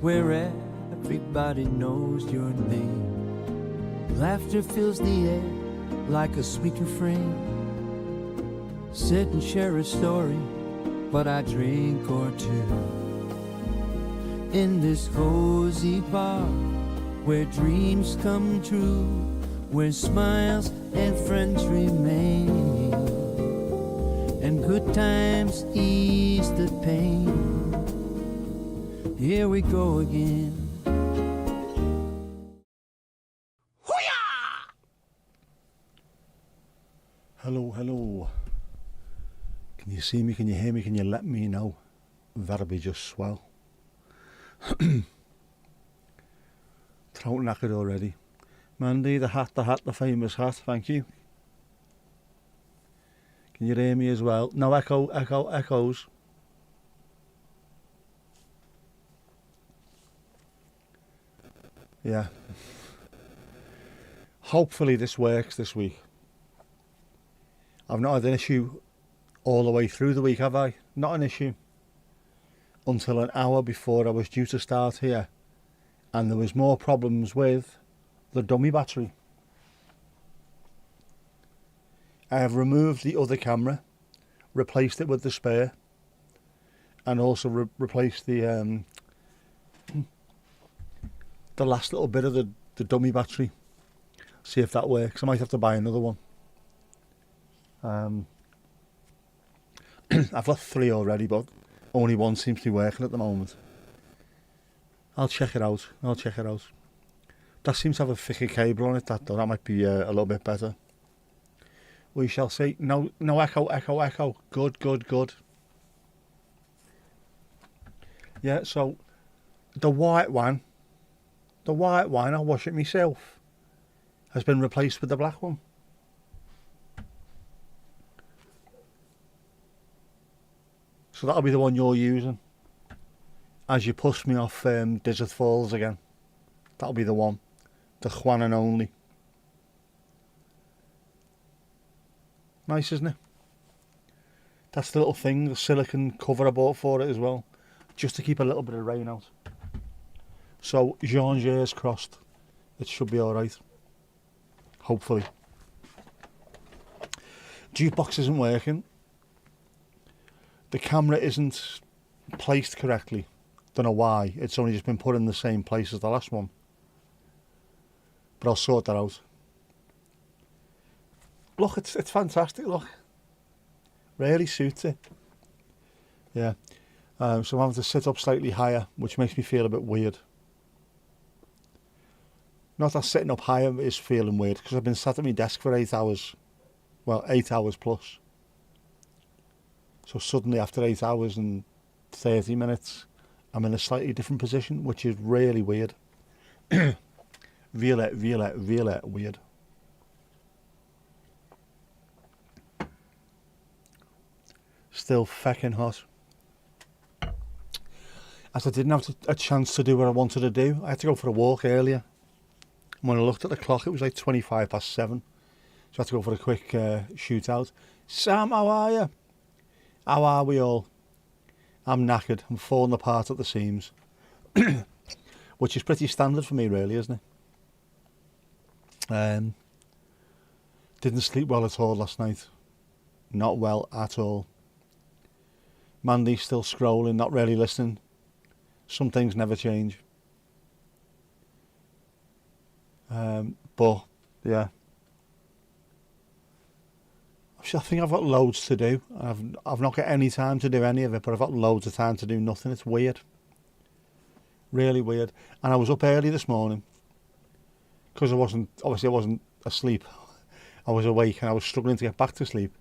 where everybody knows your name. Laughter fills the air like a sweet refrain. Sit and share a story, but I drink or two. In this cozy bar, where dreams come true, where smiles and friends remain, and good times ease the pain. Here we go again. Hoo-yah! Hello, hello. Can you see me? Can you hear me? Can you let me know? That'll be just swell. Throat knackered already. Mandy, the hat, the famous hat, thank you. Can you hear me as well? No echoes. Yeah. Hopefully this works this week. I've not had an issue all the way through the week, have I? Not an issue. Until an hour before I was due to start here. And there was more problems with the dummy battery. I have removed the other camera, replaced it with the spare, and also replaced the last little bit of the dummy battery. See if that works. I might have to buy another one. I've got 3 already, but only one seems to be working at the moment. I'll check it out. That seems to have a thicker cable on it, that might be a little bit better. We shall see. No echo. Good. Yeah, so the white one, I'll wash it myself, has been replaced with the black one. So that'll be the one you're using as you push me off Desert Falls again. That'll be the one, the one and only. Nice, isn't it? That's the little thing, the silicone cover I bought for it as well, just to keep a little bit of rain out. So Jean-Jers crossed, it should be alright, hopefully. Jukebox isn't working. The camera isn't placed correctly. Don't know why. It's only just been put in the same place as the last one. But I'll sort that out. Look, it's fantastic, look. Really suits it. Yeah. So I'm having to sit up slightly higher, which makes me feel a bit weird. Not that sitting up higher is feeling weird, because I've been sat at my desk for 8 hours. Well, 8 hours plus. So suddenly after 8 hours and 30 minutes, I'm in a slightly different position, which is really weird. Really weird. Still feckin' hot. As I didn't have a chance to do what I wanted to do, I had to go for a walk earlier. And when I looked at the clock, it was like 7:25. So I had to go for a quick shootout. Sam, how are you? How are we all? I'm knackered. I'm falling apart at the seams. Which is pretty standard for me, really, isn't it? Didn't sleep well at all last night. Not well at all. Mandy's still scrolling, not really listening. Some things never change. But, yeah. I think I've got loads to do. I've not got any time to do any of it, but I've got loads of time to do nothing. It's weird. Really weird. And I was up early this morning because I wasn't asleep. I was awake and I was struggling to get back to sleep.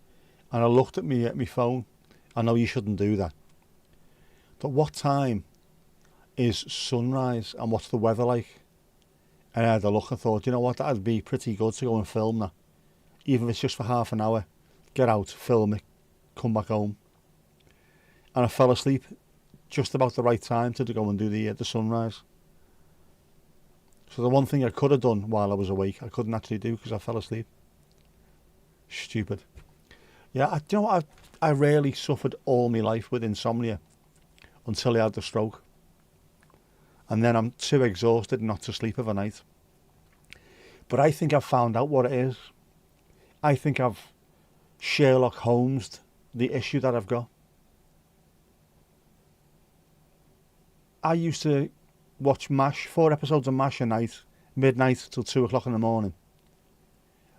And I looked at my phone. I know you shouldn't do that. But what time is sunrise and what's the weather like? And I had a look and thought, you know what, that'd be pretty good to go and film that. Even if it's just for half an hour. Get out, film it, come back home. And I fell asleep just about the right time to go and do the sunrise. So the one thing I could have done while I was awake, I couldn't actually do because I fell asleep. Stupid. Yeah, do you know what? I rarely suffered all my life with insomnia until I had the stroke. and then I'm too exhausted not to sleep overnight. But I think I've found out what it is. I think I've Sherlock Holmes'd the issue that I've got. I used to watch MASH, 4 episodes of MASH a night, midnight till 2 o'clock in the morning,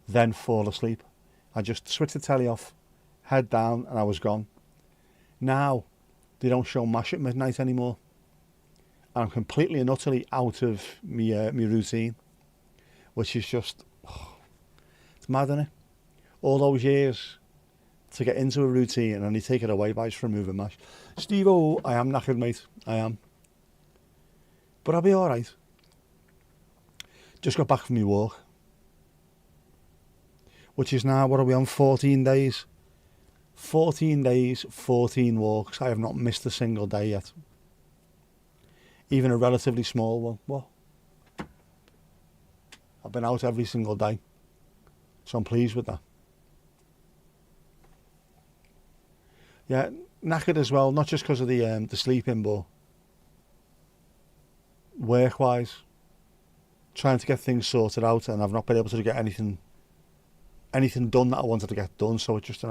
then fall asleep. I just switch the telly off, head down, and I was gone. Now, they don't show MASH at midnight anymore. I'm completely and utterly out of my routine, which is just, it's mad, isn't it? All those years to get into a routine and then they take it away by just removing MASH. Steve-o, I am knackered, mate. I am. But I'll be all right. Just got back from my walk, which is now, what are we on, 14 days? 14 days, 14 walks. I have not missed a single day yet. Even a relatively small one. What? I've been out every single day. So I'm pleased with that. Yeah, knackered as well, not just because of the sleeping, but work-wise, trying to get things sorted out, and I've not been able to get anything done that I wanted to get done, so it just,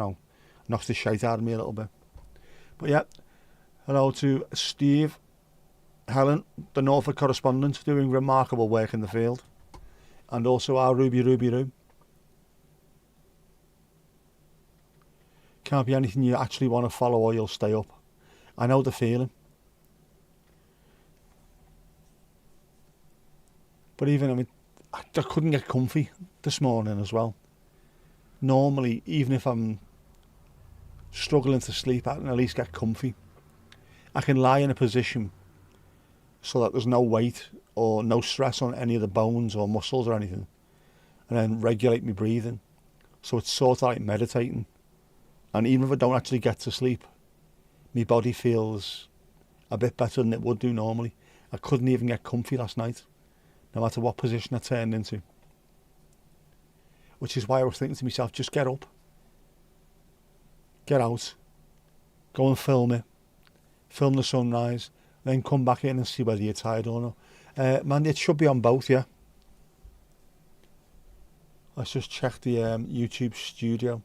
knocks the shite out of me a little bit. But yeah, hello to Steve, Helen, the Norfolk correspondent, doing remarkable work in the field, and also our Ruby Roo. Can't be anything you actually want to follow or you'll stay up. I know the feeling. But even, I couldn't get comfy this morning as well. Normally, even if I'm struggling to sleep, I can at least get comfy. I can lie in a position so that there's no weight or no stress on any of the bones or muscles or anything, and then regulate my breathing. So it's sort of like meditating. And even if I don't actually get to sleep, my body feels a bit better than it would do normally. I couldn't even get comfy last night, no matter what position I turned into. Which is why I was thinking to myself, just get up, get out, go and film it, film the sunrise, then come back in and see whether you're tired or not. Man, it should be on both, yeah. Let's just check the YouTube studio.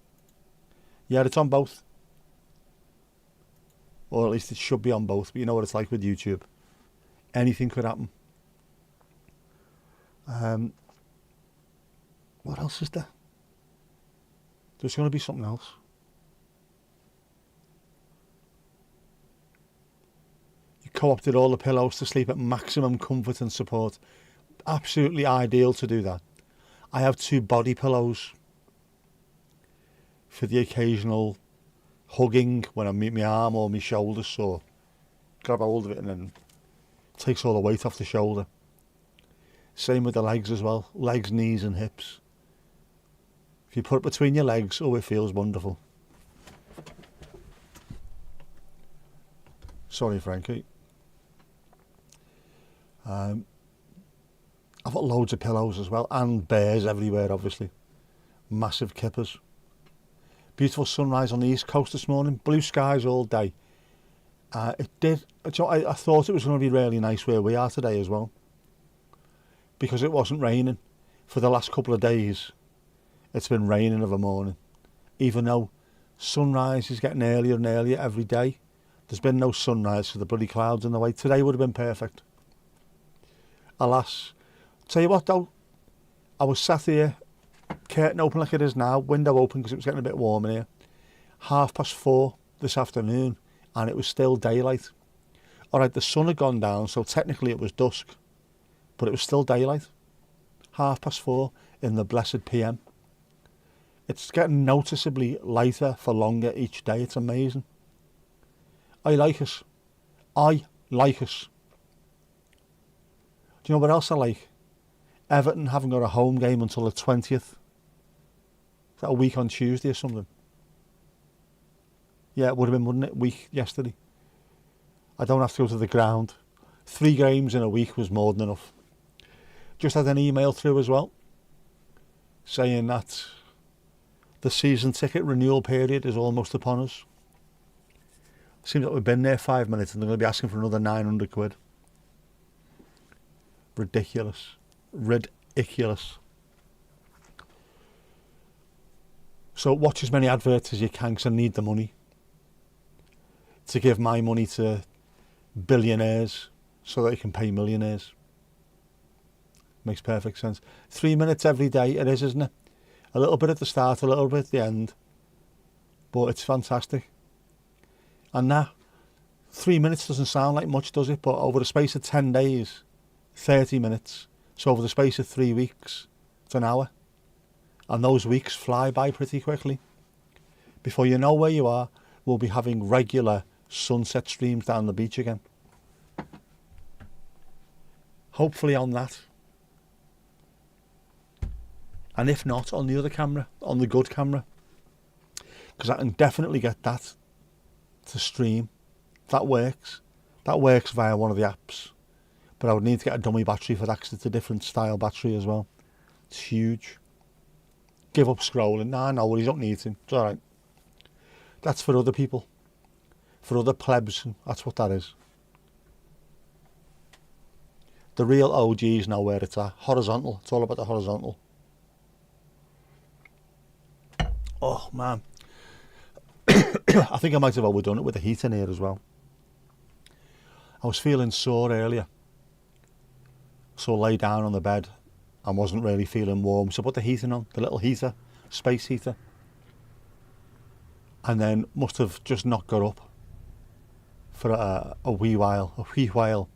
Yeah, it's on both. Or at least it should be on both, but you know what it's like with YouTube. Anything could happen. What else is there? There's going to be something else. You co-opted all the pillows to sleep at maximum comfort and support. Absolutely ideal to do that. I have 2 body pillows for the occasional hugging when I meet my arm or my shoulder sore. Grab hold of it and then it takes all the weight off the shoulder. Same with the legs as well. Legs, knees and hips. If you put it between your legs, oh, it feels wonderful. Sorry, Frankie. I've got loads of pillows as well, and bears everywhere, obviously. Massive kippers. Beautiful sunrise on the east coast this morning. Blue skies all day. It did. I thought it was going to be really nice where we are today as well, because it wasn't raining. For the last couple of days, it's been raining of a morning. Even though sunrise is getting earlier and earlier every day, there's been no sunrise for the bloody clouds in the way. Today would have been perfect. Alas. Tell you what though, I was sat here, curtain open like it is now, window open because it was getting a bit warm in here, 4:30 this afternoon, and it was still daylight. Alright, the sun had gone down, so technically it was dusk, but it was still daylight. 4:30 in the blessed PM. It's getting noticeably lighter for longer each day. It's amazing. I like it. I like it. Do you know what else I like? Everton haven't got a home game until the 20th. Is that a week on Tuesday or something? Yeah, it would have been, wouldn't it? Week yesterday. I don't have to go to the ground. 3 games in a week was more than enough. Just had an email through as well, saying that the season ticket renewal period is almost upon us. Seems like we've been there 5 minutes and they're going to be asking for another 900 quid. Ridiculous. Ridiculous. So watch as many adverts as you can, because I need the money to give my money to billionaires so that they can pay millionaires. Makes perfect sense. 3 minutes every day, it is, isn't it? A little bit at the start, a little bit at the end, but it's fantastic. And now, 3 minutes doesn't sound like much, does it? But over the space of 10 days, 30 minutes. So over the space of 3 weeks, it's an hour. And those weeks fly by pretty quickly. Before you know where you are, we'll be having regular sunset streams down the beach again. Hopefully on that. And if not, on the other camera, on the good camera. Because I can definitely get that to stream. That works. That works via one of the apps. But I would need to get a dummy battery for that, because it's a different style battery as well. It's huge. Give up scrolling. Nah, no worries, don't need to. It's alright. That's for other people. For other plebs. That's what that is. The real OGs know where it's at. Horizontal. It's all about the horizontal. Oh, man. I think I might have overdone it with the heat in here as well. I was feeling sore earlier. So I lay down on the bed and wasn't really feeling warm. So I put the heating on, the little heater, space heater. And then must have just not got up for a wee while.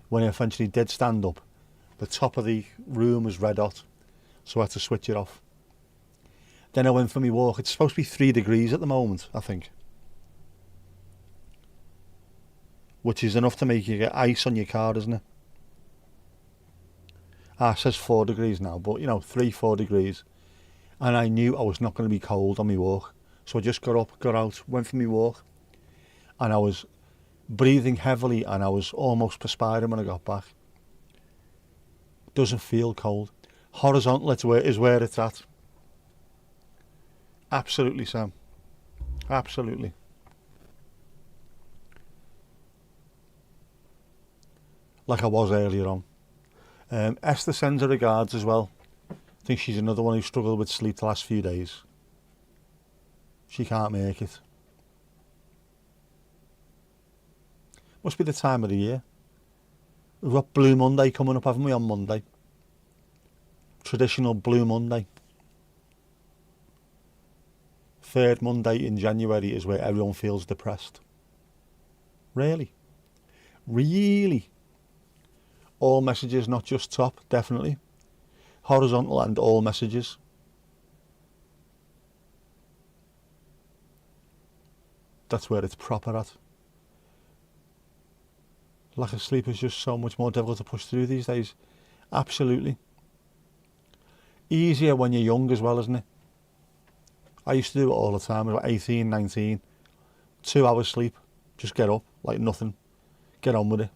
When I eventually did stand up, the top of the room was red hot. So I had to switch it off. Then I went for my walk. It's supposed to be 3 degrees at the moment, I think. Which is enough to make you get ice on your car, isn't it? It says 4 degrees now, but 3-4 degrees. And I knew I was not going to be cold on my walk. So I just got up, got out, went for my walk. And I was breathing heavily and I was almost perspiring when I got back. Doesn't feel cold. Horizontal is where it's at. Absolutely, Sam. Absolutely. Like I was earlier on. Esther sends her regards as well. I think she's another one who struggled with sleep the last few days. She can't make it. Must be the time of the year. We've got Blue Monday coming up, haven't we, on Monday? Traditional Blue Monday. 3rd Monday in January is where everyone feels depressed. Really? Really? All messages, not just top, definitely. Horizontal and all messages. That's where it's proper at. Lack of sleep is just so much more difficult to push through these days. Absolutely. Easier when you're young as well, isn't it? I used to do it all the time. I was 18, 19. 2 hours sleep. Just get up like nothing. Get on with it.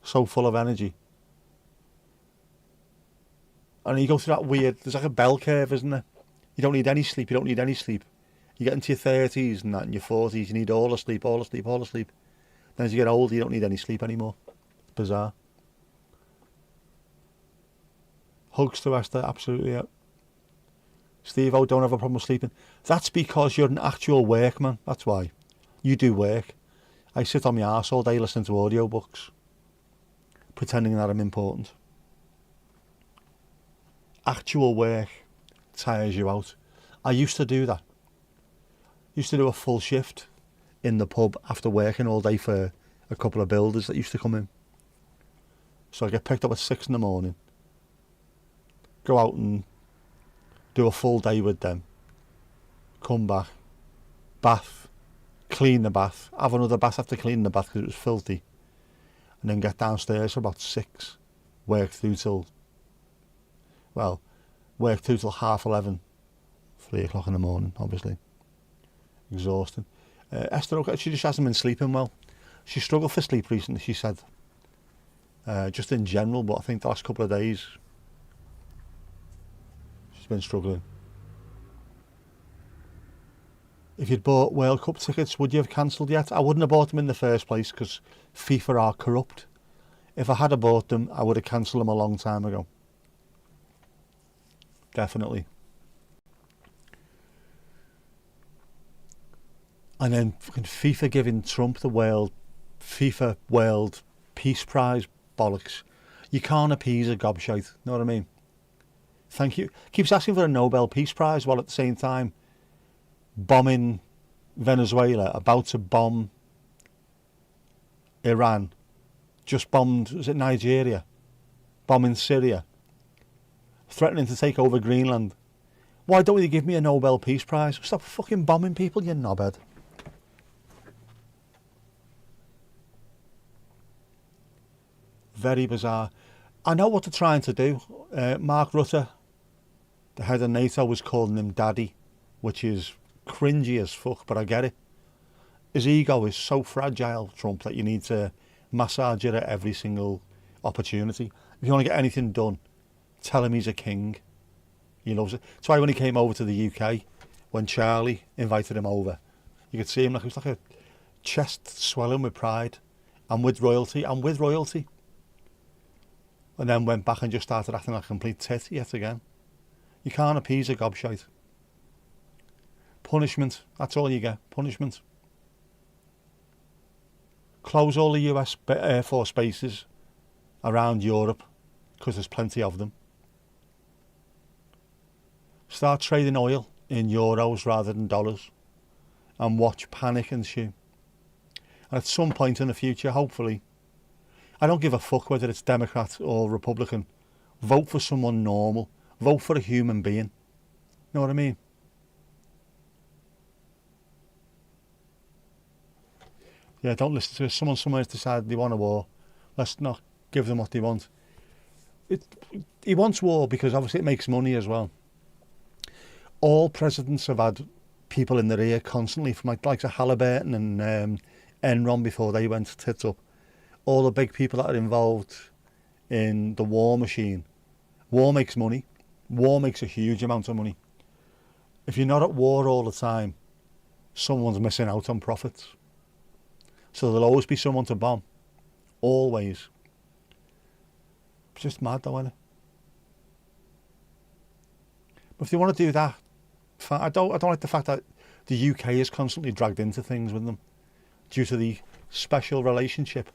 So full of energy. And you go through that weird, there's like a bell curve, isn't there? You don't need any sleep, you don't need any sleep. You get into your 30s and that, in your 40s, you need all the sleep, all the sleep, all the sleep. Then as you get older, you don't need any sleep anymore. It's bizarre. Hugs to Esther, absolutely, yeah. Steve, don't have a problem sleeping. That's because you're an actual workman, that's why. You do work. I sit on my arse all day listening to audiobooks, pretending that I'm important. Actual work tires you out. I used to do that. Used to do a full shift in the pub after working all day for a couple of builders that used to come in. So I get picked up at 6 in the morning, go out and do a full day with them, come back, bath, clean the bath, have another bath after cleaning the bath because it was filthy, and then get downstairs for about 6, work through till 11:30, 3 o'clock in the morning, obviously. Exhausting. Esther, she just hasn't been sleeping well. She struggled for sleep recently, she said. Just in general, but I think the last couple of days she's been struggling. If you'd bought World Cup tickets, would you have cancelled yet? I wouldn't have bought them in the first place because FIFA are corrupt. If I had bought them, I would have cancelled them a long time ago. Definitely. And then fucking FIFA giving Trump the FIFA World Peace Prize bollocks. You can't appease a gobshite, know what I mean? Thank you. Keeps asking for a Nobel Peace Prize while at the same time bombing Venezuela, about to bomb Iran, just bombed, was it Nigeria, bombing Syria, threatening to take over Greenland. Why don't you give me a Nobel Peace Prize? Stop fucking bombing people, you knobhead. Very bizarre. I know what they're trying to do. Mark Rutte, the head of NATO, was calling him daddy, which is cringy as fuck, but I get it. His ego is so fragile, Trump, that you need to massage it at every single opportunity. If you want to get anything done, tell him he's a king. He loves it. That's why when he came over to the UK, when Charlie invited him over, you could see him like, it was like a chest swelling with pride and with royalty. And then went back and just started acting like a complete tit yet again. You can't appease a gobshite. Punishment, that's all you get, punishment. Close all the US Air Force bases around Europe, because there's plenty of them. Start trading oil in euros rather than dollars, and watch panic ensue. And at some point in the future, hopefully, I don't give a fuck whether it's Democrat or Republican. Vote for someone normal. Vote for a human being. Know what I mean? Yeah, don't listen to it. Someone somewhere's decided they want a war. Let's not give them what they want. He wants war because obviously it makes money as well. All presidents have had people in their ear constantly, from like Halliburton and Enron before they went tits up. All the big people that are involved in the war machine. War makes money. War makes a huge amount of money. If you're not at war all the time, someone's missing out on profits. So there'll always be someone to bomb. Always. It's just mad though, isn't it? But if they want to do that, I don't like the fact that the UK is constantly dragged into things with them due to the special relationship.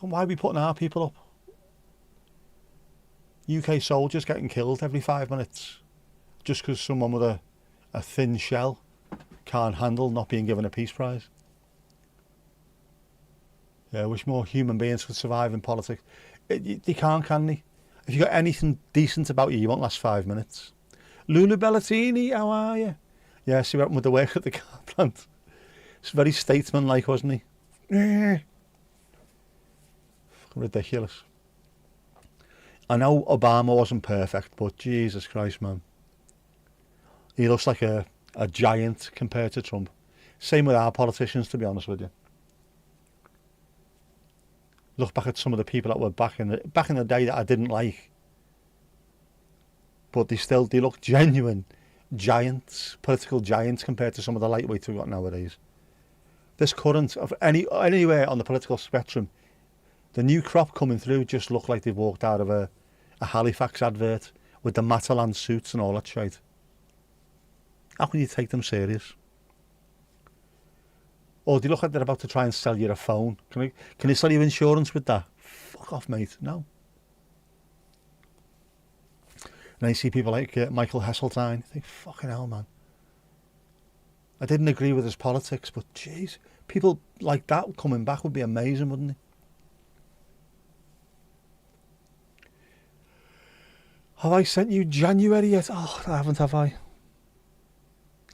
Why are we putting our people up? UK soldiers getting killed every 5 minutes just because someone with a thin shell can't handle not being given a peace prize. Yeah, I wish more human beings could survive in politics. They can't, can they? If you got anything decent about you, you won't last 5 minutes. Lulu Bellatini, how are you? Yeah, see what happened with the work at the car plant. It's very statesman-like, wasn't he? Ridiculous. I know Obama wasn't perfect, but Jesus Christ, man. He looks like a giant compared to Trump. Same with our politicians, to be honest with you. Look back at some of the people that were back in the day that I didn't like. But they look genuine giants, political giants, compared to some of the lightweights we've got nowadays. This current of anywhere on the political spectrum, the new crop coming through just look like they've walked out of a Halifax advert with the Matalan suits and all that shit. How can you take them serious? Or do you look like they're about to try and sell you a phone? Can they sell you insurance with that? Fuck off, mate. No. And I see people like Michael Heseltine. I think, fucking hell, man. I didn't agree with his politics, but jeez, people like that coming back would be amazing, wouldn't it? Have I sent you January yet? Oh, I haven't, have I?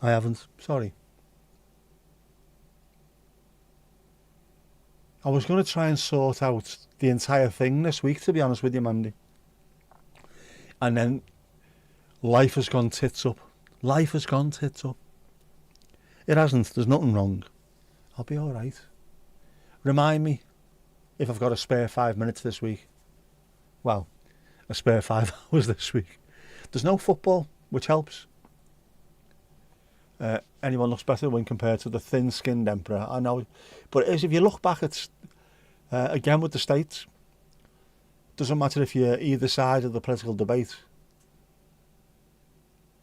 I haven't. Sorry. I was going to try and sort out the entire thing this week, to be honest with you, Mandy. And then life has gone tits up. Life has gone tits up. It hasn't. There's nothing wrong. I'll be all right. Remind me if I've got a spare 5 minutes this week. Well, a spare 5 hours this week. There's no football, which helps. Anyone looks better when compared to the thin-skinned emperor. I know. But as if you look back at Again with the states, doesn't matter if you're either side of the political debate.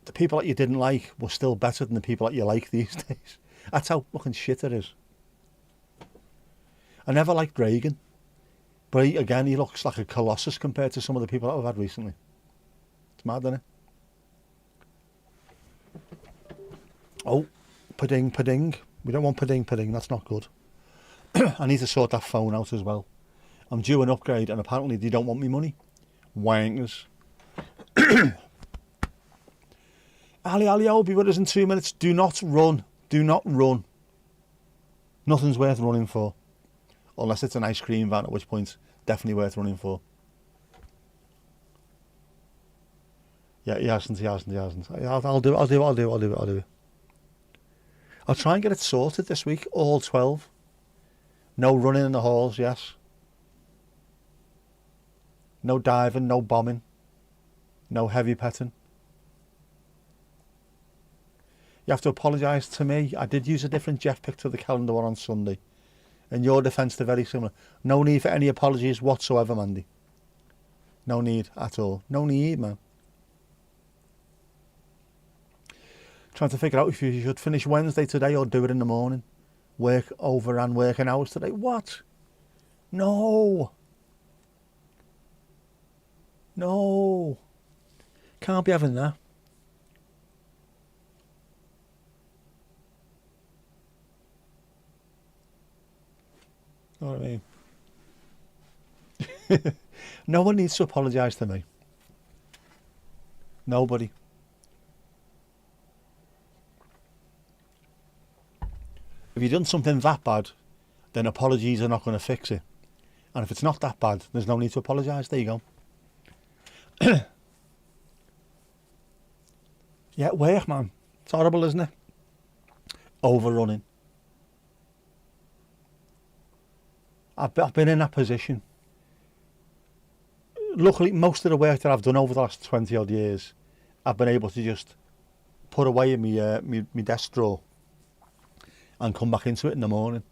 The people that you didn't like were still better than the people that you like these days. That's how fucking shit it is. I never liked Reagan, but again, he looks like a colossus compared to some of the people that I've had recently. It's mad, isn't it? Oh, pading, pading. We don't want pading, pading. That's not good. I need to sort that phone out as well. I'm due an upgrade, and apparently they don't want me money. Wankers. Ali, I'll be with us in 2 minutes. Do not run. Do not run. Nothing's worth running for. Unless it's an ice cream van, at which point, definitely worth running for. Yeah, he hasn't. I'll do it. I'll try and get it sorted this week, all 12. No running in the halls, yes. No diving, no bombing. No heavy petting. You have to apologise to me. I did use a different Jeff pick to the calendar one on Sunday. In your defence, they're very similar. No need for any apologies whatsoever, Mandy. No need at all. No need, man. Trying to figure out if you should finish Wednesday today or do it in the morning. Overran working hours today. What? No. No. Can't be having that. Know what I mean? No one needs to apologise to me. Nobody. If you've done something that bad, then apologies are not going to fix it. And if it's not that bad, there's no need to apologise. There you go. Yeah, work, man. It's horrible, isn't it? Overrunning. I've been in that position. Luckily, most of the work that I've done over the last 20 odd years, I've been able to just put away in my desk drawer and come back into it in the morning.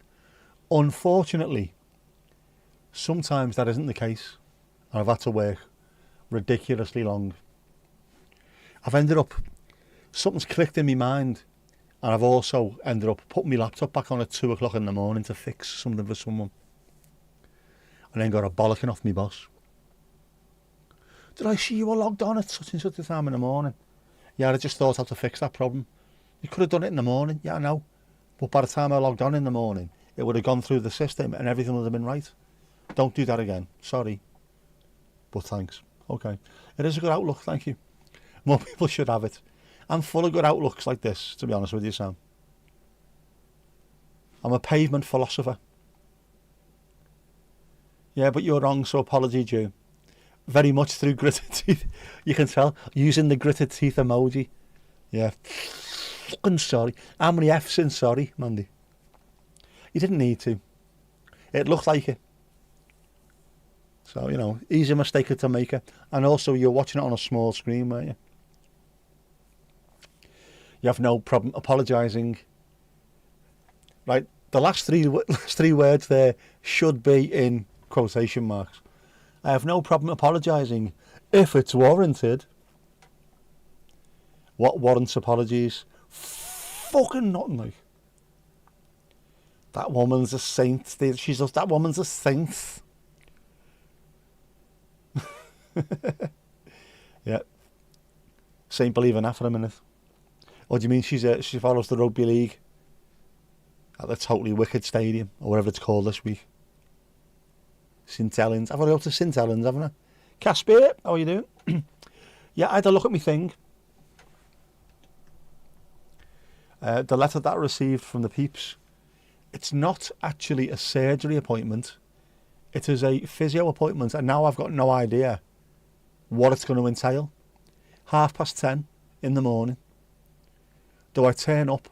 Unfortunately, sometimes that isn't the case, and I've had to work ridiculously long. I've ended up, something's clicked in my mind, and I've also ended up putting my laptop back on at 2 o'clock in the morning to fix something for someone. And then got a bollocking off my boss. Did I see you were logged on at such and such a time in the morning? Yeah, I just thought how to fix that problem. You could have done it in the morning, yeah, I know. But by the time I logged on in the morning, it would have gone through the system and everything would have been right. Don't do that again. Sorry. But thanks. Okay. It is a good outlook, thank you. More people should have it. I'm full of good outlooks like this, to be honest with you, Sam. I'm a pavement philosopher. Yeah, but you're wrong, so apology due. Very much through gritted teeth. You can tell, using the gritted teeth emoji. Yeah. Fucking sorry. How many F's in sorry, Mandy? You didn't need to. It looked like it. So, you know, easy mistake to make it. And also, you're watching it on a small screen, weren't you? You have no problem apologising. Right, the last three words there should be in quotation marks. I have no problem apologising if it's warranted. What warrants apologies? Fucking nothing, like. That woman's a saint. That woman's a saint. Yeah. Saint believing that for a minute. Or do you mean she follows the rugby league at the totally wicked stadium, or whatever it's called this week? St Helens. I've already got to St Helens, haven't I? Casper, how are you doing? Yeah, I had a look at my thing. The letter that I received from the peeps, it's not actually a surgery appointment. It is a physio appointment, and now I've got no idea what it's going to entail. 10:30 in the morning. Do I turn up?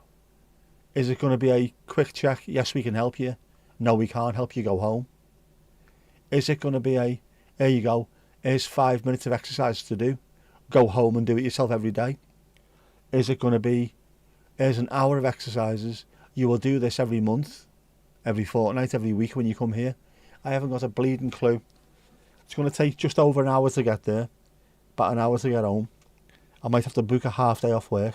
Is it going to be a quick check? Yes, we can help you. No, we can't help you. Go home. Is it going to be a, here you go, here's 5 minutes of exercise to do. Go home and do it yourself every day. Is it going to be, here's an hour of exercises. You will do this every month, every fortnight, every week when you come here. I haven't got a bleeding clue. It's going to take just over an hour to get there, about an hour to get home. I might have to book a half day off work.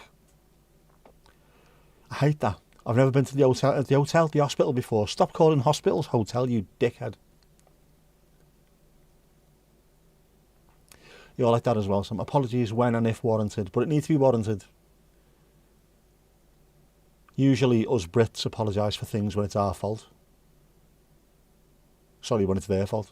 I hate that. I've never been to the hospital before. Stop calling hospitals hotel, you dickhead. You're like that as well. Some apologies when and if warranted, but it needs to be warranted. Usually us Brits apologise for things when it's our fault. Sorry, when it's their fault.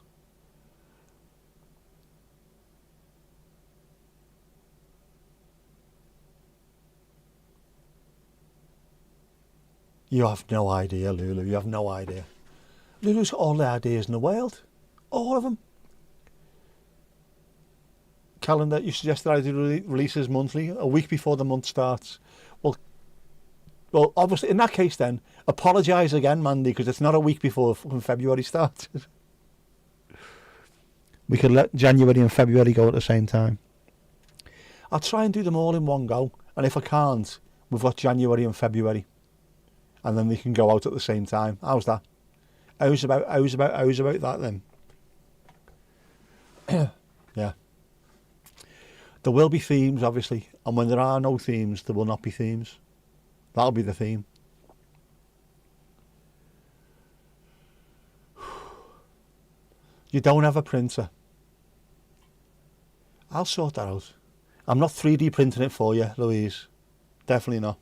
You have no idea, Lulu. You have no idea. Lulu's got all the ideas in the world. All of them. Calendar, you suggested I do releases monthly, a week before the month starts. Well, obviously, in that case then, apologise again, Mandy, because it's not a week before February starts. We could let January and February go at the same time. I'll try and do them all in one go, and if I can't, we've got January and February. And then they can go out at the same time. How's that? How's about that then? Yeah. There will be themes, obviously. And when there are no themes, there will not be themes. That'll be the theme. You don't have a printer. I'll sort that out. I'm not 3D printing it for you, Louise. Definitely not.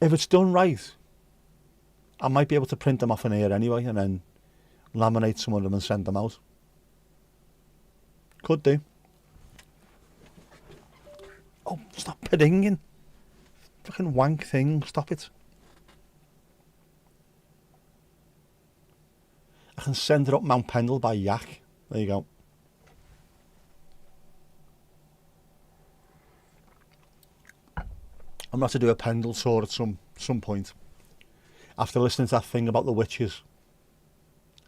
If it's done right, I might be able to print them off an air anyway and then laminate some of them and send them out. Could do. Oh, stop puddinging. Fucking wank thing, stop it. I can send it up Mount Pendle by Yak. There you go. I'm going to have to do a Pendle tour at some point. After listening to that thing about the witches.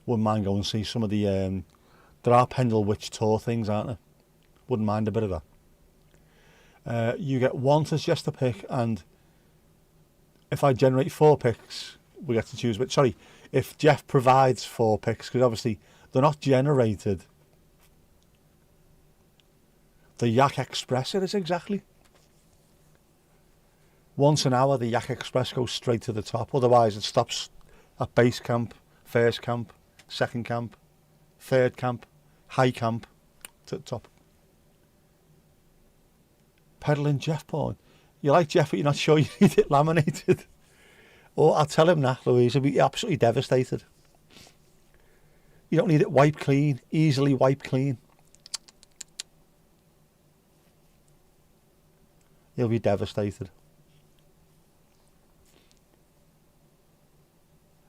Wouldn't mind going and see some of the... there are Pendle witch tour things, aren't there? Wouldn't mind a bit of that. You get one suggested pick, and if I generate 4 picks, we get to choose. But sorry, if Jeff provides 4 picks, because obviously they're not generated. The Yak Express it is exactly. Once an hour, the Yak Express goes straight to the top. Otherwise, it stops at base camp, first camp, second camp, third camp, high camp, to the top. Peddling Jeff porn. You like Jeff, but you're not sure you need it laminated. Oh, I'll tell him that, Louise. He'll be absolutely devastated. You don't need it wiped clean, easily wiped clean. He'll be devastated.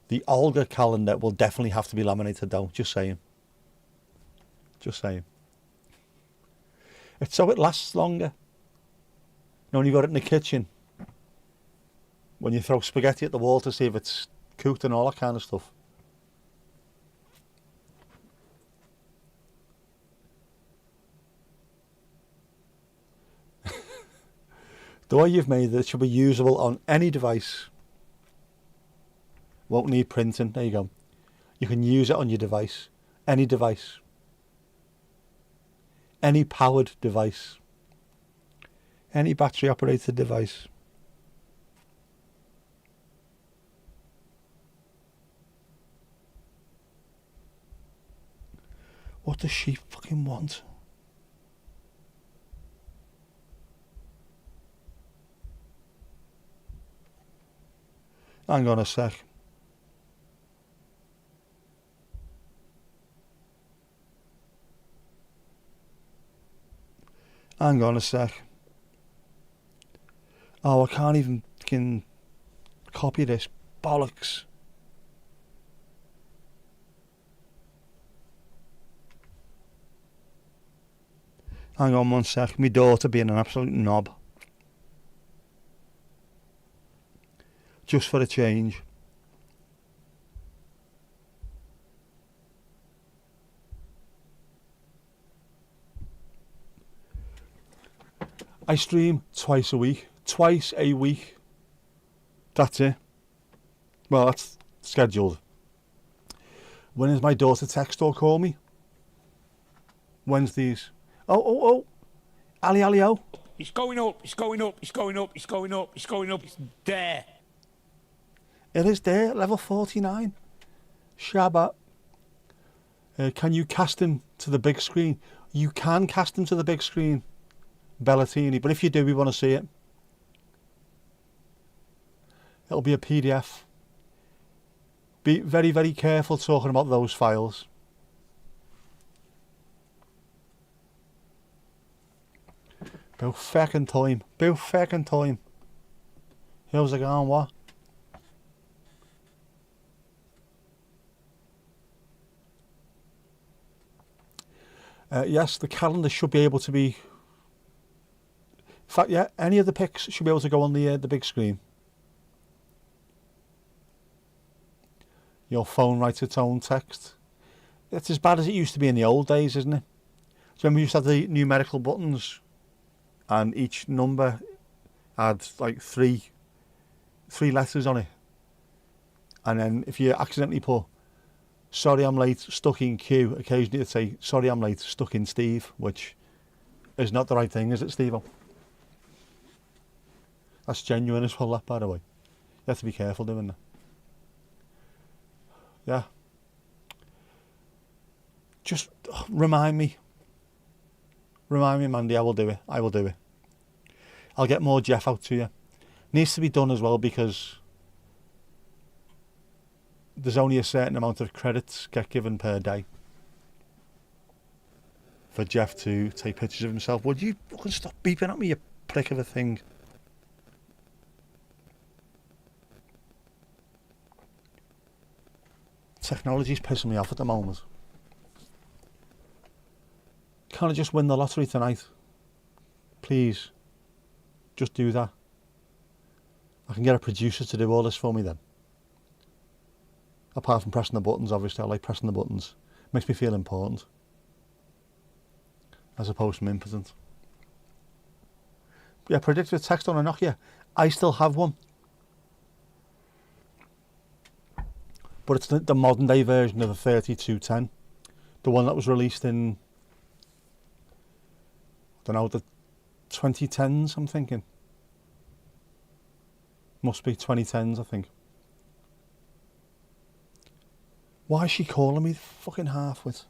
The Olga calendar will definitely have to be laminated though, just saying. Just saying. It's so it lasts longer. You know, when you've got it in the kitchen, when you throw spaghetti at the wall to see if it's cooked and all that kind of stuff. The way you've made it should be usable on any device. Won't need printing. There you go. You can use it on your device. Any device. Any powered device. Any battery operated device. What does she fucking want? Hang on a sec. Hang on a sec. Oh, I can't even fucking copy this. Bollocks. Hang on one sec. My daughter being an absolute knob. Just for a change. I stream twice a week. Twice a week. That's it. Well, that's scheduled. When is my daughter text or call me? Wednesdays. Oh. Ali, oh. It's going up, it's going up, it's going up, it's going up, it's going up, it's there. It is there, level 49. Shabbat. Can you cast him to the big screen? You can cast him to the big screen, Bellatini, but if you do, we want to see it. It'll be a PDF. Be very, very careful talking about those files. About fucking time. How's it going, what? Yes, the calendar should be able to be... In fact, yeah, any of the pics should be able to go on the big screen. Your phone writes its own text. It's as bad as it used to be in the old days, isn't it? So when we used to have the numerical buttons and each number had like three letters on it. And then if you accidentally put, sorry I'm late, stuck in Q, occasionally it'd say, sorry I'm late, stuck in Steve, which is not the right thing, is it, Steve-o? That's genuine as well, that, by the way. You have to be careful doing that. Yeah. Just remind me. Remind me, Mandy, I will do it. I'll get more Jeff out to you. Needs to be done as well because there's only a certain amount of credits get given per day for Jeff to take pictures of himself. Would you fucking stop beeping at me, you prick of a thing? Technology's pissing me off at the moment. Can't I just win the lottery tonight? Please. Just do that. I can get a producer to do all this for me then. Apart from pressing the buttons, obviously. I like pressing the buttons. Makes me feel important. As opposed to impotent. Yeah, predictive text on a Nokia. I still have one. But it's the modern day version of the 3210. The one that was released in, I don't know, the 2010s, I'm thinking. Must be 2010s, I think. Why is she calling me fucking half-wit?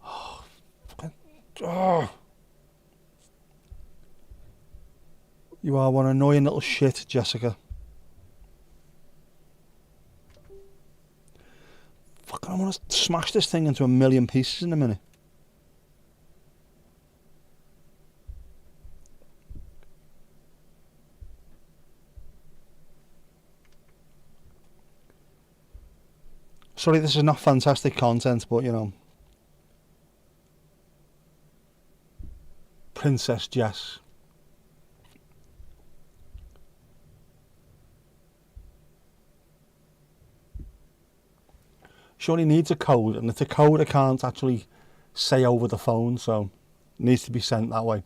Oh, fucking... Oh. You are one annoying little shit, Jessica. Fucking, I want to smash this thing into a million pieces in a minute. Sorry, this is not fantastic content, but you know. Princess Jess. She only needs a code, and it's a code I can't actually say over the phone, so it needs to be sent that way.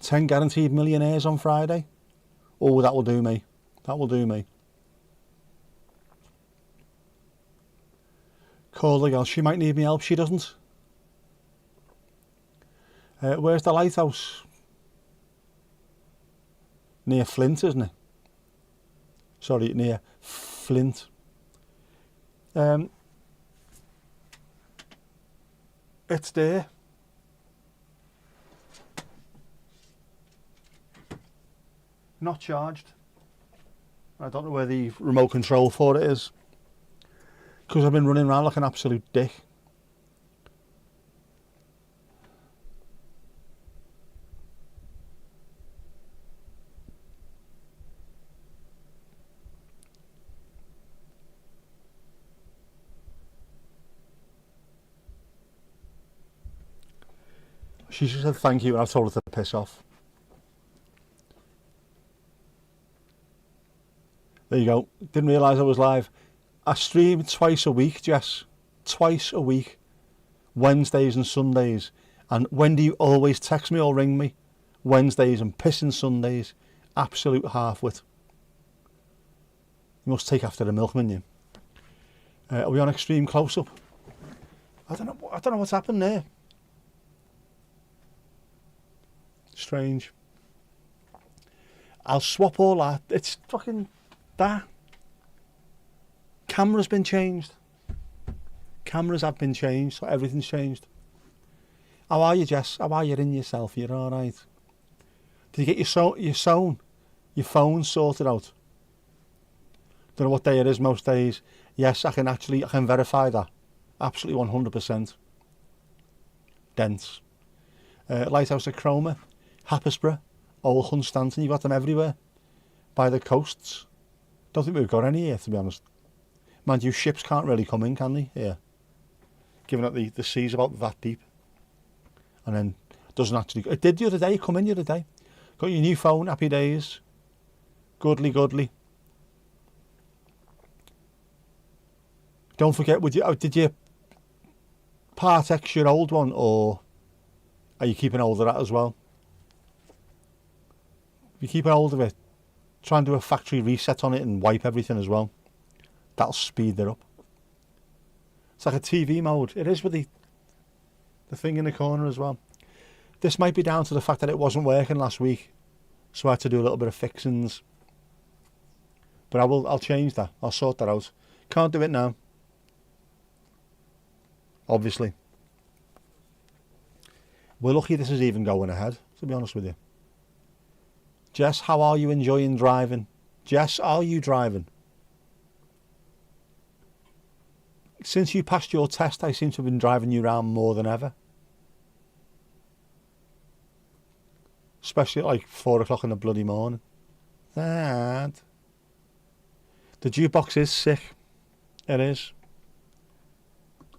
10 guaranteed millionaires on Friday. Oh, that will do me. That will do me. Call the girl. She might need me help. She doesn't. Where's the lighthouse? Near Flint, isn't it? Sorry, near Flint. It's there. Not charged. I don't know where the remote control for it is. Because I've been running around like an absolute dick. She just said thank you and I've told her to piss off. There you go. Didn't realise I was live. I stream twice a week, Jess. Twice a week. Wednesdays and Sundays. And when do you always text me or ring me? Wednesdays and pissing Sundays. Absolute half-wit. You must take after the milkman, you. Are we on extreme close-up? I don't know what's happened there. Strange. I'll swap all that. It's fucking that. Camera's been changed. Cameras have been changed, so everything's changed. How are you, Jess? How are you in yourself? You're all right. Did you get your phone sorted out? Don't know what day it is most days. Yes, I can verify that. Absolutely 100%. Dense. Lighthouse at Cromer, Happisburgh, Old Hunstanton. You've got them everywhere. By the coasts. Don't think we've got any here, to be honest. Mind you, ships can't really come in, can they? Yeah. Given that the sea's about that deep. And then doesn't actually... It did the other day, come in the other day. Got your new phone, happy days. Goodly. Don't forget, did you part X your old one, or are you keeping hold of that as well? If you keep hold of it, try and do a factory reset on it and wipe everything as well. That'll speed it up. It's like a TV mode. It is with the thing in the corner as well. This might be down to the fact that it wasn't working last week, so I had to do a little bit of fixings. But I'll change that. I'll sort that out. Can't do it now. Obviously. We're lucky this is even going ahead, to be honest with you. Jess, how are you enjoying driving? Jess, are you driving? Since you passed your test, I seem to have been driving you around more than ever. Especially at like 4 o'clock in the bloody morning. Dad. The jukebox is sick. It is.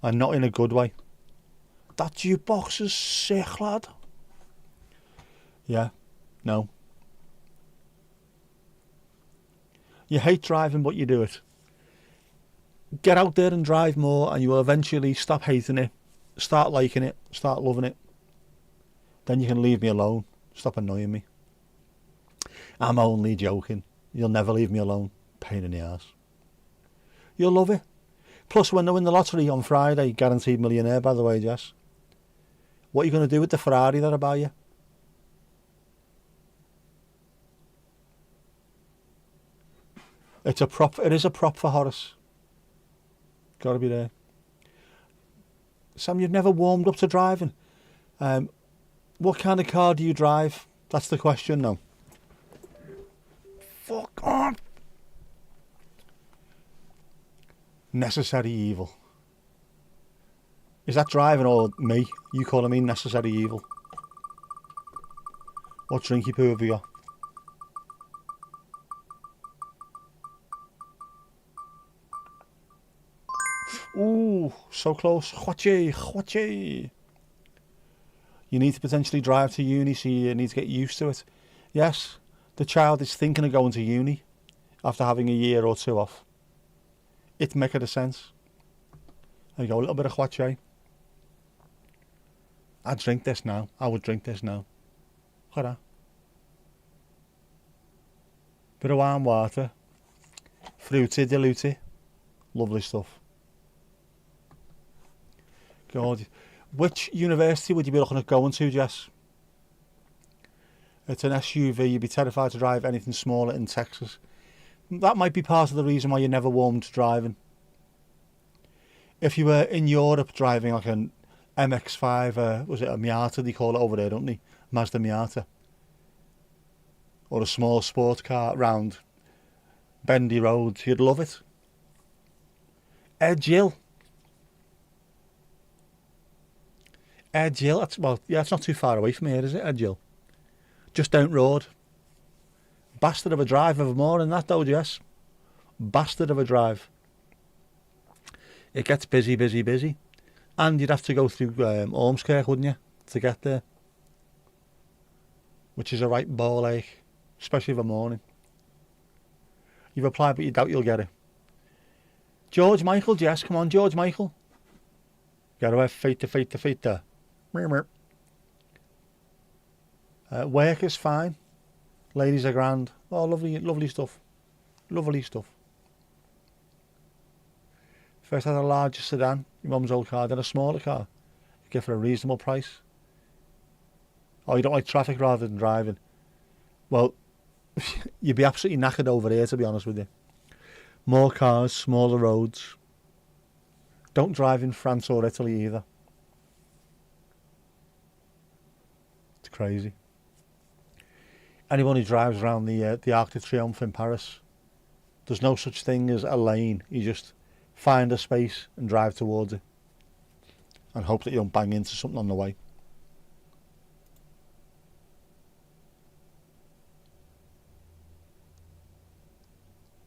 And not in a good way. That jukebox is sick, lad. Yeah. No. You hate driving, but you do it. Get out there and drive more, and you will eventually stop hating it, start liking it, start loving it. Then you can leave me alone. Stop annoying me. I'm only joking. You'll never leave me alone. Pain in the arse. You'll love it. Plus, when they win the lottery on Friday, guaranteed millionaire, by the way, Jess. What are you going to do with the Ferrari that I buy you? It is a prop for Horace. Got to be there. Sam, you've never warmed up to driving. What kind of car do you drive? That's the question now. Fuck on. Necessary evil. Is that driving or me? You calling me necessary evil? What drinky poo have you got? Ooh, so close. Chwachi. You need to potentially drive to uni, so you need to get used to it. Yes, the child is thinking of going to uni after having a year or two off. It makes a sense. There you go, a little bit of chwachi. I'd drink this now. I would drink this now. Look at that. Bit of warm water. Fruity, diluty. Lovely stuff. God. Which university would you be looking at going to, Jess? It's an SUV. You'd be terrified to drive anything smaller in Texas. That might be part of the reason why you never warmed to driving. If you were in Europe driving like an MX-5, was it a Miata they call it over there, don't they? Mazda Miata. Or a small sports car round bendy roads, you'd love it. Edgehill. Edgehill, it's not too far away from here, is it, Edgehill? Just down road. Bastard of a drive of more than that though, Jess. Bastard of a drive. It gets busy. And you'd have to go through Ormskirk, wouldn't you, to get there? Which is a right ball ache, especially of a morning. You've applied but you doubt you'll get it. George Michael, Jess, come on, George Michael. Get away, feet to feet. Work is fine. Ladies are grand. Oh, lovely, lovely stuff. Lovely stuff. First had a larger sedan, your mum's old car, then a smaller car. You get for a reasonable price. Oh, you don't like traffic rather than driving? Well, you'd be absolutely knackered over here, to be honest with you. More cars, smaller roads. Don't drive in France or Italy either. It's crazy. Anyone who drives around the Arc de Triomphe in Paris, there's no such thing as a lane. You just find a space and drive towards it and hope that you don't bang into something on the way.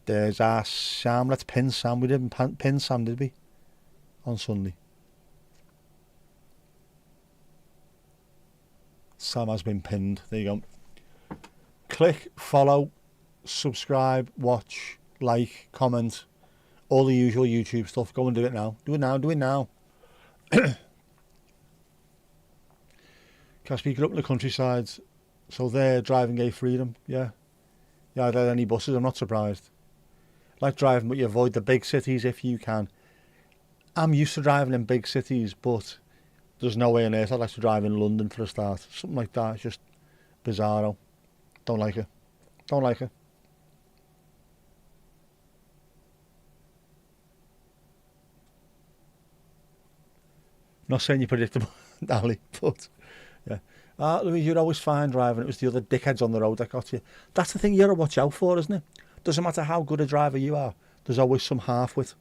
There's our Sam. Let's pin Sam. We didn't pin Sam, did we? On Sunday. Sam has been pinned. There you go. Click, follow, subscribe, watch, like, comment. All the usual YouTube stuff. Go and do it now. Do it now. Do it now. Can speak up in the countryside. So there, driving gay freedom. Yeah. Yeah, are there any buses? I'm not surprised. Like driving, but you avoid the big cities if you can. I'm used to driving in big cities, but there's no way on earth I'd like to drive in London for a start. Something like that. It's just bizarro. Don't like it. Don't like it. Not saying you're predictable, Ali, but yeah. Louis, you're always fine driving. It was the other dickheads on the road that got you. That's the thing you gotta watch out for, isn't it? Doesn't matter how good a driver you are, there's always some half-wit.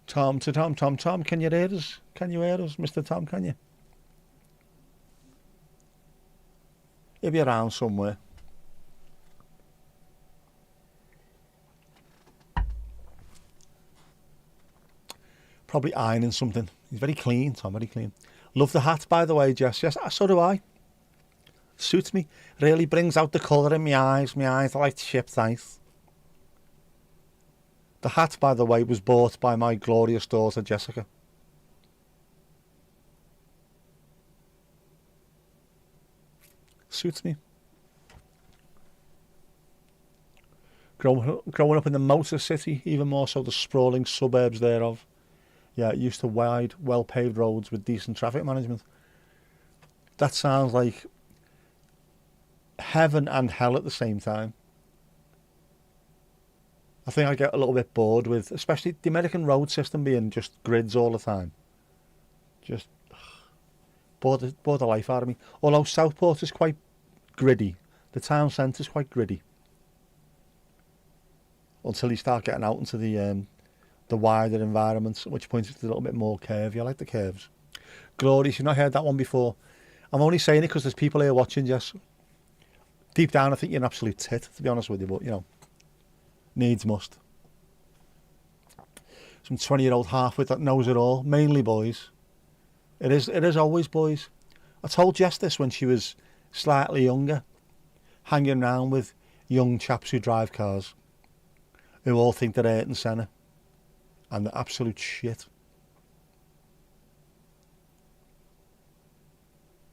Tom, can you hear us? Can you hear us, Mr. Tom, can you? He'll be around somewhere. Probably ironing something. He's very clean, Tom, very clean. Love the hat, by the way, Jess. Yes, so do I. Suits me. Really brings out the colour in my eyes. My eyes are like chipped ice. The hat, by the way, was bought by my glorious daughter, Jessica. Suits me. Growing up in the motor city, even more so the sprawling suburbs thereof. Yeah, used to wide, well-paved roads with decent traffic management. That sounds like heaven and hell at the same time. I think I get a little bit bored with, especially the American road system being just grids all the time. Just bore the life out of me. Although Southport is quite gritty. The town centre is quite gritty. Until you start getting out into the wider environments, at which point it's a little bit more curvy. I like the curves. Glorious, you've not heard that one before. I'm only saying it because there's people here watching, Jess. Deep down, I think you're an absolute tit, to be honest with you, but, you know, needs must. Some 20-year-old half-wit that knows it all, mainly boys. It is always boys. I told Jess this when she was slightly younger, hanging around with young chaps who drive cars, who all think they're Ayrton Senna. And the absolute shit.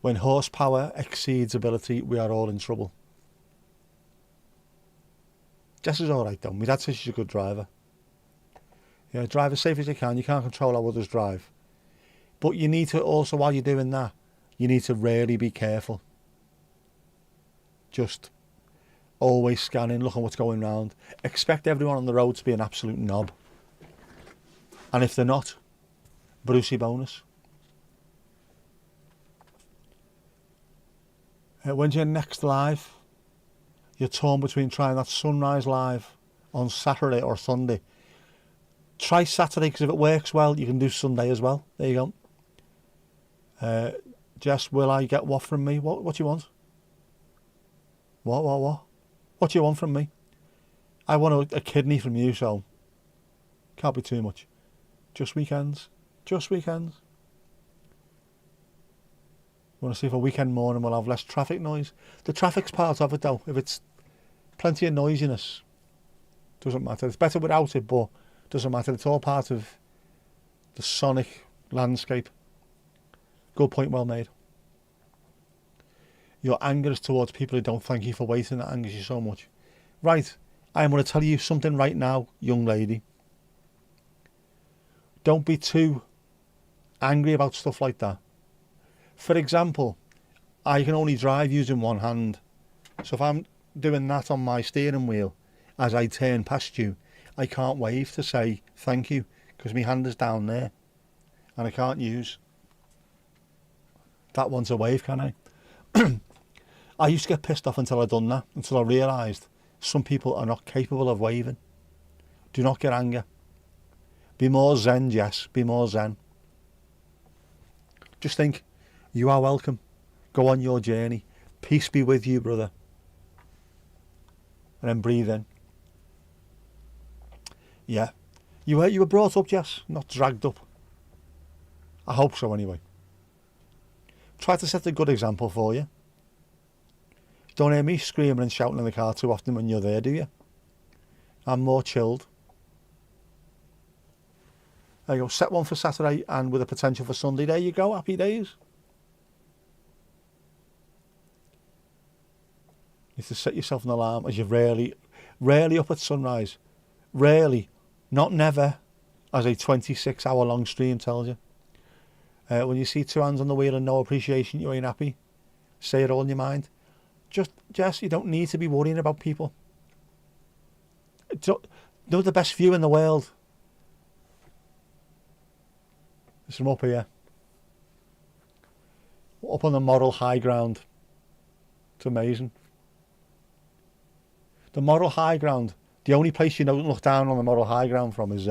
When horsepower exceeds ability, we are all in trouble. Jess is alright though. My dad says she's a good driver. Yeah, drive as safe as you can. You can't control how others drive. But you need to also, while you're doing that, you need to really be careful. Just always scanning, looking what's going round. Expect everyone on the road to be an absolute knob. And if they're not, Brucey bonus. When's your next live? You're torn between trying that sunrise live on Saturday or Sunday. Try Saturday, because if it works well, you can do Sunday as well. There you go. Jess, will I get what from me? What do you want? What? What do you want from me? I want a kidney from you, so can't be too much. Just weekends. Just weekends. Want to see if a weekend morning we'll have less traffic noise. The traffic's part of it though. If it's plenty of noisiness, doesn't matter. It's better without it, but doesn't matter. It's all part of the sonic landscape. Good point, well made. Your anger is towards people who don't thank you for waiting. That angers you so much. Right, I'm going to tell you something right now, young lady. Don't be too angry about stuff like that. For example, I can only drive using one hand. So if I'm doing that on my steering wheel as I turn past you, I can't wave to say thank you because my hand is down there and I can't use that one to wave, can I? I used to get pissed off until I'd done that, until I realised some people are not capable of waving. Do not get anger. Be more zen, Jess. Be more zen. Just think, you are welcome. Go on your journey. Peace be with you, brother. And then breathe in. Yeah. You were brought up, Jess, not dragged up. I hope so, anyway. Try to set a good example for you. Don't hear me screaming and shouting in the car too often when you're there, do you? I'm more chilled. There you go. Set one for Saturday and with a potential for Sunday. There you go. Happy days. You have to set yourself an alarm as you're rarely up at sunrise. Rarely, not never, as a 26-hour long stream tells you. When you see two hands on the wheel and no appreciation, you ain't happy. Say it all in your mind. Just, Jess, you don't need to be worrying about people. They're the best view in the world. It's from up here. Up on the moral high ground. It's amazing. The moral high ground, the only place you don't look down on the moral high ground from is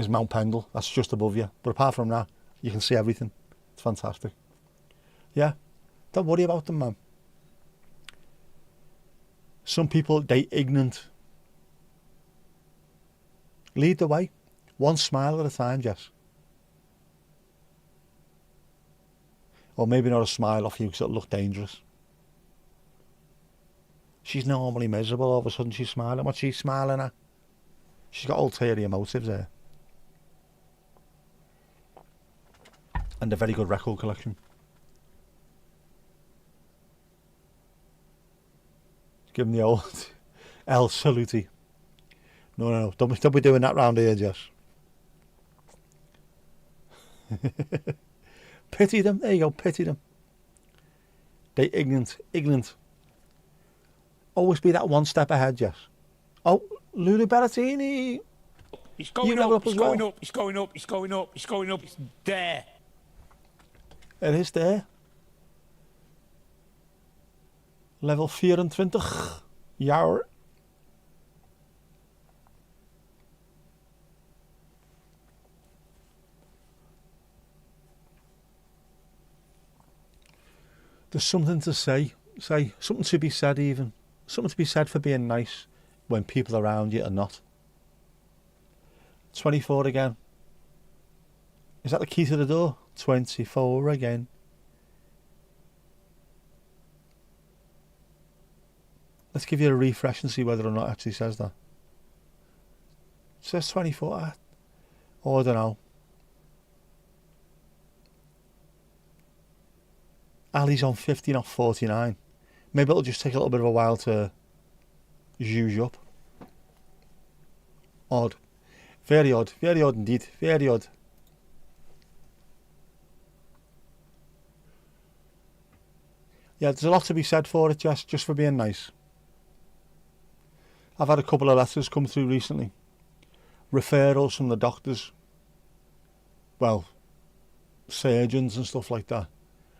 Mount Pendle. That's just above you. But apart from that, you can see everything. It's fantastic. Yeah, don't worry about them, man. Some people, they ignorant. Lead the way. One smile at a time, Jess. Or maybe not a smile off you because it'll look dangerous. She's normally miserable, all of a sudden she's smiling. What's she smiling at? She's got ulterior motives there. And a very good record collection. Give him the old El Saluti. No. Don't be doing that round here, Jess. Pity them. There you go. Pity them. They ignorant. Always be that one step ahead, Jess. Oh, Lulu Berrettini. It's going up. It's going up. It's going up. It's going up. It's going up. It's there. It is there. Level 24. Jouwer. There's something to say, something to be said even. Something to be said for being nice when people around you are not. 24 again. Is that the key to the door? 24 again. Let's give you a refresh and see whether or not it actually says that. It says 24. Oh, I don't know. Ali's on 50, not 49. Maybe it'll just take a little bit of a while to zhuzh up. Odd. Very odd. Very odd indeed. Very odd. Yeah, there's a lot to be said for it, Jess, just for being nice. I've had a couple of letters come through recently. Referrals from the doctors. Well, surgeons and stuff like that.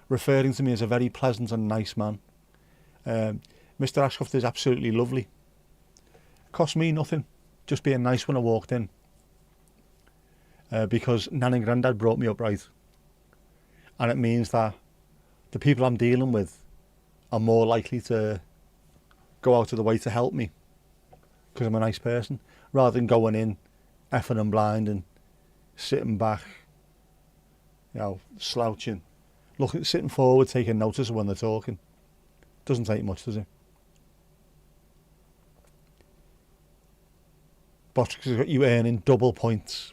Referring to me as a very pleasant and nice man. Mr. Ashcroft is absolutely lovely. Cost me nothing, just being nice when I walked in. Because Nan and Grandad brought me up right. And it means that the people I'm dealing with are more likely to go out of the way to help me. Because I'm a nice person. Rather than going in, effing and blind and sitting back, slouching. Sitting forward, taking notice of when they're talking. Doesn't take much, does it? But you earning double points.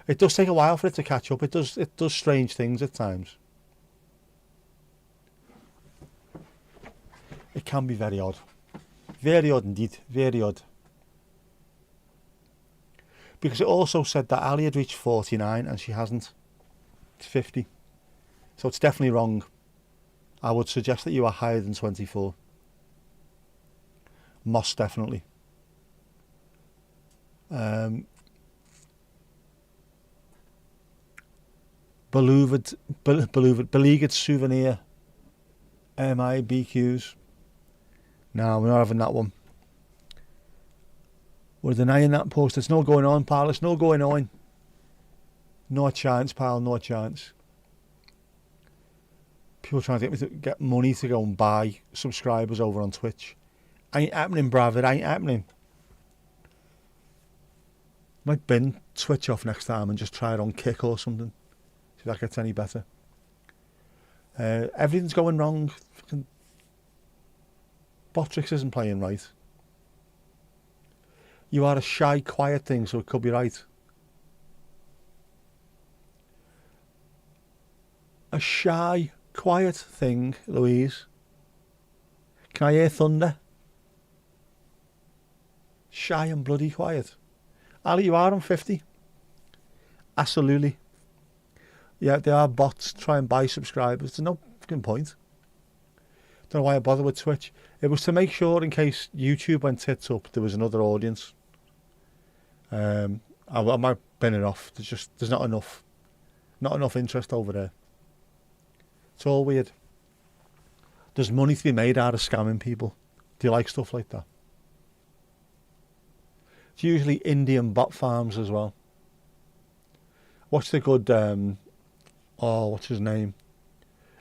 It does take a while for it to catch up. It does strange things at times. It can be very odd. Very odd indeed. Very odd. Because it also said that Ali had reached 49 and she hasn't. It's 50. So it's definitely wrong. I would suggest that you are higher than 24. Most definitely. Beleaguered souvenir. MIBQs. No, we're not having that one. We're denying that post. There's no going on, pal. There's no going on. No chance, pal. No chance. People trying to get me to get money to go and buy subscribers over on Twitch. Ain't happening, bruv. It ain't happening. Might bin Twitch off next time and just try it on Kick or something. See if that gets any better. Everything's going wrong. Fucking Botrix isn't playing right. You are a shy, quiet thing, so it could be right. A shy, quiet thing, Louise. Can I hear thunder? Shy and bloody quiet. Ali, you are on 50. Absolutely. Yeah, there are bots try and buy subscribers. There's no fucking point. Don't know why I bother with Twitch. It was to make sure in case YouTube went tits up, there was another audience. I might bin it off. There's not enough interest over there. It's all weird. There's money to be made out of scamming people. Do you like stuff like that? It's usually Indian bot farms as well. Watch the good, what's his name?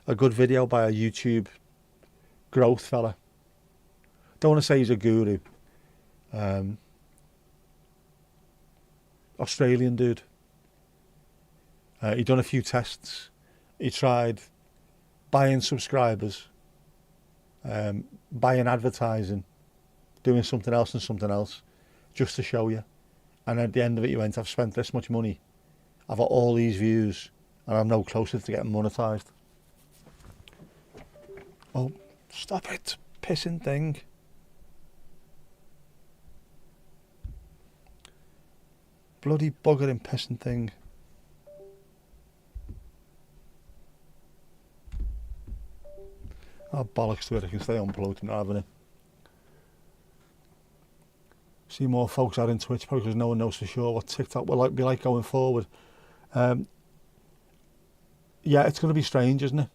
A good video by a YouTube growth fella. Don't want to say he's a guru. Australian dude. He done a few tests. He tried buying subscribers, buying advertising, doing something else and something else, just to show you. And at the end of it, you went, I've spent this much money, I've got all these views, and I'm no closer to getting monetised. Oh, stop it, pissing thing. Bloody buggering pissing thing. Oh, bollocks to it, I can stay unplugged, not having it. See more folks out in Twitch probably because no one knows for sure what TikTok will be like going forward. Yeah, it's going to be strange, isn't it?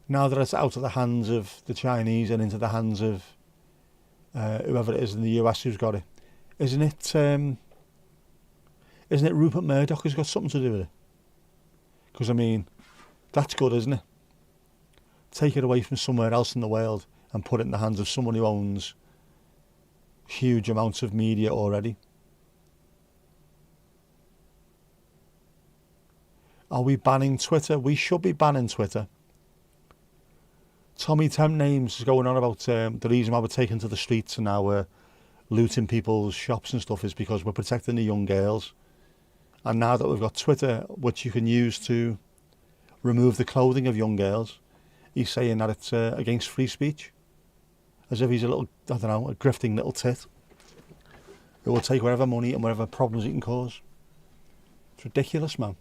Now that it's out of the hands of the Chinese and into the hands of whoever it is in the US who's got it. Isn't it Rupert Murdoch who's got something to do with it? Because, I mean, that's good, isn't it? Take it away from somewhere else in the world and put it in the hands of someone who owns huge amounts of media already. Are we banning Twitter? We should be banning Twitter. Tommy Temp Names is going on about the reason why we're taking to the streets and now we're looting people's shops and stuff is because we're protecting the young girls. And now that we've got Twitter, which you can use to remove the clothing of young girls, he's saying that it's against free speech. As if he's a little, I don't know, a grifting little tit who will take whatever money and whatever problems he can cause. It's ridiculous, man.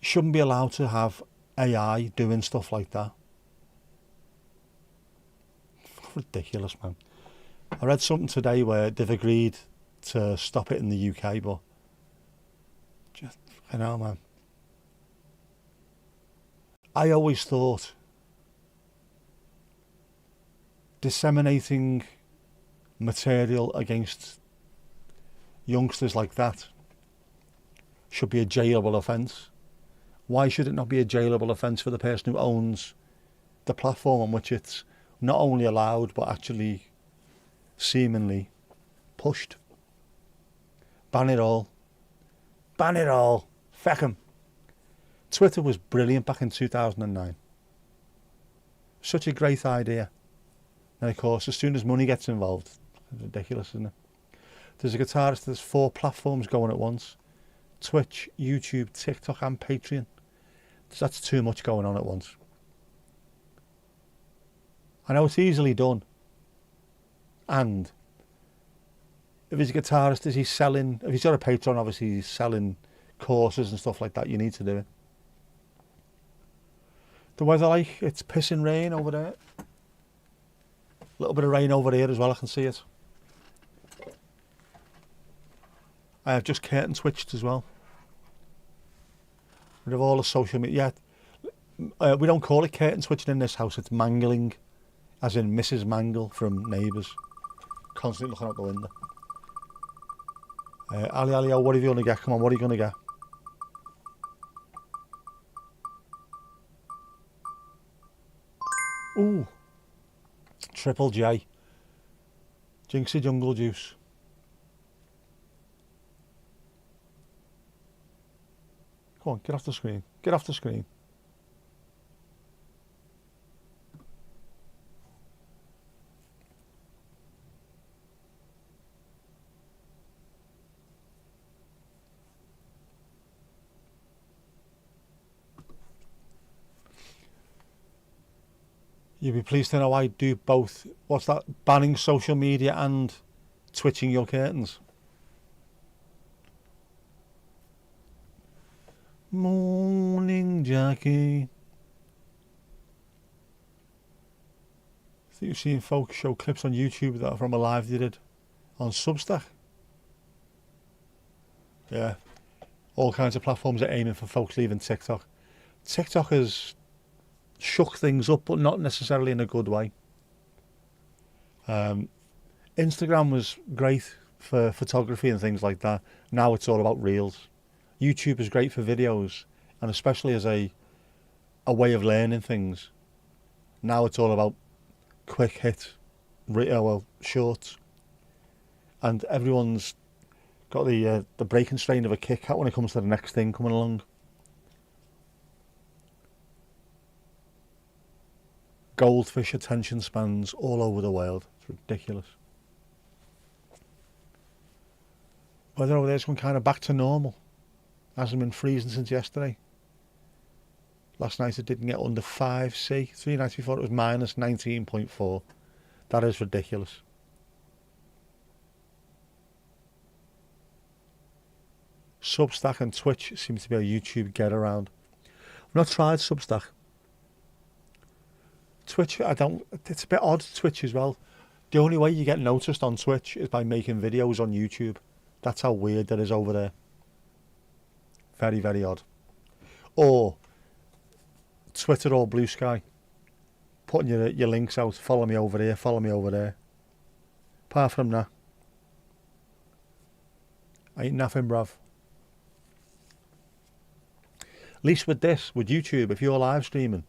You shouldn't be allowed to have AI doing stuff like that. Ridiculous, man. I read something today where they've agreed to stop it in the UK, but just, I know, man. I always thought disseminating material against youngsters like that should be a jailable offence. Why should it not be a jailable offence for the person who owns the platform on which it's not only allowed but actually seemingly pushed? Ban it all. Ban it all. Feck 'em. Twitter was brilliant back in 2009. Such a great idea. And of course, as soon as money gets involved, it's ridiculous, isn't it? There's a guitarist, there's 4 platforms going at once. Twitch, YouTube, TikTok and Patreon. That's too much going on at once. I know it's easily done. And if he's a guitarist, is he selling... If he's got a Patreon, obviously he's selling courses and stuff like that. You need to do it. The weather like, it's pissing rain over there. A little bit of rain over here as well, I can see it. I have just curtain switched as well. Rid of all the social media. Yeah, we don't call it curtain switching in this house, it's mangling. As in Mrs. Mangle from Neighbours. Constantly looking out the window. Ali, Ali, oh, what are you going to get? Come on, what are you going to get? Ooh. Triple J. Jinxie Jungle Juice. Come on, get off the screen. Get off the screen. You'll be pleased to know I do both. What's that? Banning social media and twitching your curtains. Morning, Jackie. I think you've seen folks show clips on YouTube that are from a live they did on Substack. Yeah. All kinds of platforms are aiming for folks leaving TikTok. TikTok has shook things up, but not necessarily in a good way. Instagram was great for photography and things like that. Now it's all about reels. YouTube is great for videos, and especially as a way of learning things. Now it's all about quick hit, shorts, and everyone's got the breaking strain of a Kit Kat when it comes to the next thing coming along. Goldfish attention spans all over the world. It's ridiculous. Weather over there's going kind of back to normal. Hasn't been freezing since yesterday. Last night it didn't get under 5C. 3 nights before it was minus 19.4. That is ridiculous. Substack and Twitch seem to be a YouTube get around. I've not tried Substack. Twitch, it's a bit odd, Twitch as well. The only way you get noticed on Twitch is by making videos on YouTube. That's how weird that is over there. Very, very odd. Or Twitter or Blue Sky. Putting your links out, follow me over here, follow me over there. Apart from that, ain't nothing, bruv. At least with this, with YouTube, if you're live streaming,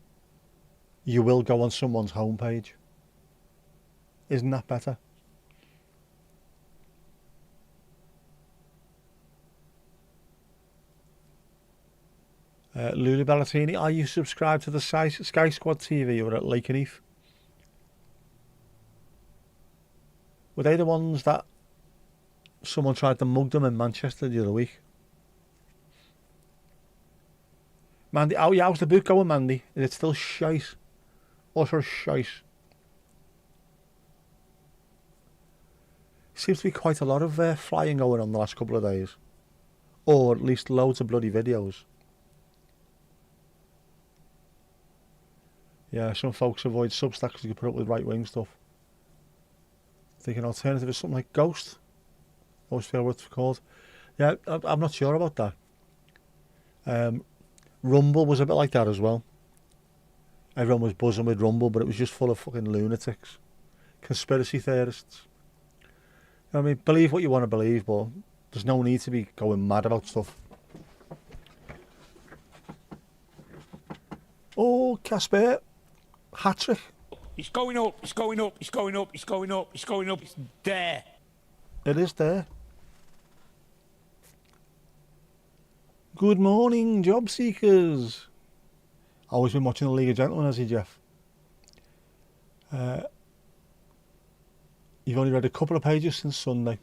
you will go on someone's homepage. Isn't that better? Lulu Ballatini, are you subscribed to the Sky Squad TV over at Lake and Heath? Were they the ones that someone tried to mug them in Manchester the other week? Mandy, how's the boot going, Mandy? Is it still shite? Utter shite. Seems to be quite a lot of flying going on the last couple of days. Or at least loads of bloody videos. Yeah, some folks avoid Substack because you can put up with right-wing stuff. Thinking alternative is something like Ghost. Always feel what it's called. Yeah, I'm not sure about that. Rumble was a bit like that as well. Everyone was buzzing with Rumble, but it was just full of fucking lunatics. Conspiracy theorists. You know what I mean? Believe what you want to believe, but there's no need to be going mad about stuff. Oh, Casper. Hat-trick. It's going up, it's going up, it's going up, it's going up, it's going up, it's there. It is there. Good morning, job seekers. Always been watching the League of Gentlemen, has he, Jeff? You've only read a couple of pages since Sunday.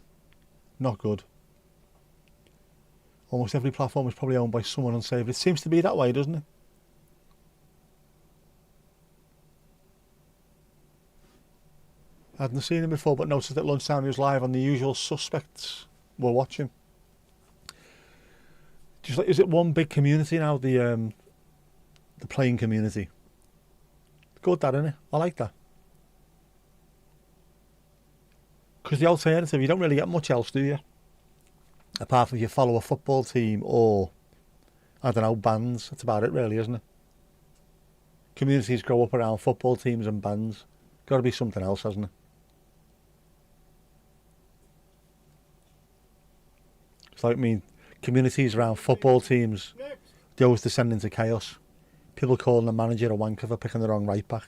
Not good. Almost every platform is probably owned by someone unsavoury. It seems to be that way, doesn't it? I hadn't seen him before, but noticed at lunchtime he was live on The Usual Suspects. We're watching. Just like, is it one big community now? The playing community. Good, that, isn't it? I like that. Because the alternative, you don't really get much else, do you? Apart from if you follow a football team or, I don't know, bands. That's about it, really, isn't it? Communities grow up around football teams and bands. Got to be something else, hasn't it? It's like, communities around football teams, they always descend into chaos. People calling the manager a wanker for picking the wrong right back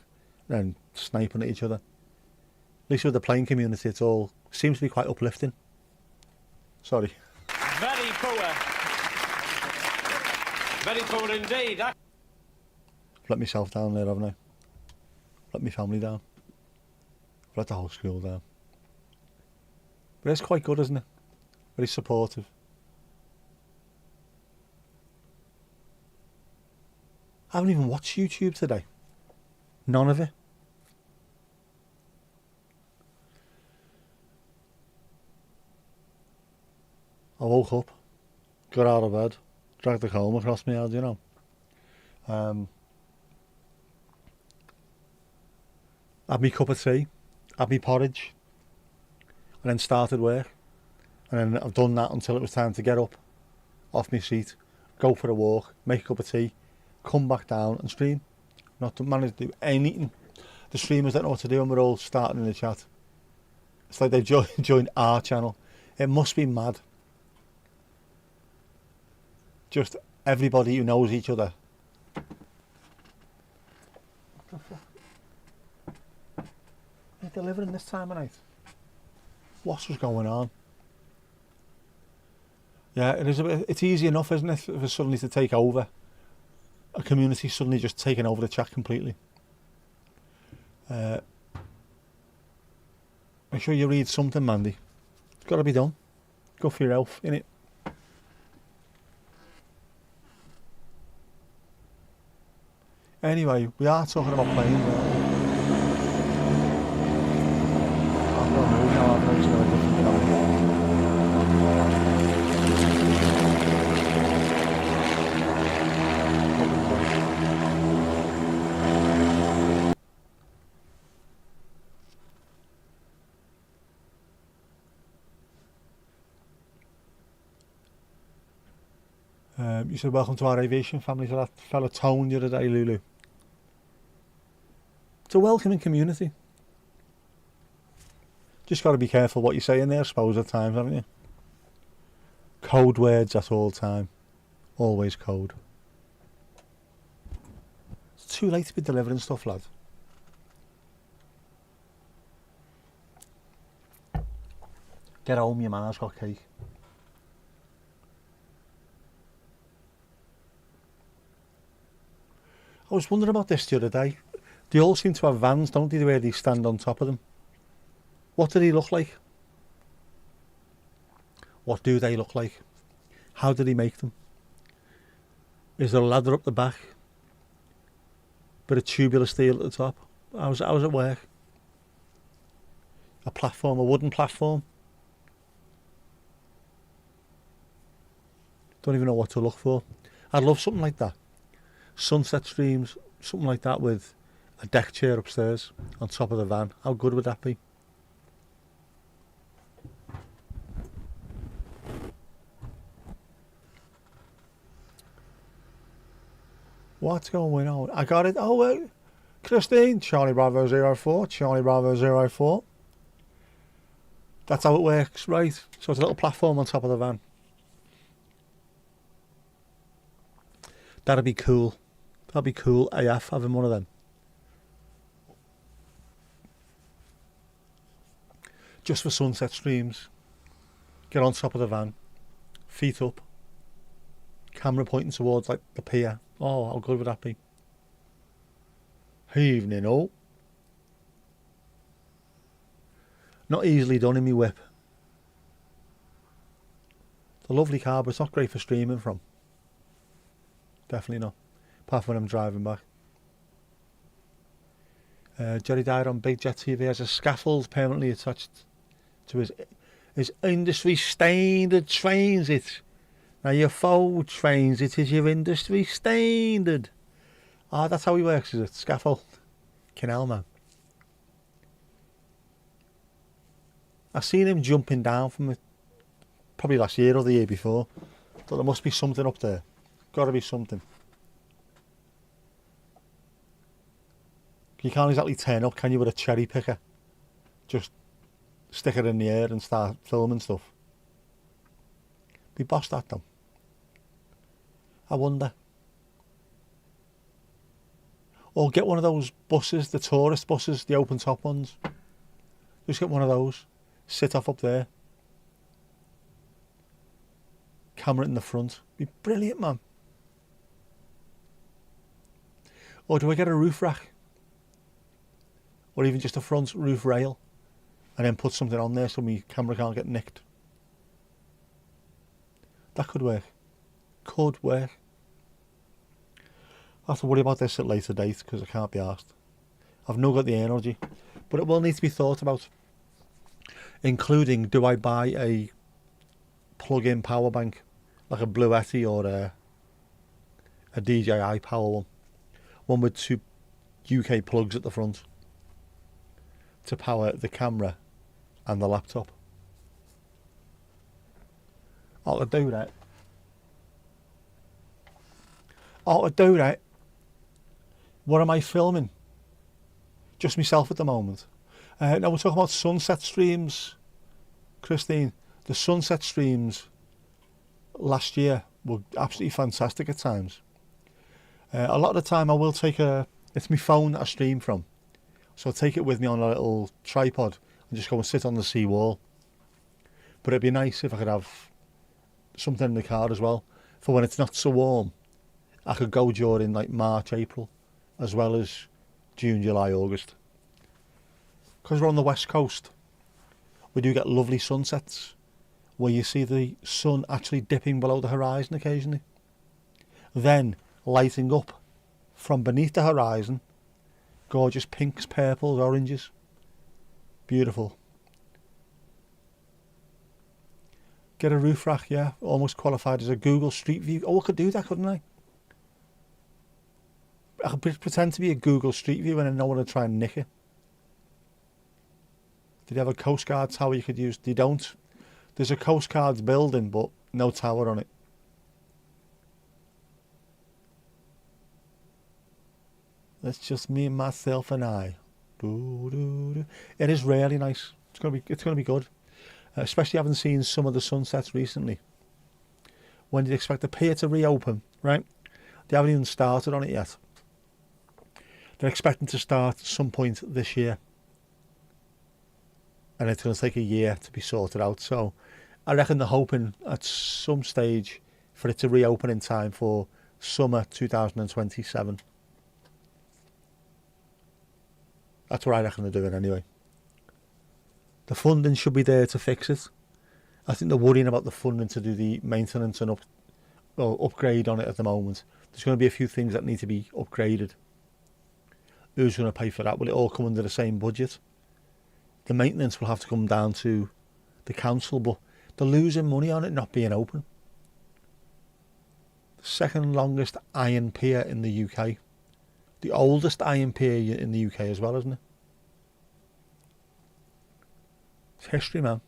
and sniping at each other. At least with the playing community, it all seems to be quite uplifting. Sorry. Very poor. Very poor indeed. I've let myself down there, haven't I? Let my family down. I've let the whole school down. But it's quite good, isn't it? Very supportive. I haven't even watched YouTube today. None of it. I woke up, got out of bed, dragged the comb across my head, you know. Had me cup of tea, had me porridge, and then started work. And then I've done that until it was time to get up off my seat, go for a walk, make a cup of tea, come back down and stream. Not to manage to do anything. The streamers don't know what to do and we're all starting in the chat. It's like they've joined our channel. It must be mad. Just everybody who knows each other. What the fuck? They're delivering this time of night. What's going on? Yeah, it is a bit, it's easy enough, isn't it, for suddenly to take over. A community suddenly just taking over the chat completely. Make sure you read something, Mandy. It's got to be done. Go for your health, innit? Anyway, we are talking about playing. I've got to move now, I've got to go a different channel. You said welcome to our aviation family, to that fella Tone the other day, Lulu. It's a welcoming community. Just got to be careful what you say in there, I suppose, at times, haven't you? Code words at all time. Always code. It's too late to be delivering stuff, lad. Get home, your man's got cake. I was wondering about this the other day. They all seem to have vans, don't they, where they stand on top of them? What do they look like? What do they look like? How do they make them? Is there a ladder up the back? Bit of tubular steel at the top? How's it work? A platform, a wooden platform? Don't even know what to look for. I'd love something like that. Sunset streams, something like that with a deck chair upstairs on top of the van. How good would that be? What's going on? I got it. Oh, Christine, Charlie Bravo 04, Charlie Bravo 04. That's how it works, right? So it's a little platform on top of the van. That'd be cool. That'd be cool AF, having one of them. Just for sunset streams. Get on top of the van. Feet up. Camera pointing towards like the pier. Oh, how good would that be? Evening, oh. Not easily done in me whip. a lovely car, but it's not great for streaming from. Definitely not. Apart from when I'm driving back. Jerry Dyer on Big Jet TV has a scaffold permanently attached to his industry standard trains it. Now your foe trains it is your industry standard. Ah, that's how he works, is it? Scaffold. Canal man. I seen him jumping down from it probably last year or the year before. Thought there must be something up there. Got to be something. You can't exactly turn up, can you, with a cherry picker? Just stick it in the air and start filming stuff. Be bossed that though. I wonder. Or get one of those buses, the tourist buses, the open top ones. Just get one of those. Sit off up there. Camera in the front. Be brilliant, man. Or do I get a roof rack? Or even just a front roof rail. And then put something on there so my camera can't get nicked. That could work. Could work. I'll have to worry about this at a later date because I can't be asked. I've not got the energy. But it will need to be thought about. Including, do I buy a plug-in power bank? Like a Blue Yeti or a DJI power one. One with 2 UK plugs at the front. To power the camera and the laptop. I'll do that. What am I filming? Just myself at the moment. Now we're talking about sunset streams, Christine. The sunset streams last year were absolutely fantastic at times. A lot of the time I will take it's my phone that I stream from. So I'll take it with me on a little tripod and just go and sit on the sea wall. But it'd be nice if I could have something in the car as well. For when it's not so warm, I could go during like March, April, as well as June, July, August. Because we're on the west coast, we do get lovely sunsets where you see the sun actually dipping below the horizon occasionally. Then lighting up from beneath the horizon, gorgeous pinks, purples, oranges. Beautiful. Get a roof rack, yeah, almost qualified as a Google Street View. Oh, I could do that, couldn't I? I could pretend to be a Google Street View and then no one would try and nick it. Did you have a Coast Guard tower you could use? They don't. There's a Coast Guard's building, but no tower on it. It's just me and myself and I. It is really nice. It's gonna be good. Especially having seen some of the sunsets recently. When do you expect the pier to reopen? Right? They haven't even started on it yet. They're expecting to start at some point this year. And it's going to take a year to be sorted out. So I reckon they're hoping at some stage for it to reopen in time for summer 2027. That's what I reckon they're doing anyway. The funding should be there to fix it. I think they're worrying about the funding to do the maintenance and upgrade on it at the moment. There's going to be a few things that need to be upgraded. Who's going to pay for that? Will it all come under the same budget? The maintenance will have to come down to the council, but they're losing money on it not being open. The second longest iron pier in the UK. The oldest iron pier in the UK as well, isn't it? It's history, man.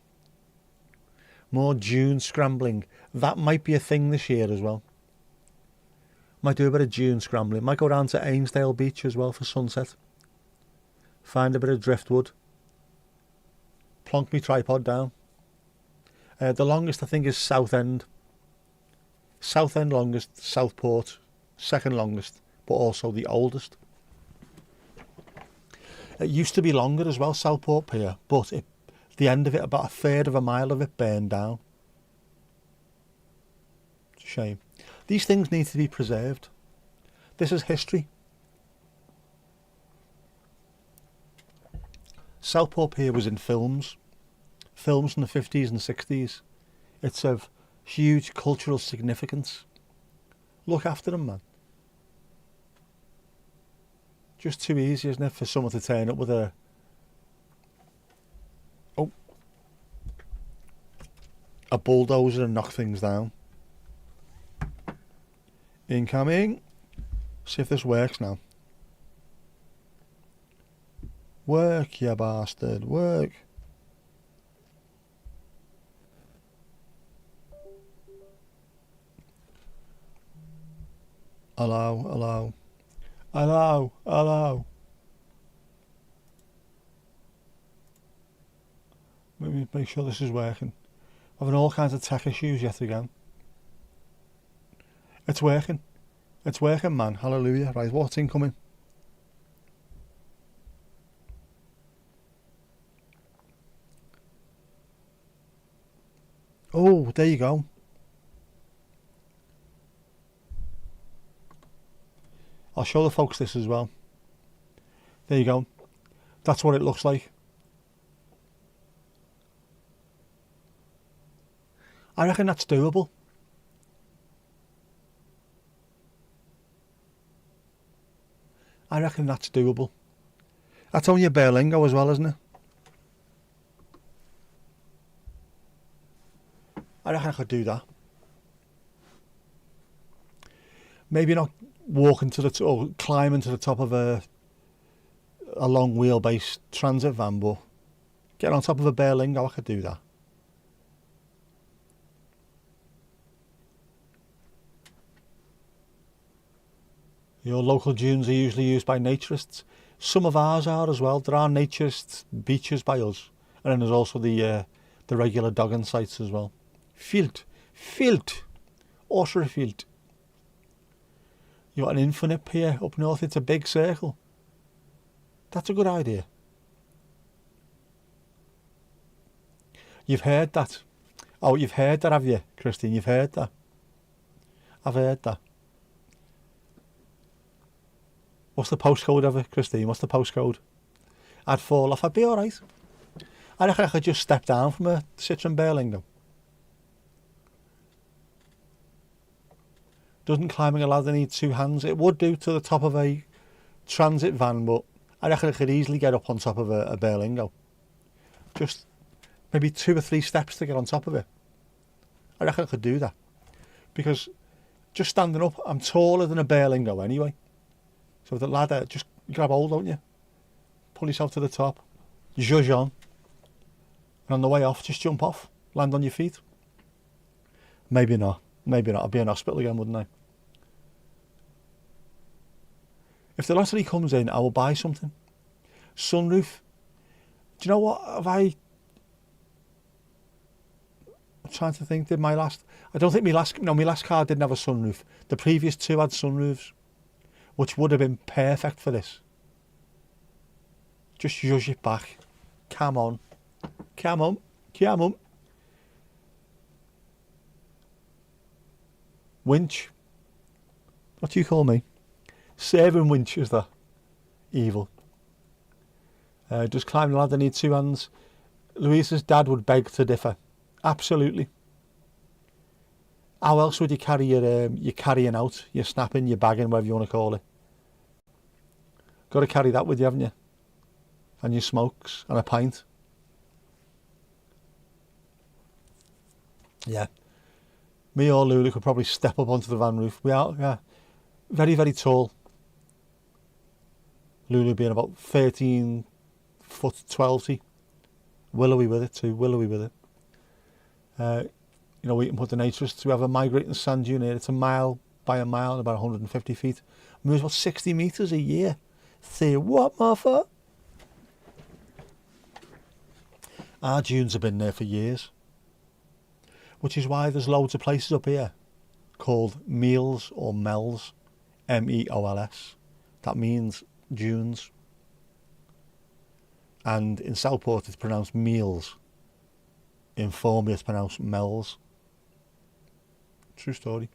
More dune scrambling. That might be a thing this year as well. Might do a bit of dune scrambling. Might go down to Ainsdale Beach as well for sunset. Find a bit of driftwood. Plonk my tripod down. The longest I think is Southend. Southend longest, Southport second longest, but also the oldest. It used to be longer as well, Southport Pier, but the end of it, about a third of a mile of it burned down. It's a shame. These things need to be preserved. This is history. Southport Pier was in films from the 50s and 60s. It's of huge cultural significance. Look after them, man. Just too easy, isn't it, for someone to turn up with a bulldozer and knock things down. Incoming. See if this works now. Work, you bastard, work. Allow. Maybe make sure this is working. Having all kinds of tech issues yet again. It's working. It's working, man. Hallelujah. Right, what's incoming? Oh, there you go. I'll show the folks this as well. There you go. That's what it looks like. I reckon that's doable. That's only a Berlingo as well, isn't it? I reckon I could do that. Maybe not walking to or climbing to the top of a long wheelbase transit van, but getting on top of a Berlingo, I could do that. Your local dunes are usually used by naturists. Some of ours are as well. There are naturist beaches by us, and then there's also the regular dogging sites as well. Field, Osserfield. You got an infinite pier up north. It's a big circle. That's a good idea. You've heard that. Oh, you've heard that, have you, Christine? You've heard that. I've heard that. What's the postcode of it, Christine? What's the postcode? I'd fall off. I'd be all right. I reckon I could just step down from a Citroen Berlingo. Doesn't climbing a ladder need two hands? It would do to the top of a transit van, but I reckon I could easily get up on top of a Berlingo. Just maybe 2 or 3 steps to get on top of it. I reckon I could do that. Because just standing up, I'm taller than a Berlingo anyway. So with the ladder, just grab hold, don't you? Pull yourself to the top. Zhuzh on. And on the way off, just jump off. Land on your feet. Maybe not. I'd be in hospital again, wouldn't I? If the lottery comes in, I will buy something. Sunroof. Do you know what? I'm trying to think. I don't think my last car didn't have a sunroof. The previous 2 had sunroofs, which would have been perfect for this. Just zhuzh it back. Come on. Winch. What do you call me? Saving winch, is that? Evil. Does climbing the ladder need 2 hands? Louisa's dad would beg to differ. Absolutely. How else would you carry your carrying out, your snapping, your bagging, whatever you want to call it? Got to carry that with you, haven't you? And your smokes and a pint. Yeah. Me or Lulu could probably step up onto the van roof. We are, yeah, very, very tall. Lulu being about 13 foot 12. Willowy with it too, we can put the naturists. We have a migrating sand dune here. It's a mile by a mile and about 150 feet. Moves about 60 metres a year. Say what, Martha? Our dunes have been there for years. Which is why there's loads of places up here called meals or mells, M-E-O-L-S. That means dunes. And in Southport it's pronounced meals. In Formby it's pronounced mells. True story.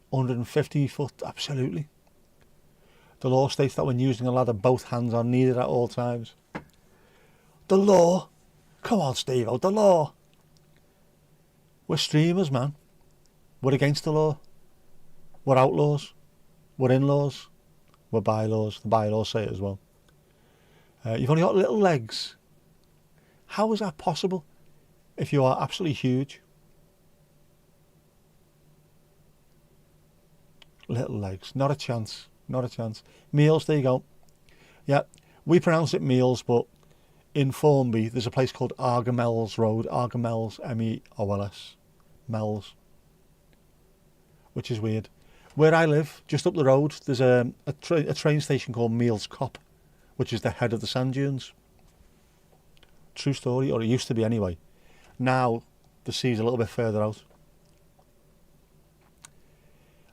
150 foot, absolutely. The law states that when using a ladder, both hands are needed at all times. The law Come on, Steve, the law. We're streamers, man. We're against the law. We're outlaws. We're in-laws. We're bylaws. The bylaws say it as well. You've only got little legs. How is that possible if you are absolutely huge? Little legs. Not a chance. Not a chance. Meals, there you go. Yeah, we pronounce it meals, but in Formby, there's a place called Argamells Road. Argamells, M-E-O-L-S. Mells. Which is weird. Where I live, just up the road, there's a train station called Meals Cop, which is the head of the sand dunes. True story, or it used to be anyway. Now, the sea's a little bit further out.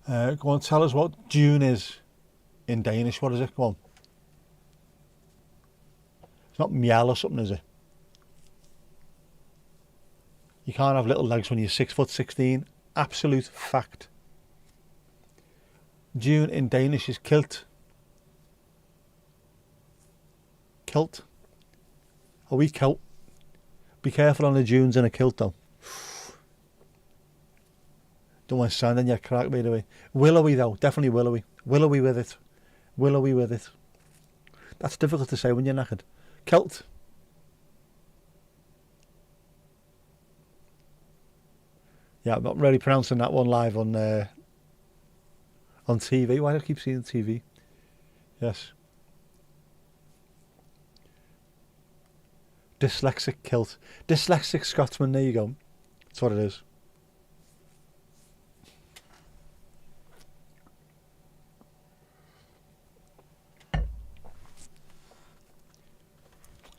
Go on, tell us what dune is in Danish. What is it? Go on. It's not mjæl or something, is it? You can't have little legs when you're 6'16". Absolute fact. Dune in Danish is kilt. Kilt. A wee kilt. Be careful on the dunes in a kilt though. Don't want sand in your crack, by the way. Willowy though, definitely willowy. Willowy with it. Willowy with it. That's difficult to say when you're knackered. Kilt. Yeah, I'm not really pronouncing that one live on TV. Why do I keep seeing TV? Yes. Dyslexic kilt. Dyslexic Scotsman, there you go. That's what it is.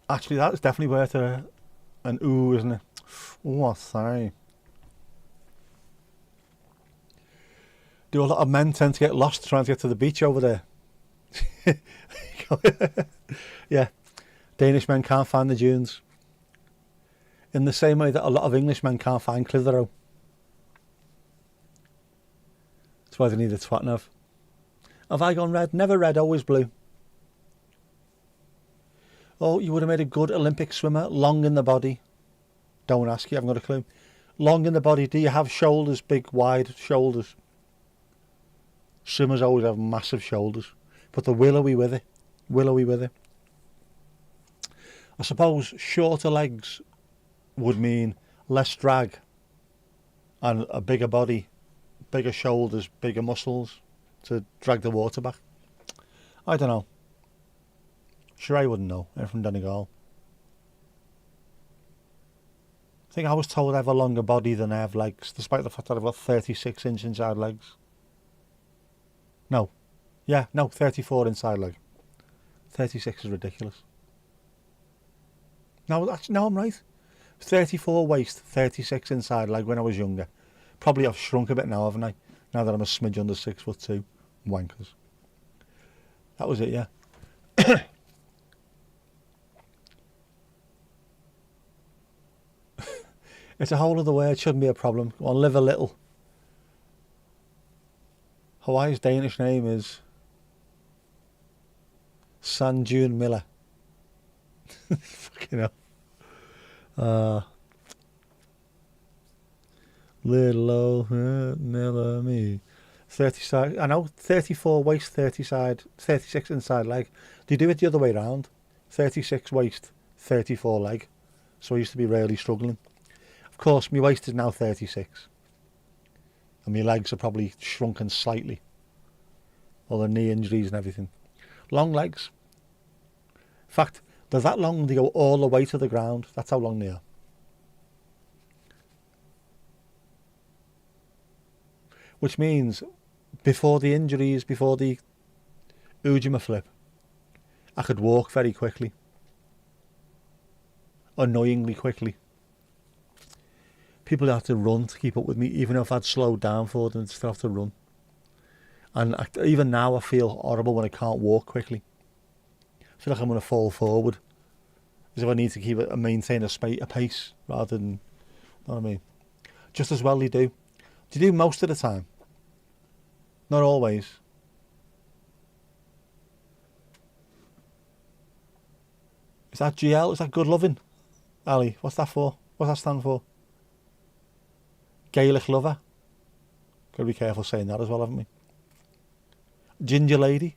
Actually, that's definitely worth an ooh, isn't it? Oh, sorry. Do a lot of men tend to get lost trying to get to the beach over there? Yeah. Danish men can't find the dunes. In the same way that a lot of English men can't find Clitheroe. That's why they need a twat nav. Have I gone red? Never red, always blue. Oh, you would have made a good Olympic swimmer. Long in the body. Don't ask, you haven't got a clue. Long in the body. Do you have shoulders? Big, wide shoulders. Swimmers always have massive shoulders. But they're willowy with it. Willowy with it. I suppose shorter legs would mean less drag and a bigger body, bigger shoulders, bigger muscles to drag the water back. I don't know. Sure, I wouldn't know. I'm from Donegal. I think I was told I have a longer body than I have legs, despite the fact that I've got 36-inch inside legs. No. Yeah, no, 34 inside leg. 36 is ridiculous. No, I'm right. 34 waist, 36 inside leg when I was younger. Probably I've shrunk a bit now, haven't I? Now that I'm a smidge under 6'2". Wankers. That was it, yeah. It's a whole other word, shouldn't be a problem. Go on, live a little. Hawaii's Danish name is San June Miller. Fucking hell. Little old Miller me. 30 side, I know, 34 waist, 30 side, 36 inside leg. They do it the other way round. 36 waist, 34 leg. So I used to be really struggling. Of course, my waist is now 36. And my legs are probably shrunken slightly. All the knee injuries and everything. Long legs. In fact, they're that long they go all the way to the ground. That's how long they are. Which means, before the injuries, before the Ujima flip, I could walk very quickly. Annoyingly quickly. People have to run to keep up with me, even if I'd slowed down for them, they'd still have to run. And even now I feel horrible when I can't walk quickly. I feel like I'm going to fall forward. As if I need to keep it and maintain a pace rather than, you know what I mean? Just as well you do. Do you do most of the time? Not always. Is that GL? Is that good loving? Ali, what's that for? What's that stand for? Gaelic lover. Gotta be careful saying that as well, haven't we? Ginger lady.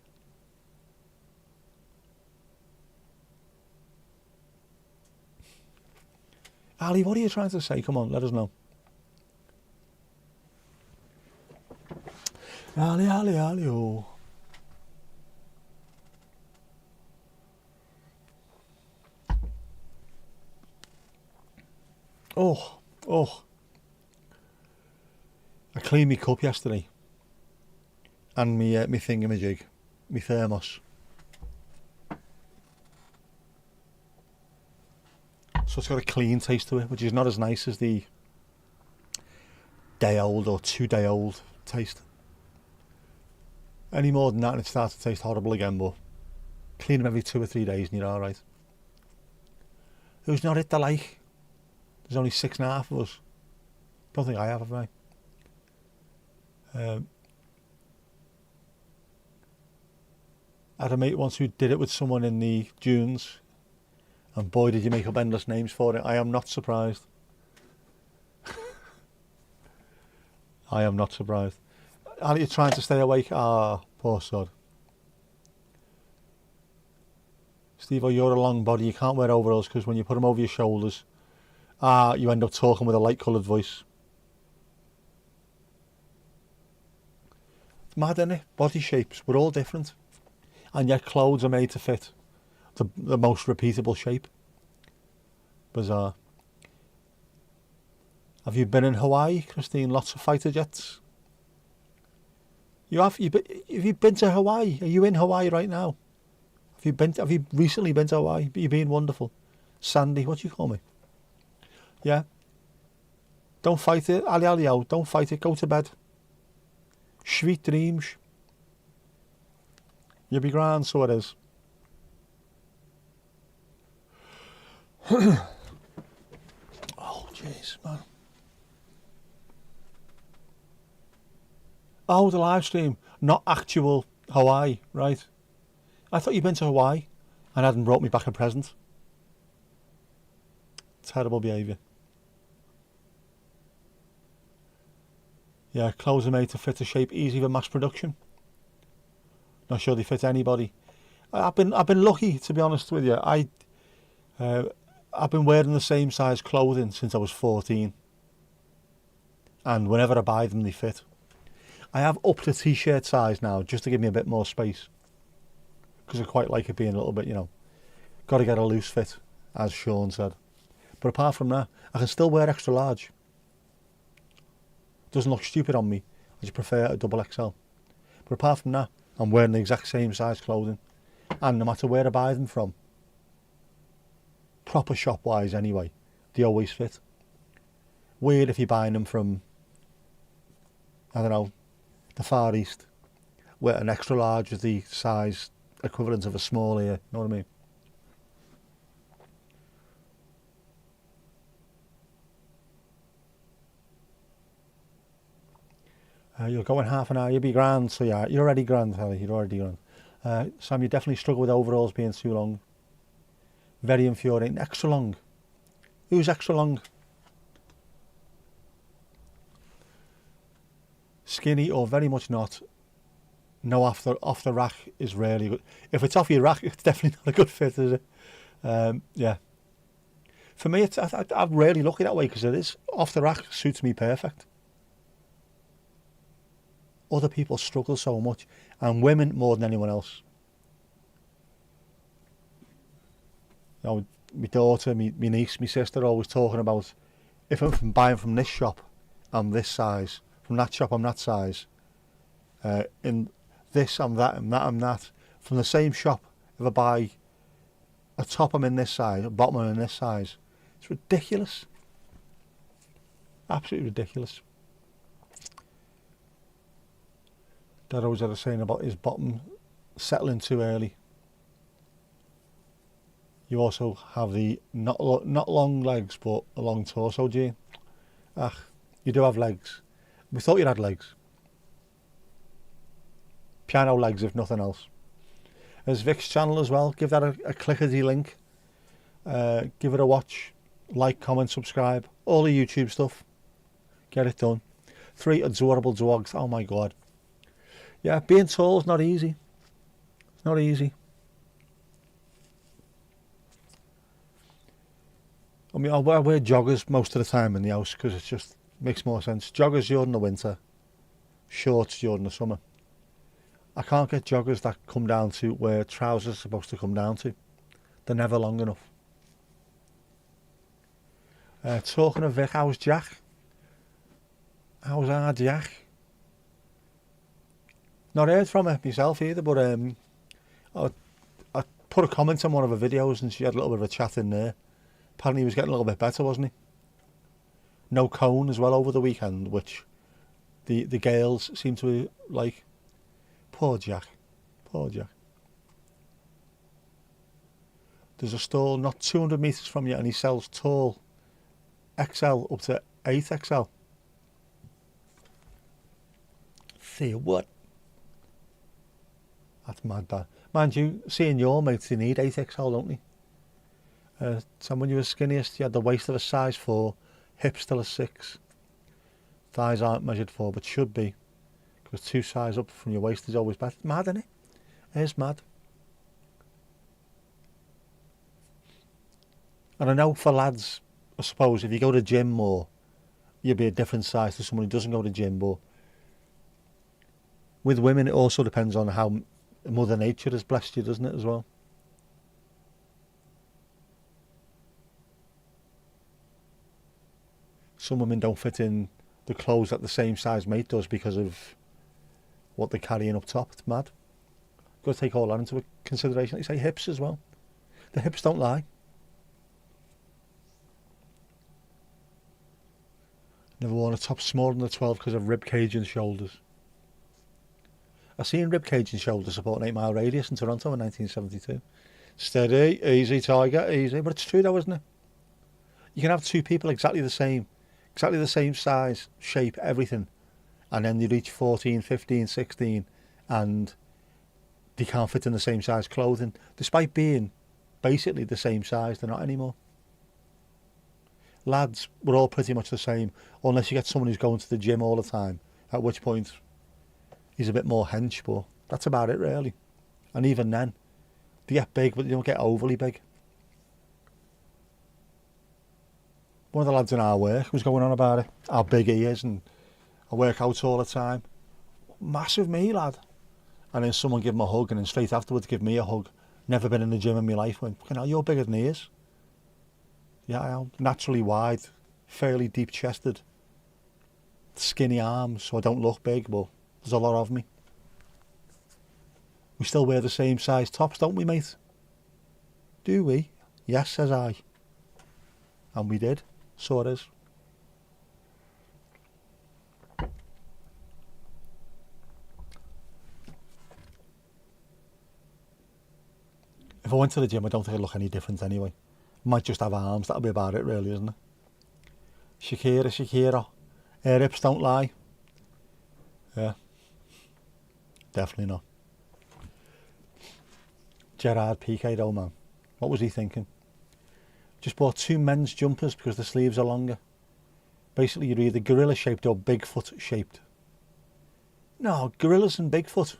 Ali, what are you trying to say? Come on, let us know. Ali, Ali, Ali, oh. Oh, oh. I cleaned my cup yesterday. And me thingamajig. Me thermos. So it's got a clean taste to it, which is not as nice as the day old or 2 day old taste. Any more than that and it starts to taste horrible again, but clean them every 2 or 3 days and you're alright. Who's not it the like? There's only 6.5 of us. Don't think I have I? I had a mate once who did it with someone in the dunes, and boy did you make up endless names for it. I am not surprised. I am not surprised. Are you trying to stay awake? Ah, poor sod. Steve, oh, you're a long body, you can't wear overalls because when you put them over your shoulders, you end up talking with a light coloured voice. It's mad, isn't it? Body shapes, we're all different. And yet clothes are made to fit the most repeatable shape. Bizarre. Have you been in Hawaii, Christine? Lots of fighter jets. You have? Have you been to Hawaii? Are you in Hawaii right now? Have you recently been to Hawaii? You've been wonderful. Sandy, what do you call me? Yeah. Don't fight it, Ali Ali out. Don't fight it. Go to bed. Sweet dreams. You'll be grand, so it is. Oh, jeez, man. Oh, the live stream, not actual Hawaii, right? I thought you'd been to Hawaii and hadn't brought me back a present. Terrible behaviour. Yeah, clothes are made to fit a shape easy for mass production. Not sure they fit anybody. I've been lucky, to be honest with you. I've been wearing the same size clothing since I was 14, and whenever I buy them, they fit. I have upped the t-shirt size now just to give me a bit more space, because I quite like it being a little bit, got to get a loose fit, as Sean said. But apart from that, I can still wear extra large. Doesn't look stupid on me. I just prefer a double XL. But apart from that, I'm wearing the exact same size clothing, and no matter where I buy them from, proper shop wise anyway, they always fit. Weird if you're buying them from, I don't know, the Far East, where an extra large is the size equivalent of a small here, you know what I mean? You're going half an hour, you'll be grand, so yeah, you're already grand, Harry, you're already grand. Sam, you definitely struggle with overalls being too long. Very infuriating. Extra long. Who's extra long? Skinny or very much not. No, off the rack is rarely good. If it's off your rack, it's definitely not a good fit, is it? Yeah. For me, I'm rarely lucky that way because it is. Off the rack suits me perfect. Other people struggle so much, and women more than anyone else. My daughter, my niece, my sister are always talking about, if I'm buying from this shop, I'm this size. From that shop, I'm that size. In this, I'm that, and that, I'm that. From the same shop, if I buy a top, I'm in this size, a bottom, I'm in this size. It's ridiculous. Absolutely ridiculous. Dad always had a saying about his bottom settling too early. You also have the not long legs, but a long torso, Gene. You do have legs. We thought you had legs. Piano legs, if nothing else. There's Vic's channel as well. Give that a clickety link. Give it a watch. Like, comment, subscribe. All the YouTube stuff. Get it done. 3 adorable dogs. Oh my God. Yeah, being tall is not easy. It's not easy. I mean, I wear joggers most of the time in the house because it just makes more sense. Joggers during the winter, shorts during the summer. I can't get joggers that come down to where trousers are supposed to come down to. They're never long enough. Talking of Vic, how's Jack? How's our Jack? Not heard from her myself either, but I put a comment on one of her videos and she had a little bit of a chat in there. Apparently he was getting a little bit better, wasn't he? No cone as well over the weekend, which the girls seem to like. Poor Jack. Poor Jack. There's a stall not 200 metres from you and he sells tall XL up to 8XL. See what? That's mad, that. Mind you, seeing your mates, they need 8XL, don't they? So when you were skinniest, you had the waist of a size 4, hips still a 6. Thighs aren't measured for, but should be. Because 2 sizes up from your waist is always better. Mad, isn't it? It is mad. And I know for lads, I suppose, if you go to gym more, you'll be a different size to someone who doesn't go to gym, but with women, it also depends on how Mother Nature has blessed you, doesn't it, as well? Some women don't fit in the clothes that the same size mate does because of what they're carrying up top. It's mad. Got to take all that into consideration. Like you say, hips as well. The hips don't lie. Never worn a top smaller than a 12 because of rib cage and shoulders. I seen rib cage and shoulder support an 8 mile radius in Toronto in 1972. Steady, easy, tiger, easy. But it's true though, isn't it? You can have 2 people exactly the same size, shape, everything. And then they reach 14, 15, 16 and they can't fit in the same size clothing. Despite being basically the same size, they're not anymore. Lads, we're all pretty much the same, unless you get someone who's going to the gym all the time, at which point he's a bit more hench, but that's about it really. And even then, they get big, but they don't get overly big. One of the lads in our work was going on about it, how big he is, and I work out all the time. Massive me, lad. And then someone give him a hug, and then straight afterwards give me a hug. Never been in the gym in my life. Went, fucking hell, you're bigger than he is. Yeah, I am. Naturally wide, fairly deep chested, skinny arms, so I don't look big, but there's a lot of me. We still wear the same size tops, don't we, mate? Do we? Yes, says I. And we did. So it is. If I went to the gym, I don't think I'd look any different anyway. Might just have arms, that'll be about it really, isn't it? Shakira. Her hips don't lie. Yeah. Definitely not. Gerard Piqué though, man. What was he thinking? Just bought 2 men's jumpers because the sleeves are longer. Basically you're either gorilla shaped or Bigfoot shaped. No, gorillas and Bigfoot.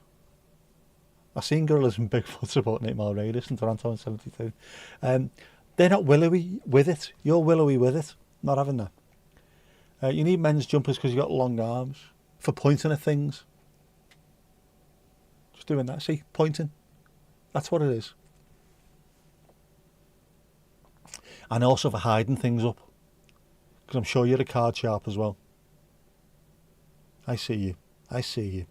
I've seen gorillas and Bigfoot about an 8 mile radius in Toronto in 72. They're not willowy with it. You're willowy with it. Not having that. You need men's jumpers because you've got long arms. For pointing at things. Just doing that. See? Pointing. That's what it is. And also for hiding things up. Because I'm sure you're a card sharp as well. I see you. I see you.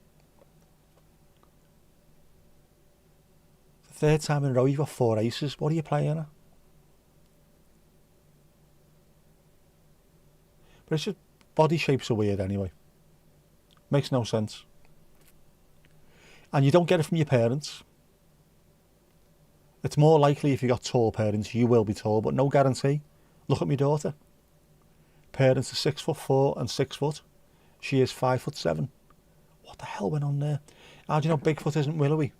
The 3rd time in a row you've got 4 aces. What are you playing at? But it's just, body shapes are weird anyway. Makes no sense. And you don't get it from your parents. It's more likely if you got tall parents, you will be tall, but no guarantee. Look at my daughter. Parents are 6'4" and 6 foot. She is 5'7". What the hell went on there? How do you know Bigfoot isn't willowy?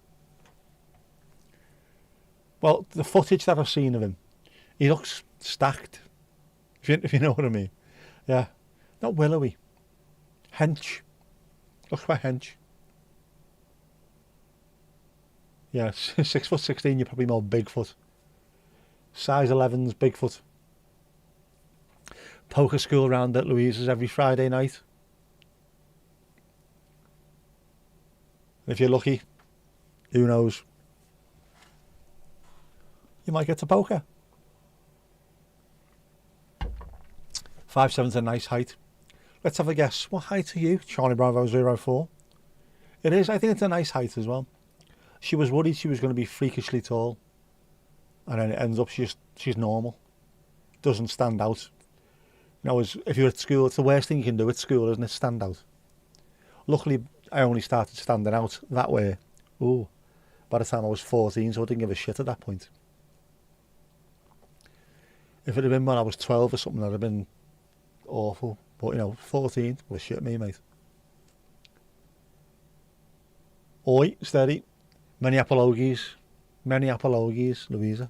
Well, the footage that I've seen of him, he looks stacked. if you know what I mean. Yeah, not willowy. Hench. Looks quite hench. Yeah, 6'16", you're probably more Bigfoot. Size 11's Bigfoot. Poker school round at Louise's every Friday night. If you're lucky, who knows? You might get to poker. 5'7's a nice height. Let's have a guess. What height are you? Charlie Bravo 04. It is. I think it's a nice height as well. She was worried she was going to be freakishly tall. And then it ends up she's normal. Doesn't stand out. You know, if you're at school, it's the worst thing you can do at school, isn't it? Stand out. Luckily, I only started standing out that way. Ooh. By the time I was 14, so I didn't give a shit at that point. If it had been when I was 12 or something, that'd have been awful. But, you know, 14, well, shit me, mate. Oi, steady. Many apologies, Louisa.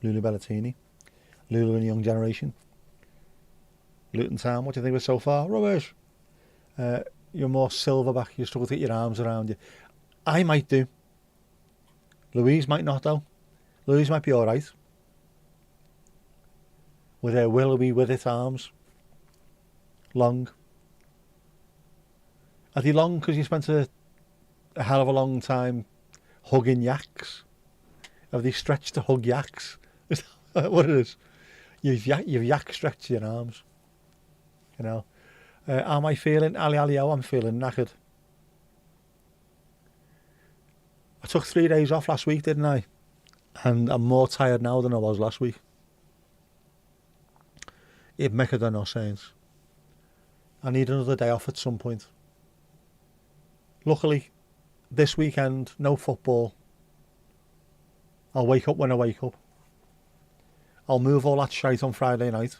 Lulu Bellatini. Lulu and the Young Generation. Luton Town, what do you think of it so far? Rubbish. You're more silverback, you struggle to get your arms around you. I might do. Louise might not, though. Louise might be alright. With her willowy with it arms. Long. Are they long because you spent a hell of a long time hugging yaks? Have they stretched to hug yaks? Is that what it is? You've yak stretched your arms. You know. Am I feeling ali-ali-o? I'm feeling knackered. I took 3 days off last week, didn't I? And I'm more tired now than I was last week. It make it no sense. I need another day off at some point. Luckily, this weekend, no football. I'll wake up when I wake up. I'll move all that shite on Friday night.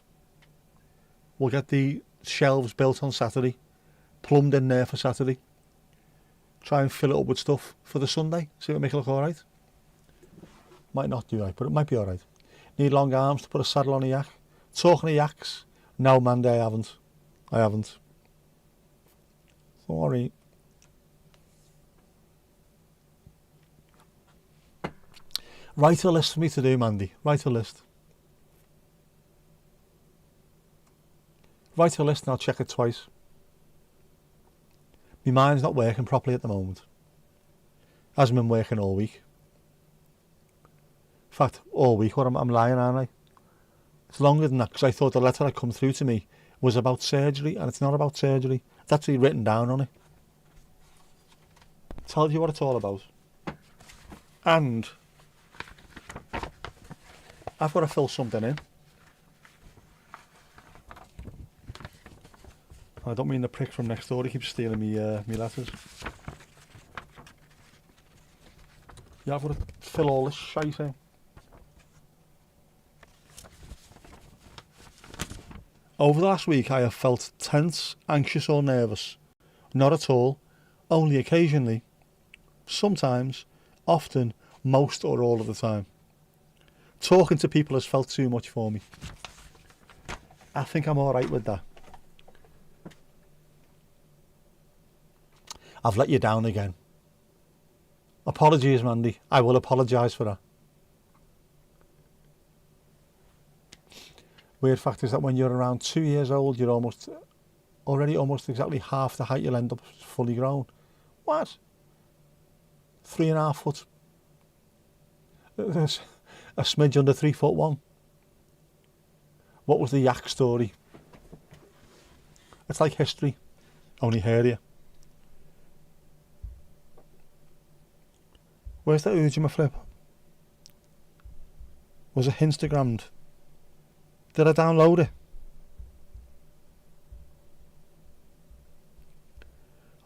We'll get the shelves built on Saturday. Plumbed in there for Saturday. Try and fill it up with stuff for the Sunday. See if it make it look alright. Might not do right, but it might be alright. Need long arms to put a saddle on a yak. Talking of yaks. No, Mandy, I haven't. Sorry. Write a list for me to do, Mandy. Write a list. Write a list and I'll check it twice. My mind's not working properly at the moment. Hasn't been working all week. In fact, all week. I'm lying, aren't I? It's longer than that because I thought the letter that come through to me was about surgery, and it's not about surgery. It's actually written down on it. It tells you what it's all about. And I've got to fill something in. I don't mean the prick from next door. He keeps stealing me letters. Yeah, I've got to fill all this shite in. Over the last week, I have felt tense, anxious or nervous. Not at all, only occasionally. Sometimes, often, most or all of the time. Talking to people has felt too much for me. I think I'm alright with that. I've let you down again. Apologies, Mandy. I will apologise for that. Weird fact is that when you're around 2 years old, you're almost exactly half the height you'll end up fully grown. What? 3.5 foot. A smidge under 3'1". What was the yak story? It's like history, only hairier. Where's that Ujima flip? Was it Instagrammed? Did I download it?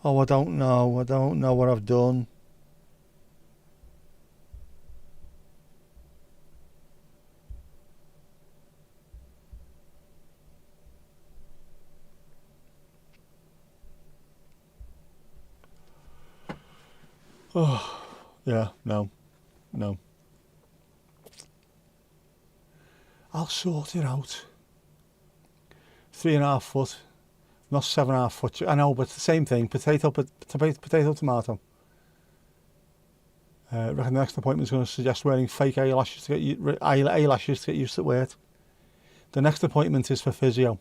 Oh, I don't know. I don't know what I've done. Oh, yeah, no. I'll sort it out. 3.5 foot, not 7.5 foot. I know, but the same thing. Potato, tomato. I reckon the next appointment is going to suggest wearing fake eyelashes to get used to it. The next appointment is for physio.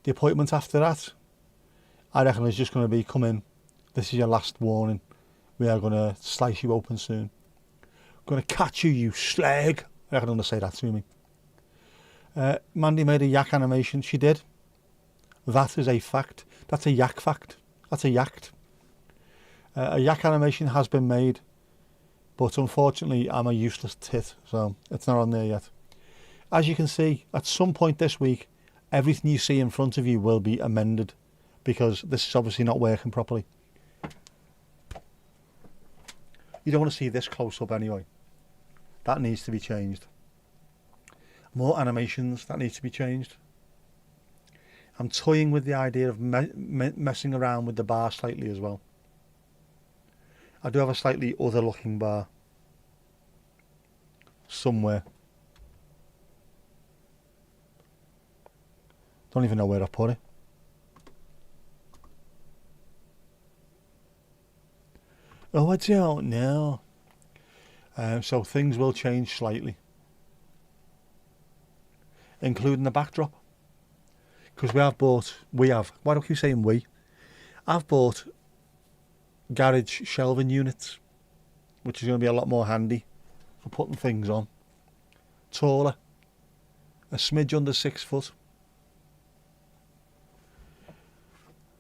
The appointment after that, I reckon, is just going to be, come in. This is your last warning. We are going to slice you open soon. Going to catch you, you slag. I reckon I'm going to say that to me. Mandy made a yak animation. She did. That is a fact. That's a yak fact. That's a yacked. A yak animation has been made, but unfortunately I'm a useless tit, so it's not on there yet. As you can see, at some point this week, everything you see in front of you will be amended, because this is obviously not working properly. You don't want to see this close up anyway. That needs to be changed. More animations, that needs to be changed. I'm toying with the idea of messing around with the bar slightly as well. I do have a slightly other looking bar somewhere. Don't even know where I put it. Oh, I don't know. So things will change slightly, including the backdrop. Because why do I keep saying we? I've bought garage shelving units, which is going to be a lot more handy for putting things on. Taller, a smidge under 6 foot.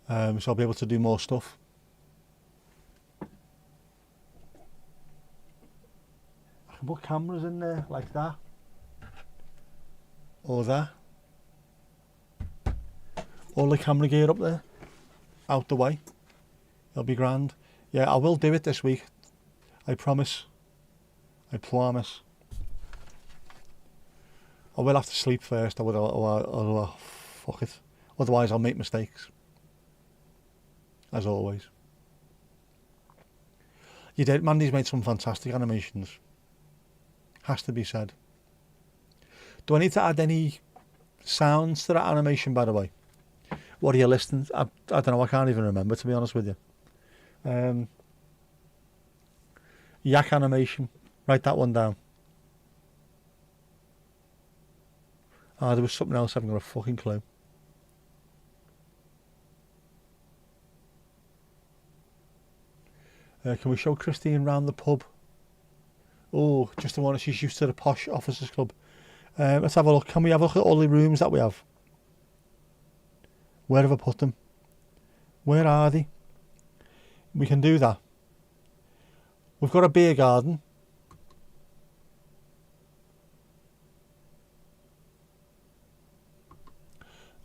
So I'll be able to do more stuff. I can put cameras in there like that, or that. All the camera gear up there, out the way. It'll be grand. Yeah, I will do it this week. I promise. I promise. I will have to sleep first, or fuck it. Otherwise I'll make mistakes. As always. Mandy's made some fantastic animations. Has to be said. Do I need to add any sounds to that animation, by the way? What are you listening to? I don't know, I can't even remember, to be honest with you. Yak animation. Write that one down. There was something else, I haven't got a fucking clue. Can we show Christine round the pub? Oh, just the one, she's used to the posh officers club. Let's have a look. Can we have a look at all the rooms that we have? Where have I put them? Where are they? We can do that. We've got a beer garden.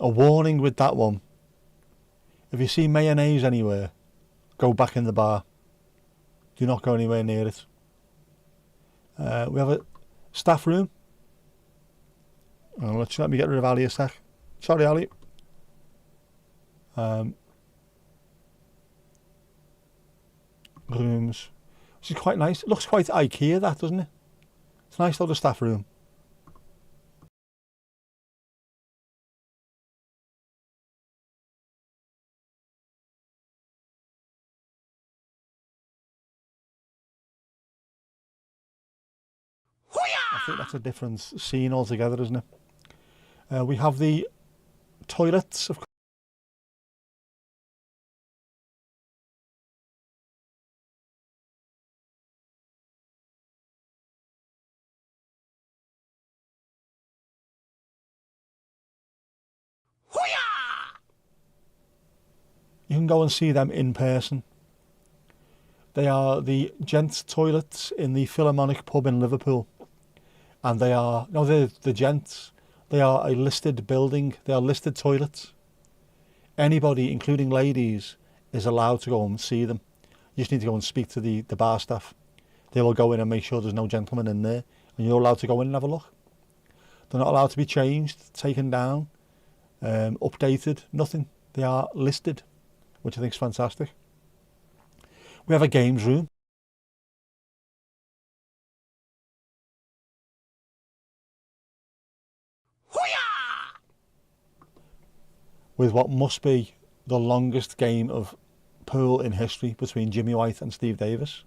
A warning with that one. If you see mayonnaise anywhere, go back in the bar. Do not go anywhere near it. We have a staff room. Oh, let me get rid of Ali a sec. Sorry, Ali. Rooms. Which is quite nice. It looks quite IKEA, that, doesn't it? It's a nice little staff room. I think that's a different scene altogether, isn't it? We have the toilets, of course. You can go and see them in person. They are the gents' toilets in the Philharmonic pub in Liverpool. And they're the gents. They are a listed building. They are listed toilets. Anybody, including ladies, is allowed to go and see them. You just need to go and speak to the bar staff. They will go in and make sure there's no gentlemen in there. And you're allowed to go in and have a look. They're not allowed to be changed, taken down, updated, nothing. They are listed, which I think is fantastic. We have a games room. with what must be the longest game of pool in history between Jimmy White and Steve Davis.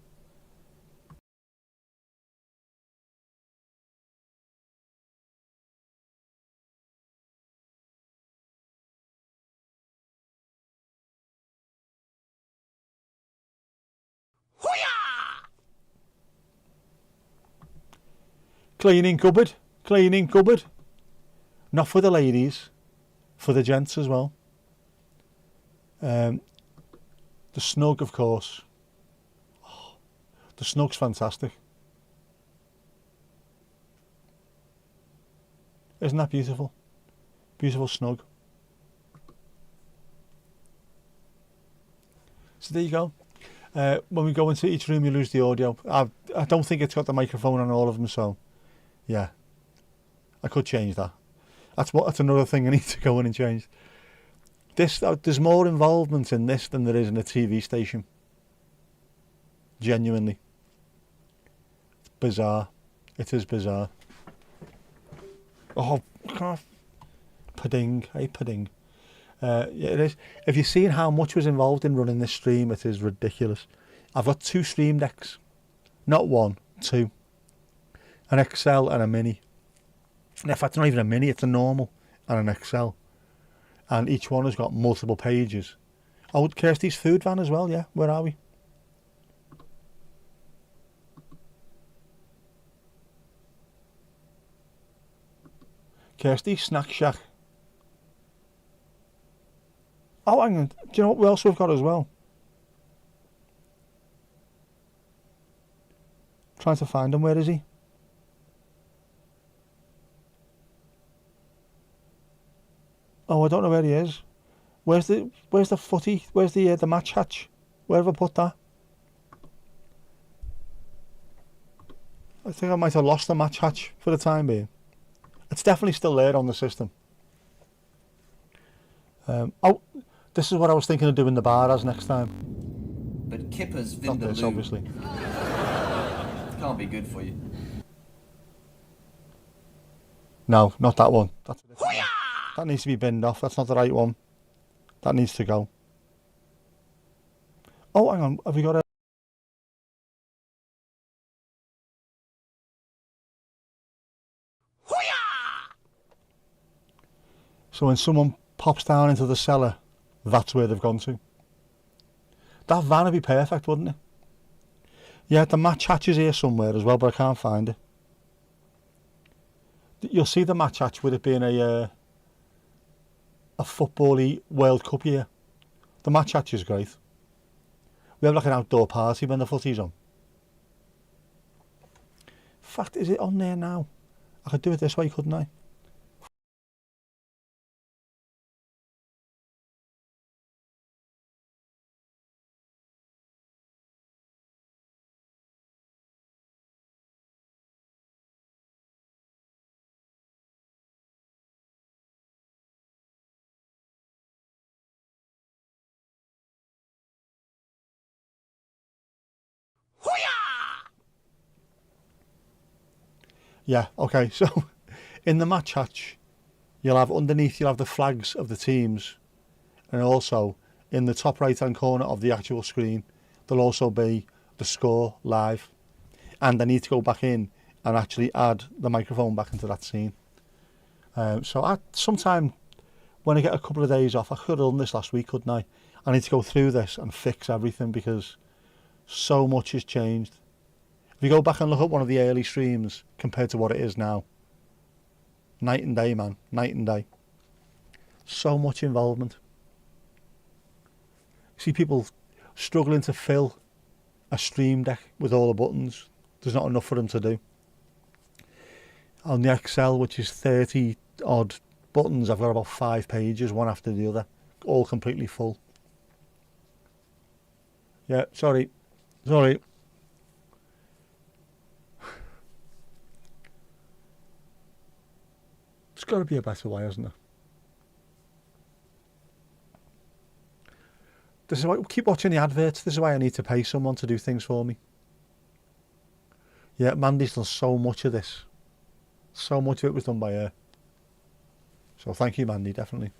Cleaning cupboard, cleaning cupboard. Not for the ladies, for the gents as well. The snug, of course. Oh, the snug's fantastic. Isn't that beautiful? Beautiful snug. So there you go. When we go into each room, you lose the audio. I don't think it's got the microphone on all of them, so yeah, I could change that. That's another thing I need to go in and change. There's more involvement in this than there is in a TV station. Genuinely. It's bizarre. It is bizarre. Oh, pudding. Hey, pudding. Yeah, it is. If you've seen how much was involved in running this stream, it is ridiculous. I've got 2 stream decks. Not 1, 2. An XL and a mini. In fact, it's not even a mini, it's a normal and an XL. And each one has got multiple pages. Oh, Kirsty's food van as well, yeah. Where are we? Kirsty, Snack Shack. Oh, hang on. Do you know what else we've got as well? Trying to find him. Where is he? Oh, I don't know where he is. Where's the footy? Where's the match hatch? Where have I put that? I think I might have lost the match hatch for the time being. It's definitely still there on the system. Oh, this is what I was thinking of doing the bar as next time. But Kipper's Not Vindaloo this, obviously. can't be good for you. No, not that one. That's a different one. That needs to be binned off. That's not the right one. That needs to go. Oh, hang on. Have we got a... So when someone pops down into the cellar, that's where they've gone to. That van would be perfect, wouldn't it? Yeah, the match hatch is here somewhere as well, but I can't find it. You'll see the match hatch with it being a football-y World Cup year. The match hatch is great. We have like an outdoor party when the footy's on. In fact, is it on there now? I could do it this way, couldn't I? Yeah, okay, so in the match hatch, you'll have the flags of the teams, and also in the top right hand corner of the actual screen, there'll also be the score live. And I need to go back in and actually add the microphone back into that scene. So sometime when I get a couple of days off, I could have done this last week, couldn't I? I need to go through this and fix everything because so much has changed. If you go back and look at one of the early streams compared to what it is now, night and day, man, night and day. So much involvement. See people struggling to fill a stream deck with all the buttons. There's not enough for them to do. On the XL, which is 30 odd buttons, I've got about 5 pages, one after the other, all completely full. Yeah, sorry. There's got to be a better way, hasn't there? This is why keep watching the adverts. This is why I need to pay someone to do things for me. Yeah, Mandy's done so much of this. So much of it was done by her. So thank you, Mandy, definitely.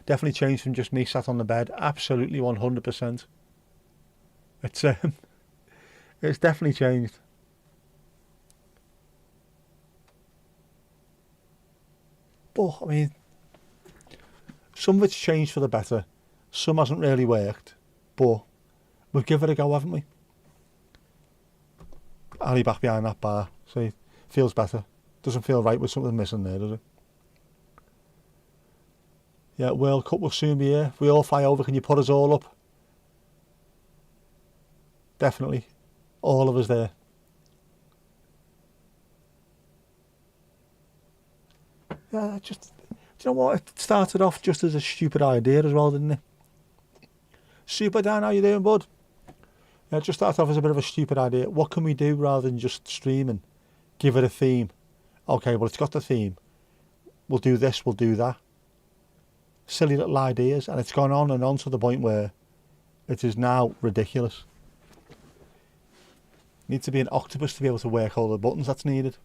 Definitely changed from just me sat on the bed. Absolutely 100%. It's definitely changed. But I mean, some of it's changed for the better. Some hasn't really worked, but we've given it a go, haven't we? Ali back behind that bar, so it feels better. Doesn't feel right with something missing there, does it? Yeah, World Cup will soon be here. If we all fly over, can you put us all up? Definitely. All of us there. Yeah, just, do you know what? It started off just as a stupid idea as well, didn't it? Super Dan, how you doing, bud? Yeah, it just started off as a bit of a stupid idea. What can we do rather than just streaming? Give it a theme. Okay, well, it's got the theme. We'll do this, we'll do that. Silly little ideas, and it's gone on and on to the point where it is now ridiculous. Need to be an octopus to be able to work all the buttons that's needed.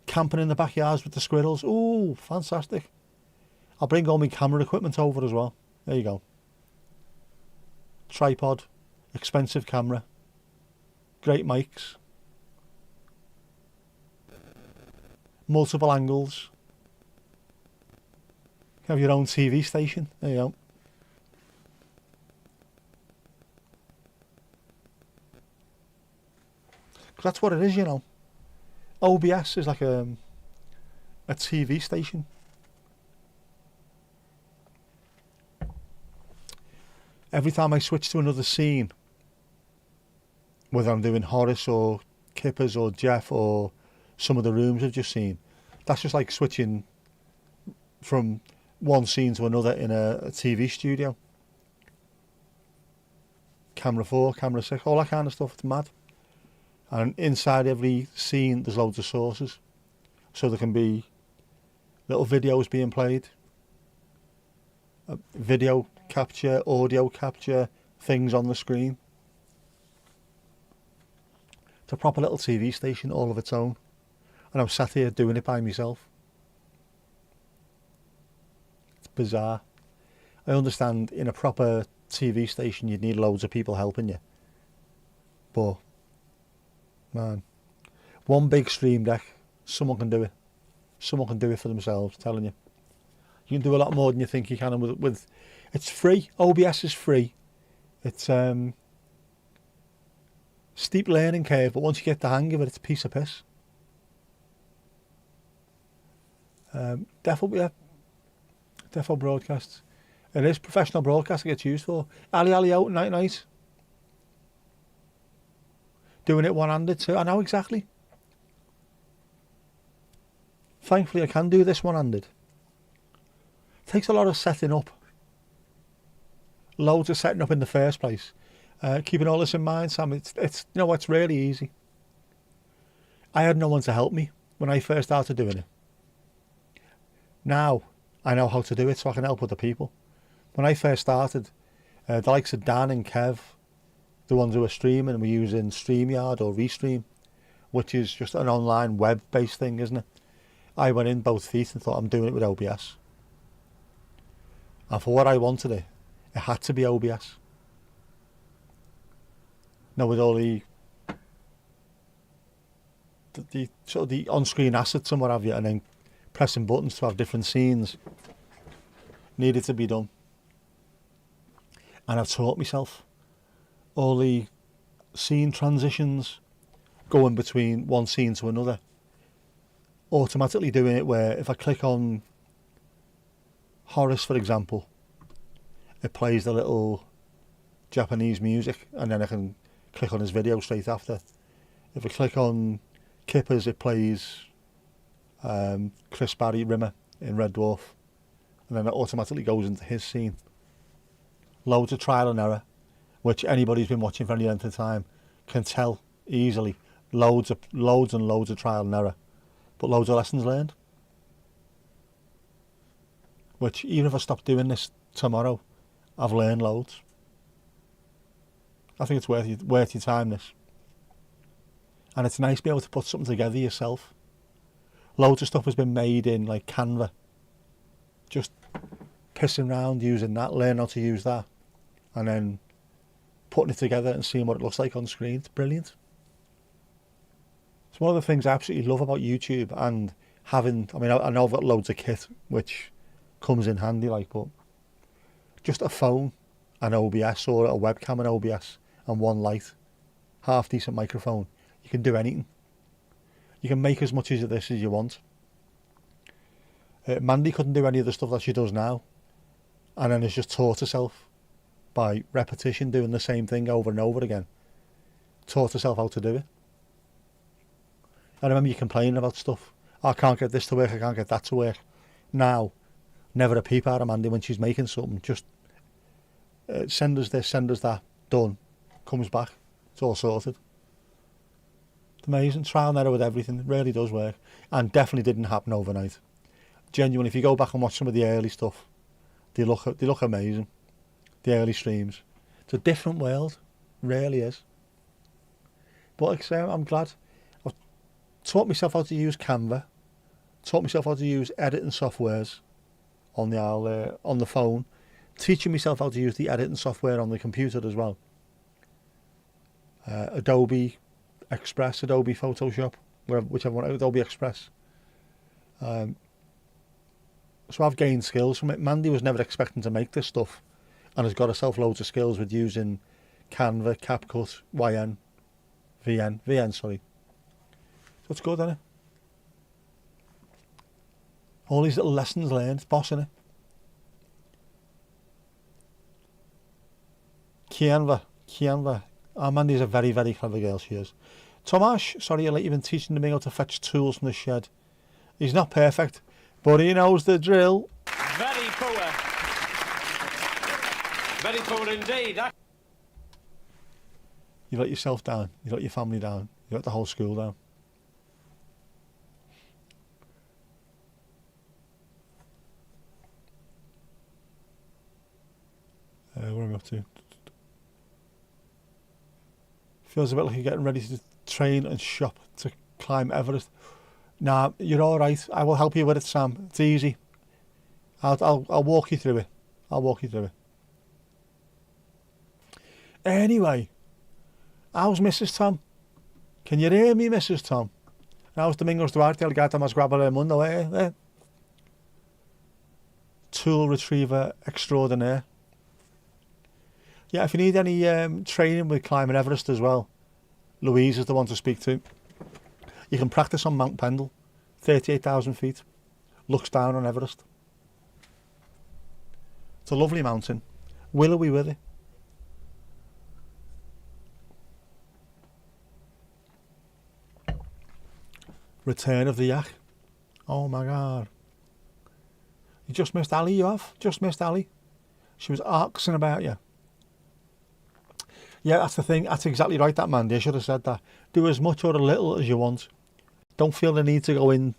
Camping in the backyards with the squirrels. Ooh, fantastic. I'll bring all my camera equipment over as well. There you go. Tripod, expensive camera, great mics, multiple angles. You have your own TV station. There you go. Because that's what it is, you know. OBS is like a TV station. Every time I switch to another scene, whether I'm doing Horace or Kippers or Jeff or some of the rooms I've just seen, that's just like switching from one scene to another in a TV studio. Camera 4, camera 6, all that kind of stuff. It's mad. And inside every scene there's loads of sources, so there can be little videos being played, video capture, audio capture, things on the screen. It's a proper little TV station all of its own, and I'm sat here doing it by myself. It's bizarre. I understand in a proper TV station you'd need loads of people helping you, but man, one big stream deck, someone can do it. Someone can do it for themselves, telling you. You can do a lot more than you think you can, and with it's free. OBS is free. It's steep learning curve, but once you get the hang of it, it's a piece of piss. Defo broadcasts. It is professional broadcast it gets used for. Ali out, night. Doing it one-handed too. I know exactly. Thankfully I can do this one-handed. It takes a lot of setting up. Loads of setting up in the first place. Keeping all this in mind, Sam, it's you know, it's really easy. I had no one to help me when I first started doing it. Now I know how to do it so I can help other people. When I first started, the likes of Dan and Kev, the ones who were streaming, and we're using StreamYard or Restream, which is just an online web-based thing, isn't it? I went in both feet and thought, I'm doing it with OBS. And for what I wanted it had to be OBS. Now with all the sort of the on-screen assets and what have you, and then pressing buttons to have different scenes, needed to be done. And I've taught myself all the scene transitions, going between one scene to another, automatically doing it where if I click on Horace, for example, it plays the little Japanese music, and then I can click on his video straight after. If I click on Kippers, it plays Chris Barry Rimmer in Red Dwarf, and then it automatically goes into his scene. Loads of trial and error, which anybody who's been watching for any length of time can tell easily. Loads and loads of trial and error, but loads of lessons learned. Which, even if I stop doing this tomorrow, I've learned loads. I think it's worth your time, this. And it's nice to be able to put something together yourself. Loads of stuff has been made in like Canva, just pissing around using that, learn how to use that, and then putting it together and seeing what it looks like on screen. It's brilliant. It's one of the things I absolutely love about YouTube, and having, I mean, I know I've got loads of kit, which comes in handy, like, but just a phone and OBS, or a webcam and OBS, and one light, half decent microphone, you can do anything. You can make as much of this as you want. Mandy couldn't do any of the stuff that she does now, and then has just taught herself by repetition, doing the same thing over and over again. Taught herself how to do it. I remember you complaining about stuff. I can't get this to work, I can't get that to work. Now, never a peep out of Mandy when she's making something. Just send us this, send us that, done. Comes back, it's all sorted. It's amazing, trial and error with everything. It really does work, and definitely didn't happen overnight. Genuinely, if you go back and watch some of the early stuff, they look amazing. The early streams. It's a different world, really is. But like I say, I'm glad. I've taught myself how to use Canva, taught myself how to use editing softwares on the phone, teaching myself how to use the editing software on the computer as well. Adobe Express, Adobe Photoshop, whichever one, Adobe Express. So I've gained skills from it. Mandy was never expecting to make this stuff, and has got herself loads of skills with using Canva, CapCut, VN, sorry. So it's good, isn't it? All these little lessons learned, it's boss, isn't it? Canva. Oh, Mandy's a very, very clever girl, she is. Tomash, sorry you're late, you've been teaching me how to fetch tools from the shed. He's not perfect, but he knows the drill. Very poor. Very poor indeed. You let yourself down, you let your family down, you let the whole school down. What am I up to? Feels a bit like you're getting ready to train and shop to climb Everest. Nah, you're all right. I will help you with it, Sam. It's easy. I'll walk you through it. I'll walk you through it. Anyway, how's Mrs. Tom? Can you hear me, Mrs. Tom? How's Domingos Duarte, el gato más guapo del mundo, eh? Tool retriever extraordinaire. Yeah, if you need any training with climbing Everest as well, Louise is the one to speak to. You can practice on Mount Pendle, 38,000 feet. Looks down on Everest. It's a lovely mountain. Willowy with it. Return of the yak. Oh my God. You just missed Ali, you have? Just missed Ali. She was asking about you. Yeah, that's the thing. That's exactly right, that Mandy. I should have said that. Do as much or a little as you want. Don't feel the need to go in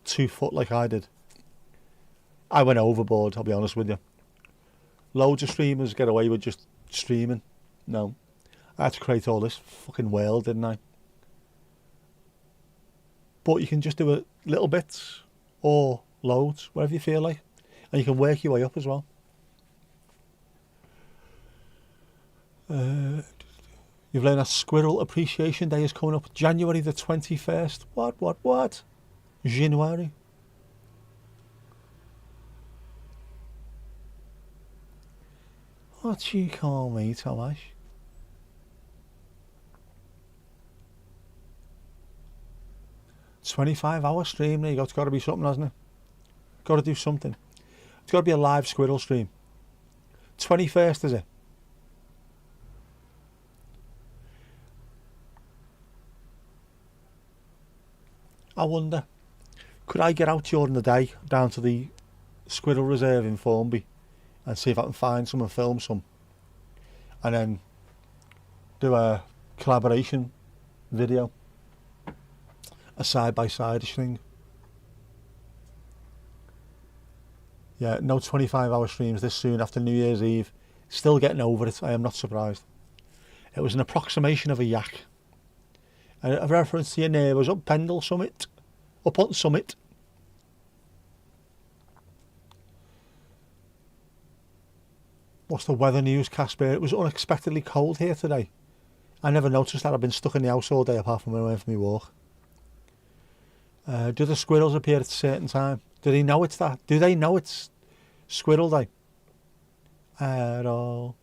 2 foot like I did. I went overboard, I'll be honest with you. Loads of streamers get away with just streaming. No. I had to create all this fucking world, didn't I? But you can just do it little bits or loads, whatever you feel like. And you can work your way up as well. You've learned that Squirrel Appreciation Day is coming up January the 21st. What? January. What you call me, Tomash? $25-hour stream. There you go. It's got to be something, hasn't it? Got to do something. It's got to be a live squirrel stream. 21st, is it? I wonder, could I get out during the day down to the Squirrel Reserve in Formby and see if I can find some and film some, and then do a collaboration video, a side-by-side-ish thing. Yeah, no 25-hour streams this soon after New Year's Eve. Still getting over it, I am not surprised. It was an approximation of a yak. A reference to your neighbours up Pendle Summit. Up on Summit. What's the weather news, Casper? It was unexpectedly cold here today. I never noticed that. I've been stuck in the house all day apart from when I went for my walk. Do the squirrels appear at a certain time? Do they know it's that? Do they know it's Squirrel Day? At all?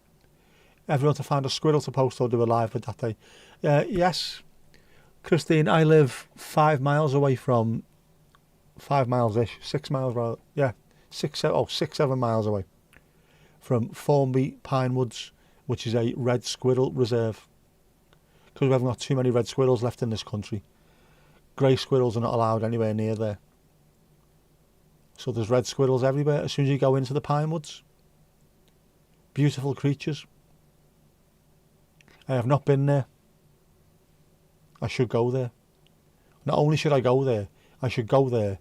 Everyone to find a squirrel to post or do a live with that day. Yes, Christine, I live 5 miles away from 5 miles-ish, 6 miles rather. Yeah, 6-7 miles away from Formby Pine Woods, which is a red squirrel reserve. Because we haven't got too many red squirrels left in this country. Grey squirrels are not allowed anywhere near there. So there's red squirrels everywhere as soon as you go into the pine woods. Beautiful creatures. I have not been there. I should go there. Not only should I go there, I should go there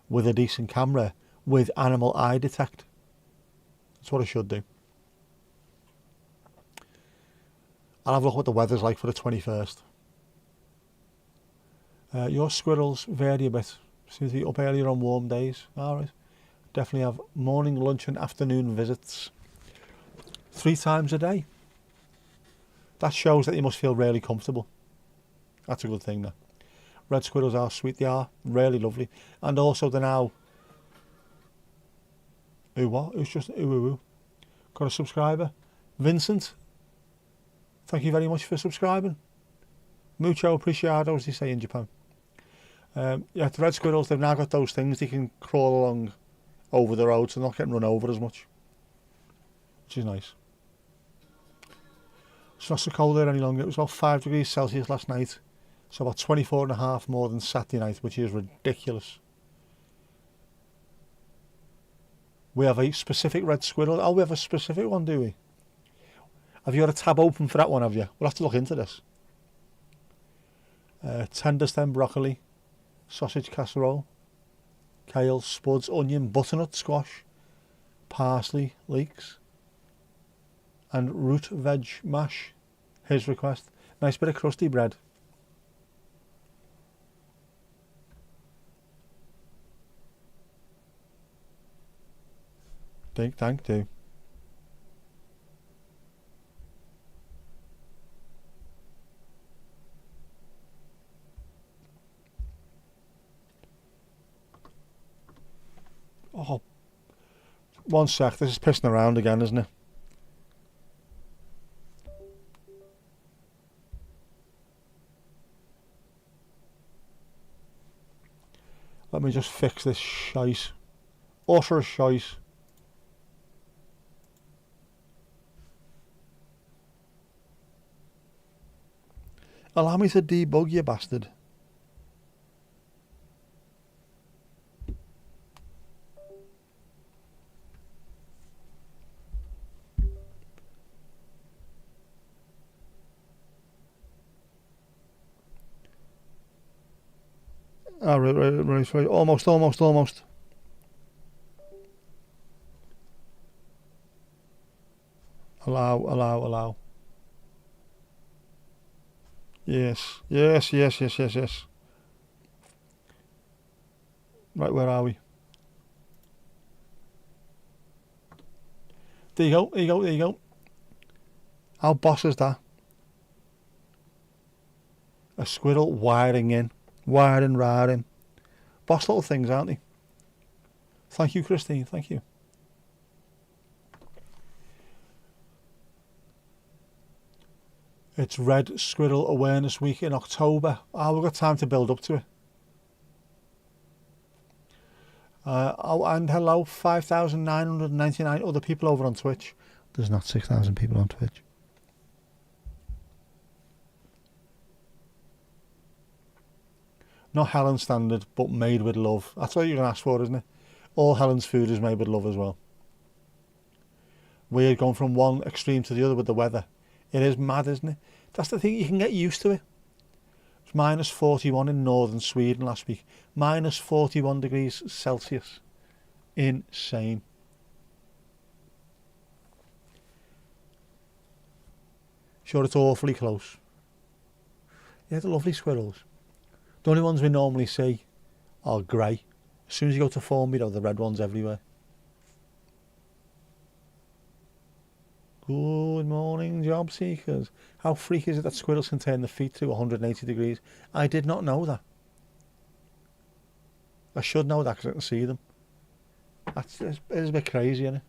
with a decent camera with animal eye detect. That's what I should do. I'll have a look what the weather's like for the 21st. Your squirrels vary a bit. Seems to be up earlier on warm days. Alright. Definitely have morning, lunch and afternoon visits. 3 times a day. That shows that you must feel really comfortable. That's a good thing now. Red squirrels are sweet. They are really lovely. And also they're now... Who's just... Got a subscriber. Vincent. Thank you very much for subscribing. Mucho apreciado, as they say in Japan. Yeah, the red squirrels, they've now got those things. They can crawl along over the road, so they're not getting run over as much. Which is nice. It's not so cold there any longer. It was about 5 degrees Celsius last night. So about 24.5 more than Saturday night, which is ridiculous. We have a specific red squirrel. Oh, we have a specific one, do we? Have you got a tab open for that one, have you? We'll have to look into this. Tender stem broccoli, sausage casserole, kale, spuds, onion, butternut squash, parsley, leeks, and root veg mash. His request. Nice bit of crusty bread. Thank you. Oh, one sec. This is pissing around again, isn't it? Let me just fix this shite. Utter shite. Allow me to debug you, bastard. Oh, right. Almost. Allow. Yes. Right, where are we? There you go. How boss is that? A squirrel wiring, riding. Boss little things, aren't they? Thank you, Christine. Thank you. It's Red Squirrel Awareness Week in October. We've got time to build up to it. And hello, 5,999 other people over on Twitch. There's not 6,000 people on Twitch. Not Helen's standard, but made with love. That's what you're going to ask for, isn't it? All Helen's food is made with love as well. We're going from one extreme to the other with the weather. It is mad, isn't it? That's the thing, you can get used to it. It's minus 41 in northern Sweden last week. Minus 41 degrees Celsius. Insane. Sure, it's awfully close. Yeah, the lovely squirrels. The only ones we normally see are grey. As soon as you go to Formby, though, the red ones everywhere. Good morning, job seekers. How freaky is it that squirrels can turn their feet to 180 degrees? I did not know that. I should know that because I can see them. It's a bit crazy, isn't it?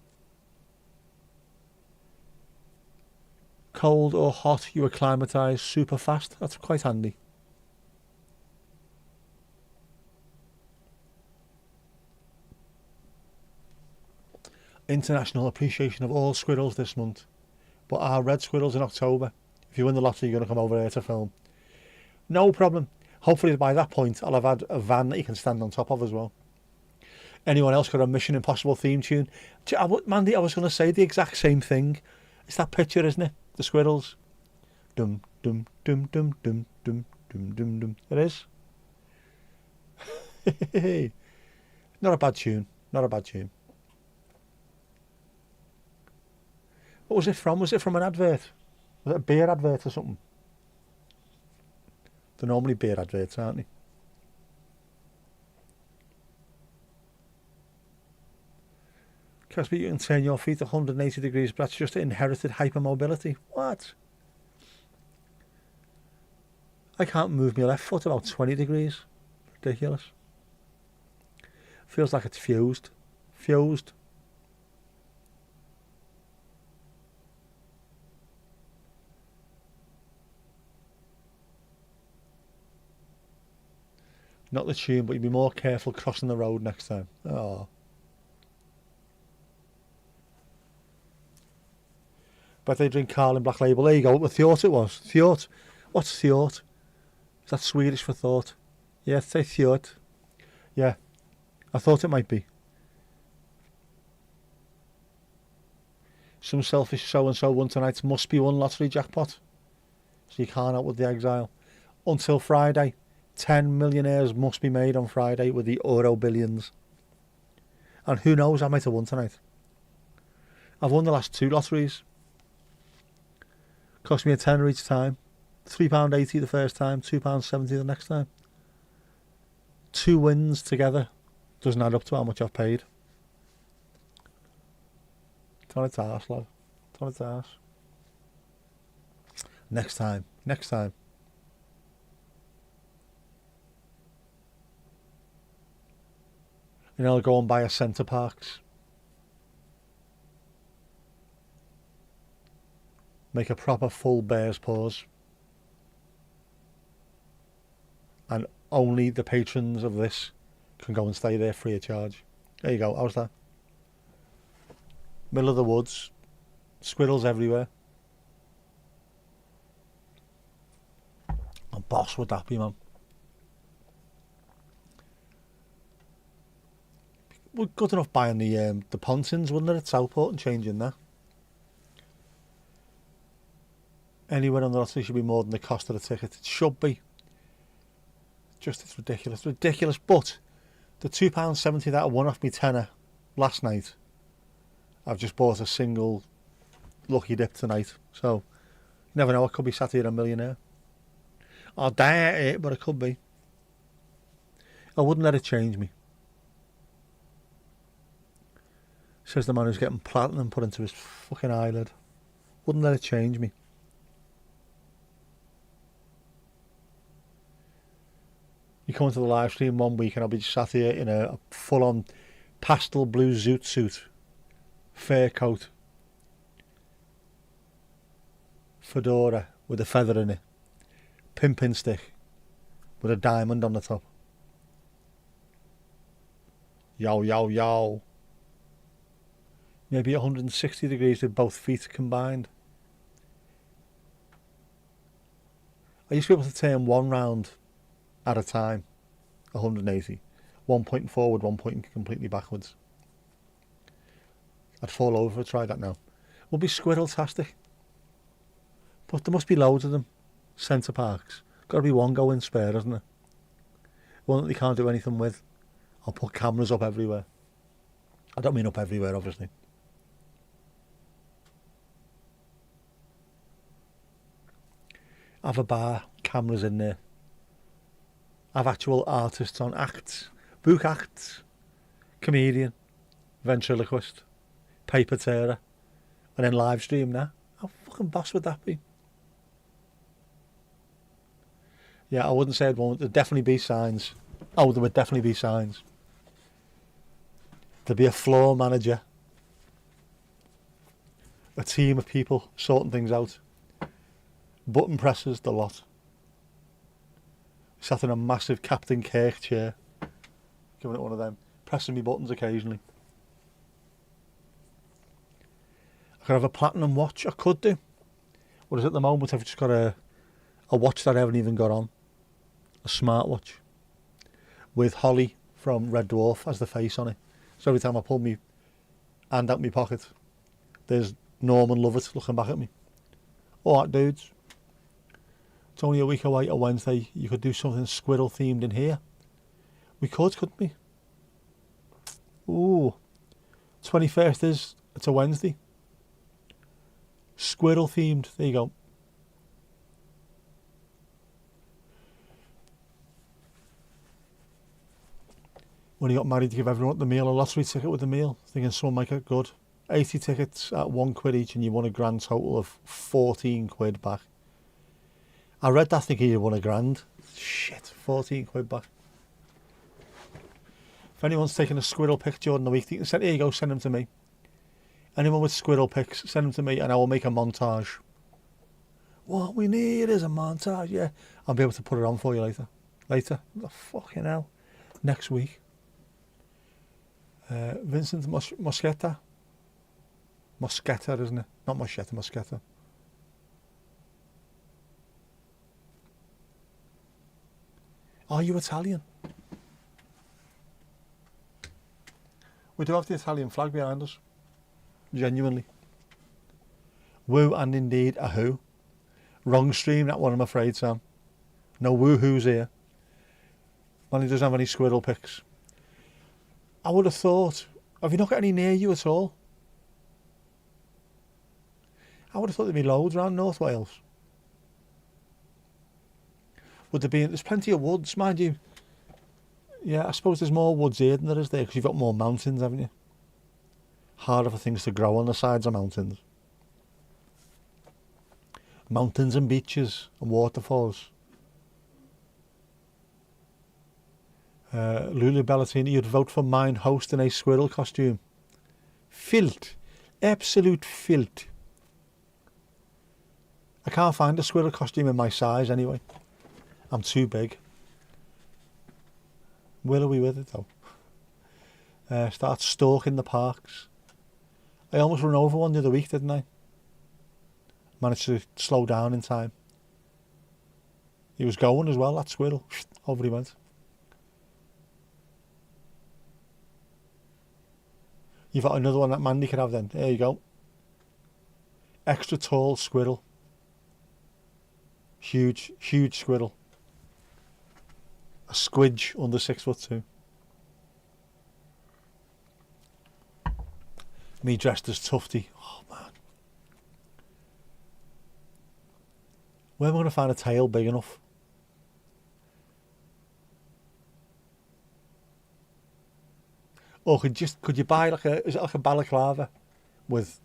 Cold or hot, you acclimatise super fast. That's quite handy. International appreciation of all squirrels this month. But our red squirrels in October. If you win the lottery, you're going to come over here to film. No problem. Hopefully by that point, I'll have had a van that you can stand on top of as well. Anyone else got a Mission Impossible theme tune? Mandy, I was going to say the exact same thing. It's that picture, isn't it? The squirrels. Dum, dum, dum, dum, dum, dum, dum, dum, dum. It is. Not a bad tune. Not a bad tune. What was it from? Was it from an advert? Was it a beer advert or something? They're normally beer adverts, aren't they? Casper, you can turn your feet 180 degrees, but that's just inherited hypermobility. What? I can't move my left foot about 20 degrees. Ridiculous. Feels like it's fused. Fused. Not the tune, but you'd be more careful crossing the road next time. Oh. But they drink Carling Black Label. There you go. I thought it was. Thought. What's thought? Is that Swedish for thought? Yeah, say thought. Yeah. I thought it might be. Some selfish so-and-so won tonight. Must be one lottery jackpot. So you can't out with the exile. Until Friday. 10 millionaires must be made on Friday with the euro billions. And who knows, I might have won tonight. I've won the last 2 lotteries. Cost me a tenner each time. £3.80 the first time, £2.70 the next time. 2 wins together doesn't add up to how much I've paid. It's on its arse, lad. It's on its arse. Next time. Next time. And I'll go and buy a Centre Parks. Make a proper full bear's paws. And only the patrons of this can go and stay there free of charge. There you go, how's that? Middle of the woods. Squirrels everywhere. A boss would that be, man. We're good enough buying the Pontins, wouldn't it, at Southport and changing that. Anywhere on the lottery should be more than the cost of the ticket. It should be. Just, it's ridiculous. Ridiculous. But the £2.70 that I won off me tenner last night, I've just bought a single lucky dip tonight. So, you never know, I could be sat here a millionaire. I doubt it, but it could be. I wouldn't let it change me. Says the man who's getting platinum put into his fucking eyelid. Wouldn't let it change me. You come into the live stream one week and I'll be sat here in a full-on pastel blue zoot suit, fur coat, fedora with a feather in it, pimping stick with a diamond on the top. Yo, yo, yo. Maybe 160 degrees with both feet combined. I used to be able to turn one round at a time, 180. 1 point forward, 1 point completely backwards. I'd fall over if I tried that now. Would be squirrel-tastic. But there must be loads of them. Centre Parks. Got to be one going spare, doesn't there? One that they can't do anything with. I'll put cameras up everywhere. I don't mean up everywhere, obviously. Have a bar, cameras in there. Have actual artists on acts. Book acts. Comedian. Ventriloquist. Paper tearer. and then live stream that. How fucking boss would that be? Yeah, I wouldn't say it won't. There'd definitely be signs. Oh, there would definitely be signs. There'd be a floor manager. A team of people sorting things out. Button pressers, the lot. Sat in a massive Captain Kirk chair. Giving it one of them. Pressing me buttons occasionally. I could have a platinum watch. I could do. Whereas at the moment I've just got a watch that I haven't even got on. A smartwatch. With Holly from Red Dwarf as the face on it. So every time I pull my hand out my pocket, there's Norman Lovett looking back at me. Alright dudes. It's only a week away, a Wednesday. You could do something squirrel themed in here. We could, couldn't we? Ooh. 21st is, it's a Wednesday. Squirrel themed. There you go. When he got married, to give everyone at the meal a lottery ticket with the meal. Thinking someone might get good. 80 tickets at £1 each, and you won a grand total of 14 quid back. I read that thinking you won a grand. Shit, 14 quid back. If anyone's taking a squirrel pic during the week, you can send, here you go, send them to me. Anyone with squirrel pics, send them to me and I will make a montage. What we need is a montage, yeah. I'll be able to put it on for you later. Later? Oh, fucking hell. Next week. Vincent Moschetta. Moschetta, isn't it? Not Moschetta, Moschetta. Are you Italian? We do have the Italian flag behind us. Genuinely. Woo and indeed a who. Wrong stream, that one I'm afraid, Sam. No woo-hoos here. Man, he doesn't have any squirrel pics. I would have thought, have you not got any near you at all? I would have thought there'd be loads around North Wales. Would there be? There's plenty of woods, mind you. Yeah, I suppose there's more woods here than there is there because you've got more mountains, haven't you? Harder for things to grow on the sides of mountains. Mountains and beaches and waterfalls. Lulu Bellatini, you'd vote for mine host in a squirrel costume. Filth. Absolute filth. I can't find a squirrel costume in my size anyway. I'm too big. Where are we with it though? Start stalking the parks. I almost ran over one the other week, didn't I? Managed to slow down in time. He was going as well, that squirrel. Over he went. You've got another one that Mandy could have then. There you go. Extra tall squirrel. Huge, huge squirrel. A squidge under 6'2". Me dressed as Tufty. Oh man. Where am I going to find a tail big enough? Or could you buy is it like a balaclava with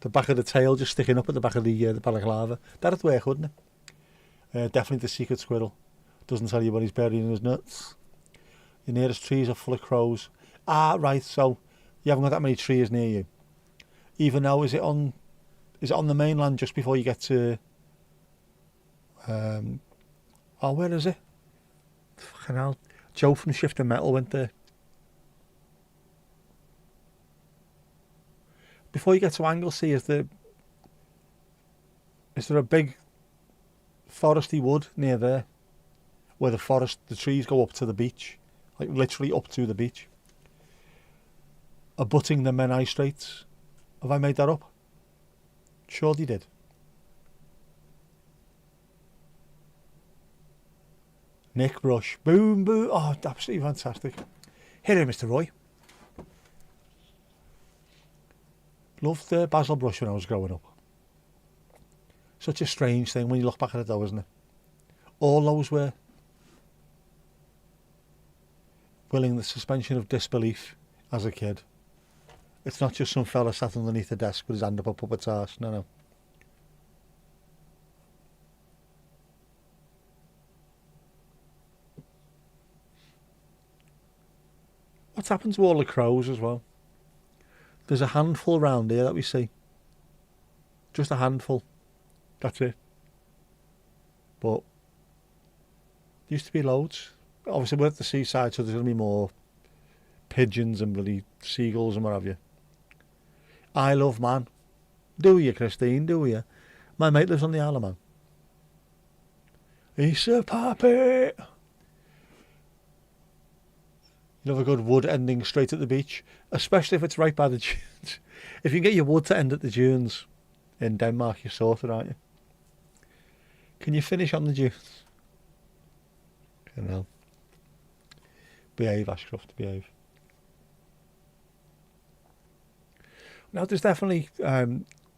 the back of the tail just sticking up at the back of the balaclava? That'd work, wouldn't it? Definitely the secret squirrel. Doesn't tell you what he's burying in his nuts. Your nearest trees are full of crows. Ah, right. So you haven't got that many trees near you. Even now, is it on the mainland just before you get to? Where is it? Fucking hell. Joe from Shifting Metal went there. Before you get to Anglesey, is there a big foresty wood near there? Where the trees go up to the beach. Like literally up to the beach. Abutting the Menai Straits. Have I made that up? Sure they did. Nick Brush. Boom, boom. Oh, absolutely fantastic. Here, Mr. Roy. Loved Basil Brush when I was growing up. Such a strange thing when you look back at it though, isn't it? All those were willing the suspension of disbelief as a kid. It's not just some fella sat underneath the desk with his hand up a puppet's arse. No, no. What's happened to all the crows as well? There's a handful round here that we see. Just a handful. That's it. But there used to be loads. Obviously we're at the seaside, so there's going to be more pigeons and bloody seagulls and what have you. I love man. Do you, Christine? Do you? My mate lives on the Isle of Man. He's a puppet. You love a good wood ending straight at the beach, especially if it's right by the dunes. If you can get your wood to end at the dunes in Denmark, you're sorted, aren't you? Can you finish on the dunes? You know. Behave, Ashcroft, behave. Now, there's definitely,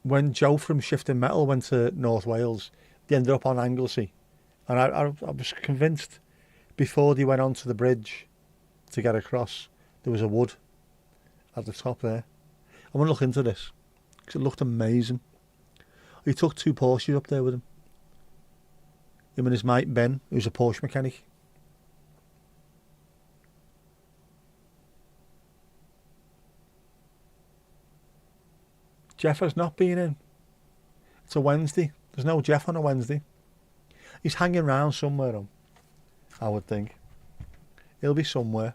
when Joe from Shifting Metal went to North Wales, they ended up on Anglesey. And I was convinced before they went onto the bridge to get across, there was a wood at the top there. I want to look into this, because it looked amazing. He took 2 Porsches up there with him. Him and his mate Ben, who's a Porsche mechanic. Jeff has not been in. It's a Wednesday. There's no Jeff on a Wednesday. He's hanging around somewhere, I would think. He'll be somewhere.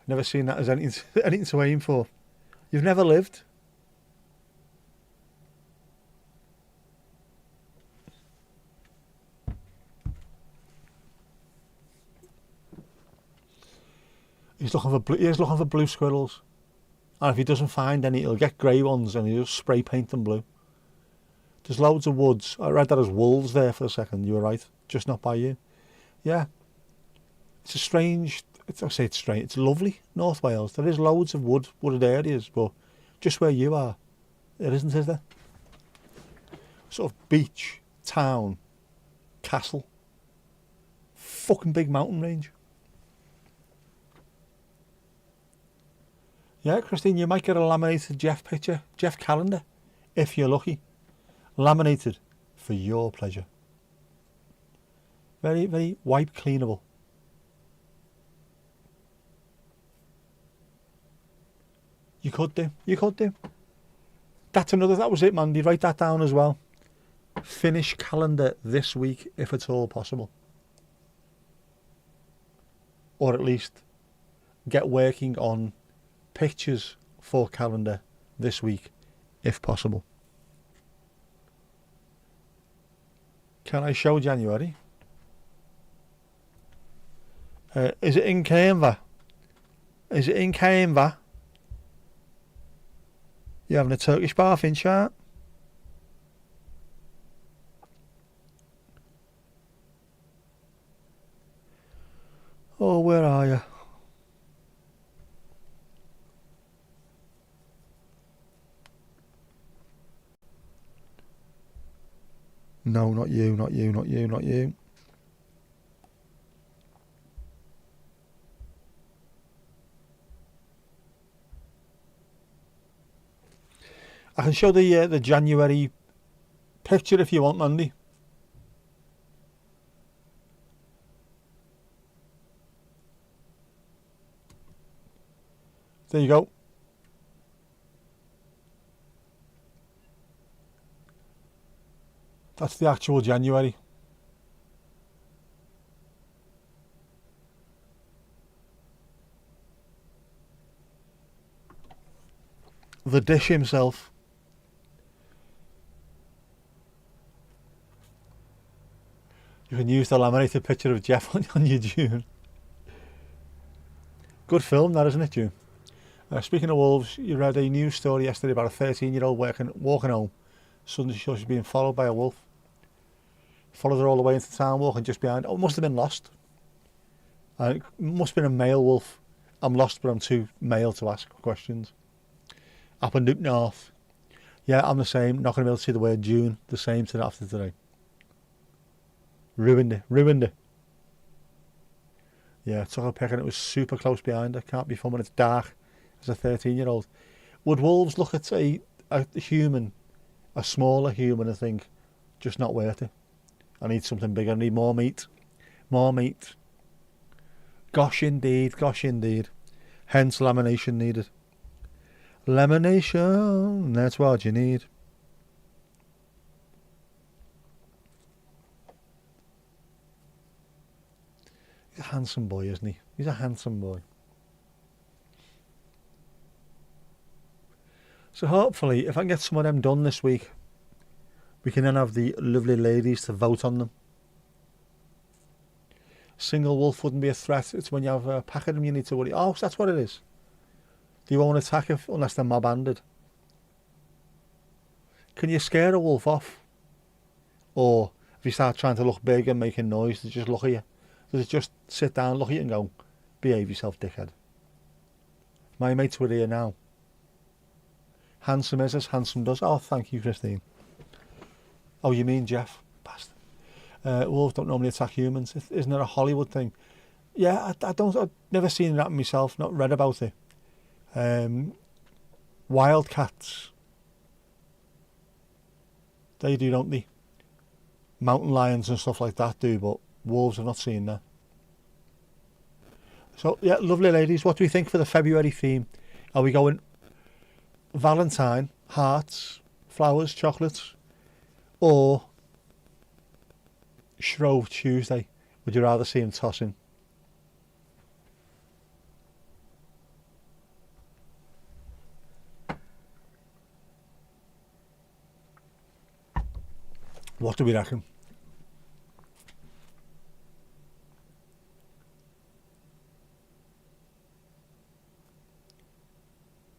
I've never seen that as anything to aim for. You've never lived. He's looking for blue squirrels. And if he doesn't find any, he'll get grey ones and he'll just spray paint them blue. There's loads of woods. I read that as wolves there for a second. You were right. Just not by you. Yeah. It's a strange... I say it's strange. It's lovely, North Wales. There is loads of wooded areas, but just where you are, there isn't, is there? Sort of beach, town, castle. Fucking big mountain range. Yeah, Christine, you might get a laminated Jeff picture, Jeff calendar, if you're lucky. Laminated for your pleasure. Very, very wipe cleanable. You could do. You could do. That was it, Mandy. Write that down as well. Finish calendar this week, if at all possible. Or at least get working on pictures for calendar this week, if possible. Can I show January? Is it in Canva? Is it in Canva? You having a Turkish bath in chat? Oh, where are you? No, not you, not you, not you, not you. I can show the January picture if you want, Mandy. There you go. That's the actual January. The dish himself. You can use the laminated picture of Jeff on your June. Good film, that, isn't it, June? Speaking of wolves, you read a news story yesterday about a 13-year-old walking home. Suddenly she's being followed by a wolf. Followed her all the way into town, walking just behind. Oh, it must have been lost. It must have been a male wolf. I'm lost, but I'm too male to ask questions. Up and up north. Yeah, I'm the same. Not going to be able to see the word June. The same today after today. Ruined it. Yeah, took a pic and it was super close behind her. Can't be fun when it's dark. as a 13-year-old. Would wolves look at a human, a smaller human, and think, just not worth it? I need something bigger. I need more meat. More meat. Gosh indeed, gosh indeed. Hence lamination needed. Lamination, that's what you need. He's a handsome boy, isn't he? He's a handsome boy. So hopefully, if I can get some of them done this week, we can then have the lovely ladies to vote on them. Single wolf wouldn't be a threat. It's when you have a pack of them you need to worry. Oh, so that's what it is. They won't attack unless they're mob-handed. Can you scare a wolf off? Or if you start trying to look big and making noise, does it just look at you? Does it just sit down, look at you and go, behave yourself, dickhead? My mates were here now. Handsome is as handsome does. Oh, thank you, Christine. Oh, you mean Jeff? Bastard. Wolves don't normally attack humans. Isn't it a Hollywood thing? Yeah, I've never seen it happen myself, not read about it. Wildcats. They do, don't they? Mountain lions and stuff like that do, but wolves have not seen that. So, yeah, lovely ladies. What do we think for the February theme? Are we going Valentine, hearts, flowers, chocolates, or Shrove Tuesday? Would you rather see him tossing? What do we reckon?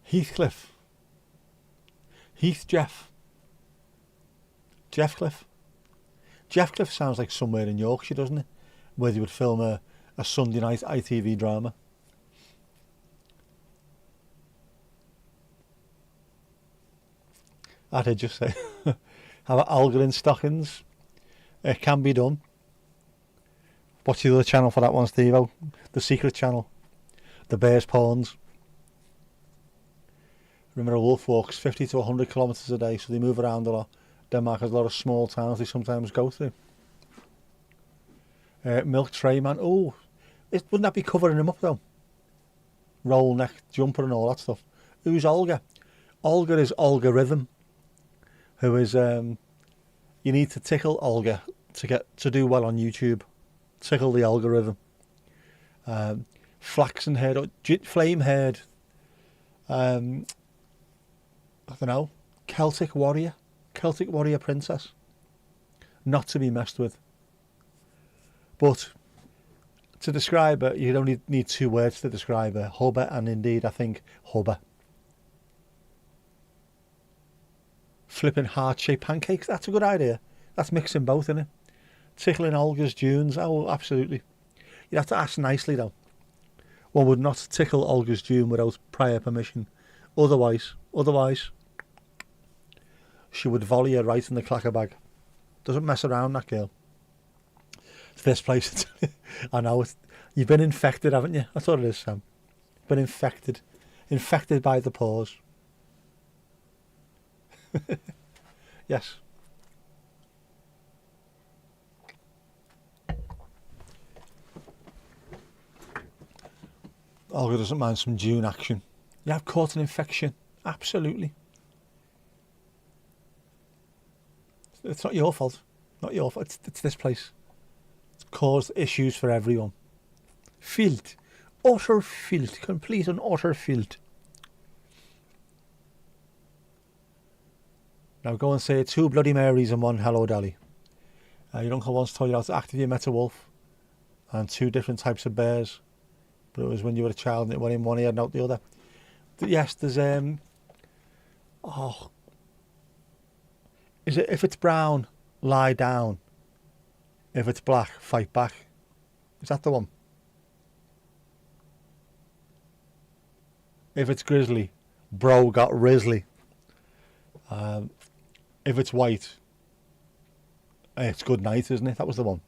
Heathcliff. Jeff Cliff. Jeff Cliff sounds like somewhere in Yorkshire, doesn't it? Where they would film a Sunday night ITV drama. I did just say, how about Alga in stockings? It can be done. What's the other channel for that one, Steve-O? The Secret Channel. The Bears Pawns. Remember, a wolf walks 50 to 100 kilometres a day, so they move around a lot. Denmark has a lot of small towns they sometimes go through. Milk tray man. Oh, wouldn't that be covering him up though? Roll neck jumper and all that stuff. Who's Olga? Olga is Olga Rhythm, who is you need to tickle Olga to do well on YouTube. Tickle the algorithm. Flaxen haired or flame haired. I don't know, Celtic warrior princess, not to be messed with. But to describe her, you'd only need 2 words to describe her: hubba, and indeed I think hubba. Flipping heart-shaped pancakes, that's a good idea. That's mixing both, isn't it? Tickling Olga's dunes, oh absolutely. You'd have to ask nicely though. One would not tickle Olga's dune without prior permission. Otherwise, she would volley her right in the clacker bag. Doesn't mess around, that girl. It's this place. I know. You've been infected, haven't you? That's what it is, Sam. Been infected. Infected by the paws. Yes. Olga doesn't mind some June action. You have caught an infection. Absolutely. It's not your fault. Not your fault. It's this place. It's caused issues for everyone. Filth. Utter filth. Complete and utter filth. Now go and say 2 Bloody Marys and 1 Hello Dolly. Your uncle once told you how to act if you met a wolf. And 2 different types of bears. But it was when you were a child and it went in one ear and out the other. Yes, there's is it, if it's brown, lie down. If it's black, fight back. Is that the one? If it's grizzly, bro got rizzly. If it's white, it's good night, isn't it? That was the one.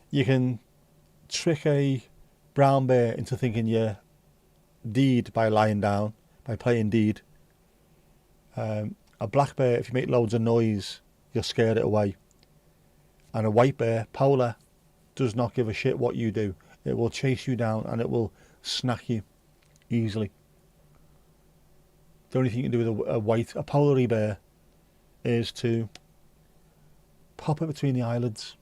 You can trick a brown bear into thinking you're deed by lying down, by playing deed. A black bear, if you make loads of noise, you'll scare it away. And a white bear, polar, does not give a shit what you do. It will chase you down and it will snack you easily. The only thing you can do with a polar bear is to pop it between the eyelids.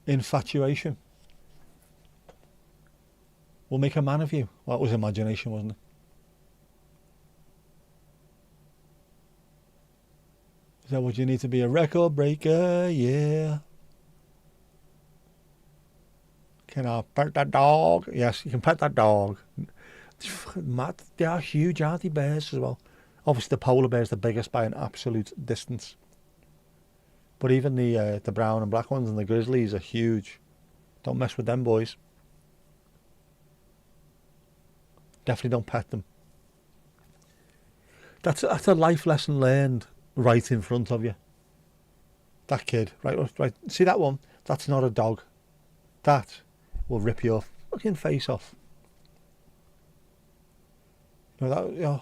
Infatuation will make a man of you. Well, that was imagination, wasn't it? Is that what you need to be? A record breaker? Yeah. Can I pet that dog? Yes, you can pet that dog. It's fucking mad. They are huge, aren't they, bears as well? Obviously, the polar bear is the biggest by an absolute distance. But even the brown and black ones and the grizzlies are huge. Don't mess with them, boys. Definitely don't pet them. That's a life lesson learned right in front of you. That kid, right. See that one? That's not a dog. That will rip your fucking face off. No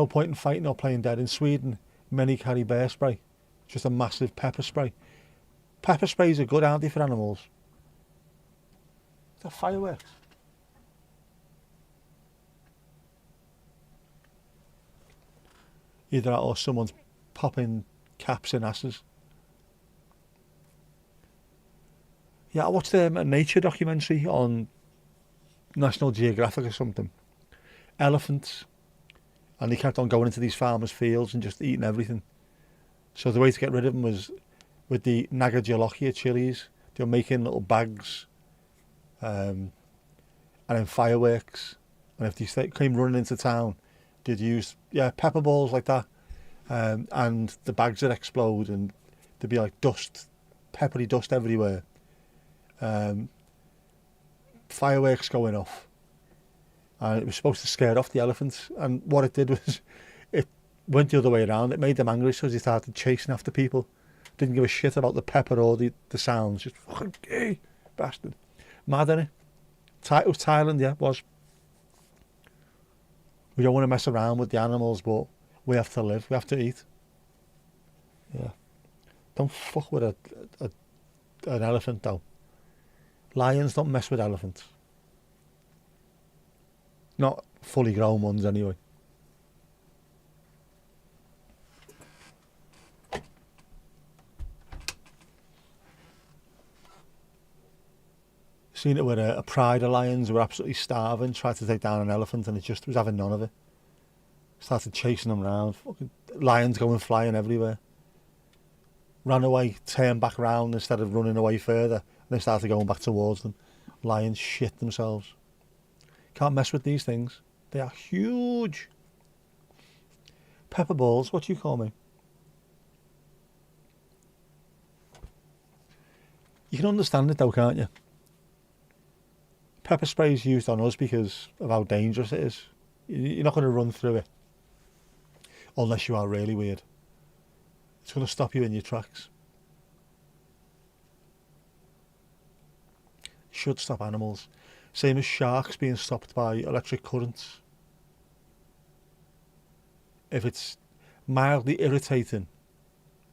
point in fighting or playing dead. In Sweden, many carry bear spray. Just a massive pepper spray. Pepper sprays are good, aren't they, for animals? Is that fireworks? Either that or someone's popping caps in asses. Yeah, I watched a nature documentary on National Geographic or something. Elephants. And they kept on going into these farmers' fields and just eating everything. So the way to get rid of them was with the Nagajalokia chilies. They were making little bags and then fireworks. And if they came running into town, they'd use pepper balls like that. And the bags would explode and there'd be like dust, peppery dust everywhere. Fireworks going off. And it was supposed to scare off the elephants. And what it did was it went the other way around. It made them angry, so they started chasing after people. Didn't give a shit about the pepper or the sounds. Just fucking gay bastard. Mad, innit? It was Thailand, yeah, it was. We don't want to mess around with the animals, but we have to live. We have to eat. Yeah. Don't fuck with an elephant, though. Lions don't mess with elephants. Not fully grown ones, anyway. Seen it where a pride of lions were absolutely starving, tried to take down an elephant, and it just was having none of it. Started chasing them around. Fucking lions going flying everywhere. Ran away, turned back round instead of running away further, and they started going back towards them. Lions shit themselves. Can't mess with these things. They are huge. Pepper balls, what do you call me? You can understand it though, can't you? Pepper spray is used on us because of how dangerous it is. You're not going to run through it. Unless you are really weird. It's going to stop you in your tracks. Should stop animals. Same as sharks being stopped by electric currents. If it's mildly irritating,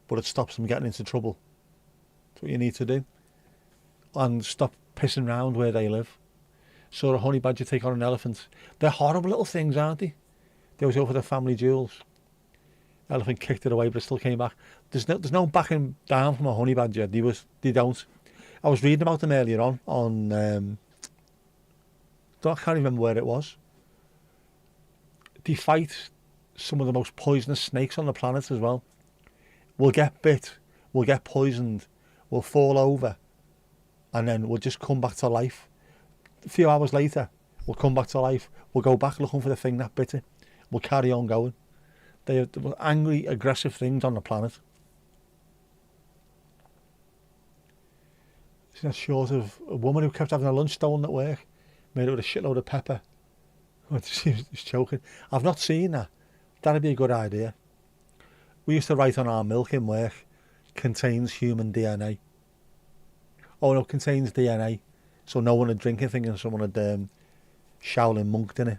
but it stops them getting into trouble, that's what you need to do. And stop pissing around where they live. Saw a honey badger take on an elephant. They're horrible little things, aren't they? They always go for their family jewels. Elephant kicked it away, but it still came back. There's no backing down from a honey badger. They don't. I was reading about them earlier on I can't remember where it was. They fight some of the most poisonous snakes on the planet as well. We'll get bit, we'll get poisoned, we'll fall over, and then we'll just come back to life. A few hours later, we'll come back to life. We'll go back looking for the thing that bit it. We'll carry on going. They are the angry, aggressive things on the planet. Isn't that short of a woman who kept having her lunch stolen at work? Made it with a shitload of pepper. She was choking. I've not seen that. That'd be a good idea. We used to write on our milk in work, contains human DNA. Oh no, it contains DNA. So no one would drink anything and someone had Shaolin monked in it.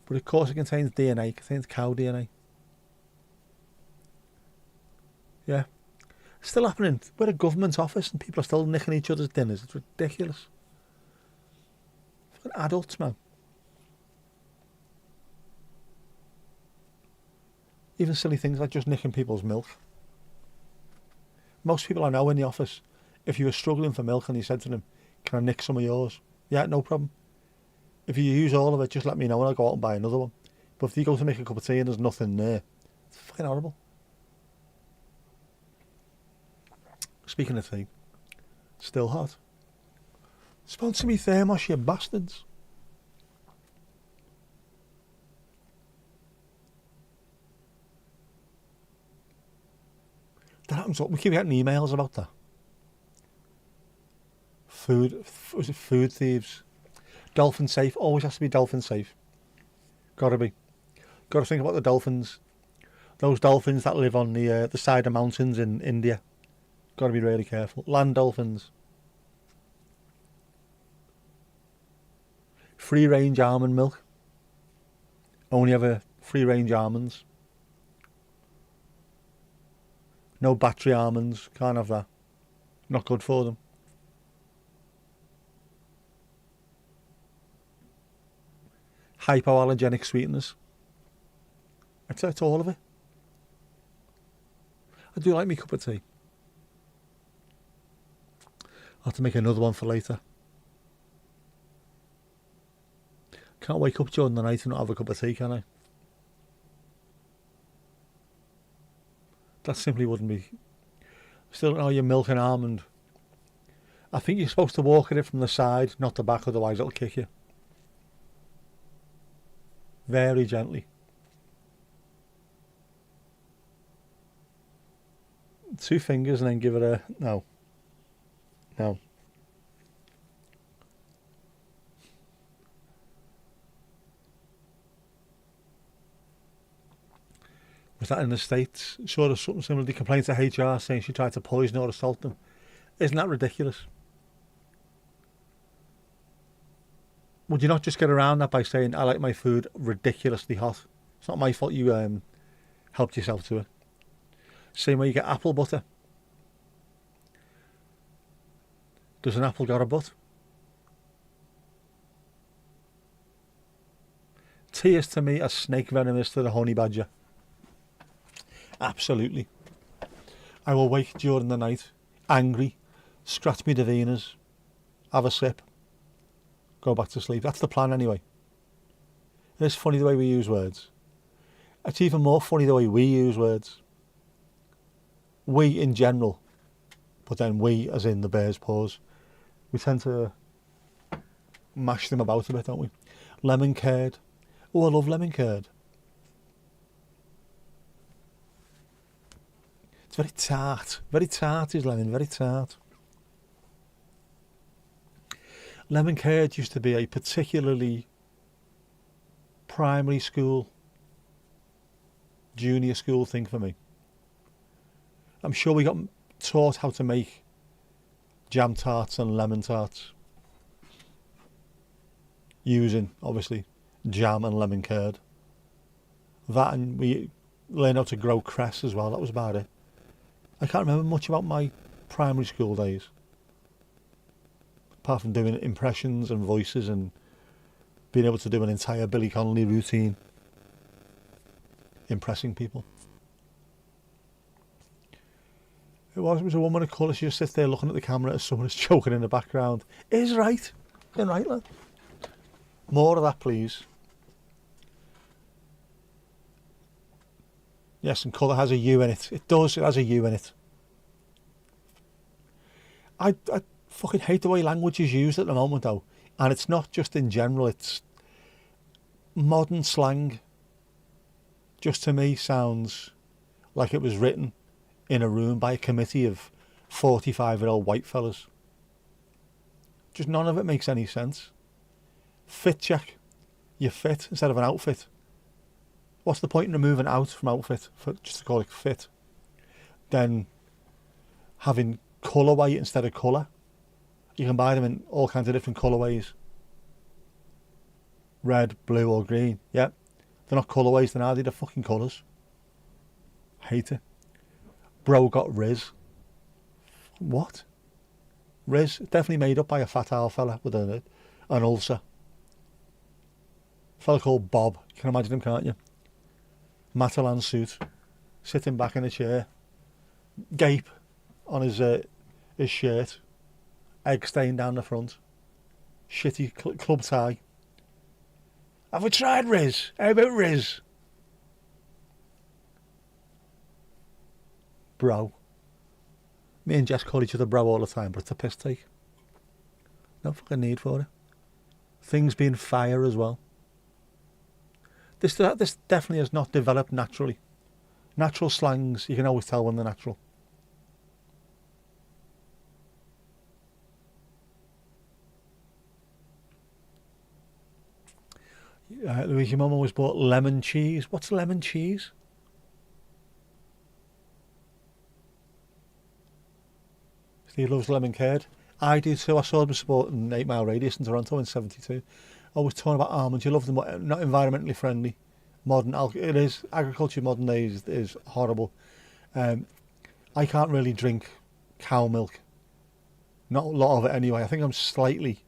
But of course it contains DNA, it contains cow DNA. Yeah. It's still happening. We're a government office and people are still nicking each other's dinners. It's ridiculous. Fucking adults, man. Even silly things like just nicking people's milk. Most people I know in the office, if you were struggling for milk and you said to them, can I nick some of yours? Yeah, no problem. If you use all of it, just let me know and I'll go out and buy another one. But if you go to make a cup of tea and there's nothing there, it's fucking horrible. Speaking of tea, still hot. Sponsor me thermos, you bastards. That happens. We keep getting emails about that. Was it food thieves? Dolphin safe. Always has to be dolphin safe. Gotta be. Gotta think about the dolphins. Those dolphins that live on the side of mountains in India. Gotta be really careful. Land dolphins. Free range almond milk. Only ever free range almonds. No battery almonds. Can't have that. Not good for them. Hypoallergenic sweeteners. It's all of it. I do like me cup of tea. I'll have to make another one for later. Can't wake up during the night and not have a cup of tea, can I? That simply wouldn't be. Still don't know your milk and almond. I think you're supposed to walk at it from the side, not the back, otherwise it'll kick you. Very gently. Two fingers and then give it a... No. No. Was that in the States? Sort of something similar. They complained to HR saying she tried to poison or assault them. Isn't that ridiculous? Would you not just get around that by saying, I like my food ridiculously hot? It's not my fault you helped yourself to it. Same way you get apple butter. Does an apple got a butt? Tea is to me as snake venom is to the honey badger. Absolutely. I will wake during the night, angry, scratch me Davinas, have a sip, go back to sleep. That's the plan anyway. It's funny the way we use words. It's even more funny the way we use words. We in general, but then we as in the bear's paws. We tend to mash them about a bit, don't we? Lemon curd. Oh, I love lemon curd. It's very tart. Very tart is lemon, very tart. Lemon curd used to be a particularly primary school, junior school thing for me. I'm sure we got taught how to make jam tarts and lemon tarts using, obviously, jam and lemon curd. That, and we learned how to grow cress as well. That was about it. I can't remember much about my primary school days, apart from doing impressions and voices and being able to do an entire Billy Connolly routine impressing people. It was a woman of colour. She just sits there looking at the camera as someone is choking in the background. Is right. Fucking right, lad. More of that, please. Yes, and colour has a U in it. It does. It has a U in it. I fucking hate the way language is used at the moment, though. And it's not just in general. It's modern slang. Just to me sounds like it was written in a room by a committee of 45-year-old white fellas. Just none of it makes any sense. Fit check. You're fit instead of an outfit. What's the point in removing out from outfit just to call it fit? Then having colourway instead of colour. You can buy them in all kinds of different colourways. Red, blue or green. Yeah. They're not colourways, they're they're fucking colours. Hate it. Bro got Riz. What? Riz? Definitely made up by a fat owl fella with an ulcer. A fella called Bob. You can imagine him, can't you? Matalan suit. Sitting back in a chair. Gape on his shirt. Egg stain down the front. Shitty club tie. Have we tried Riz? How about Riz? Bro. Me and Jess call each other bro all the time, but it's a piss take. No fucking need for it. Things being fire as well. This definitely has not developed naturally. Natural slangs, you can always tell when they're natural. Louise, your mum always bought lemon cheese. What's lemon cheese? Steve loves lemon curd. I do too. I saw them sporting 8 Mile Radius in Toronto in '72. Always talking about almonds. You love them, but not environmentally friendly. Modern, it is. Agriculture modern days is horrible. I can't really drink cow milk. Not a lot of it anyway. I think I'm slightly,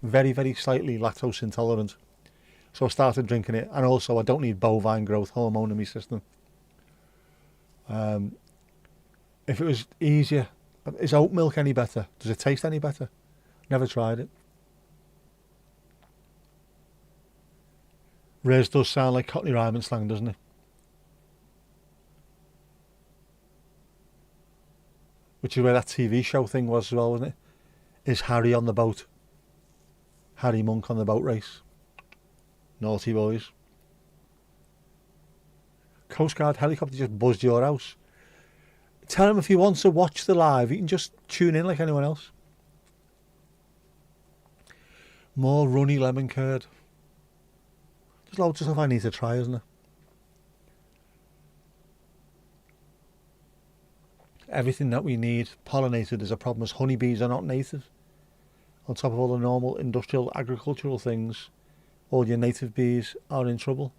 very, very slightly lactose intolerant. So I started drinking it, and also I don't need bovine growth hormone in my system. If it was easier, is oat milk any better? Does it taste any better? Never tried it. Riz does sound like Cockney rhyming slang, doesn't it? Which is where that TV show thing was as well, wasn't it? Is Harry on the boat? Harry Monk on the boat race. Naughty boys. Coast Guard helicopter just buzzed your house. Tell him if he wants to watch the live, he can just tune in like anyone else. More runny lemon curd. There's loads of stuff I need to try, isn't there? Everything that we need pollinated is a problem, as honeybees are not native. On top of all the normal industrial agricultural things, all your native bees are in trouble.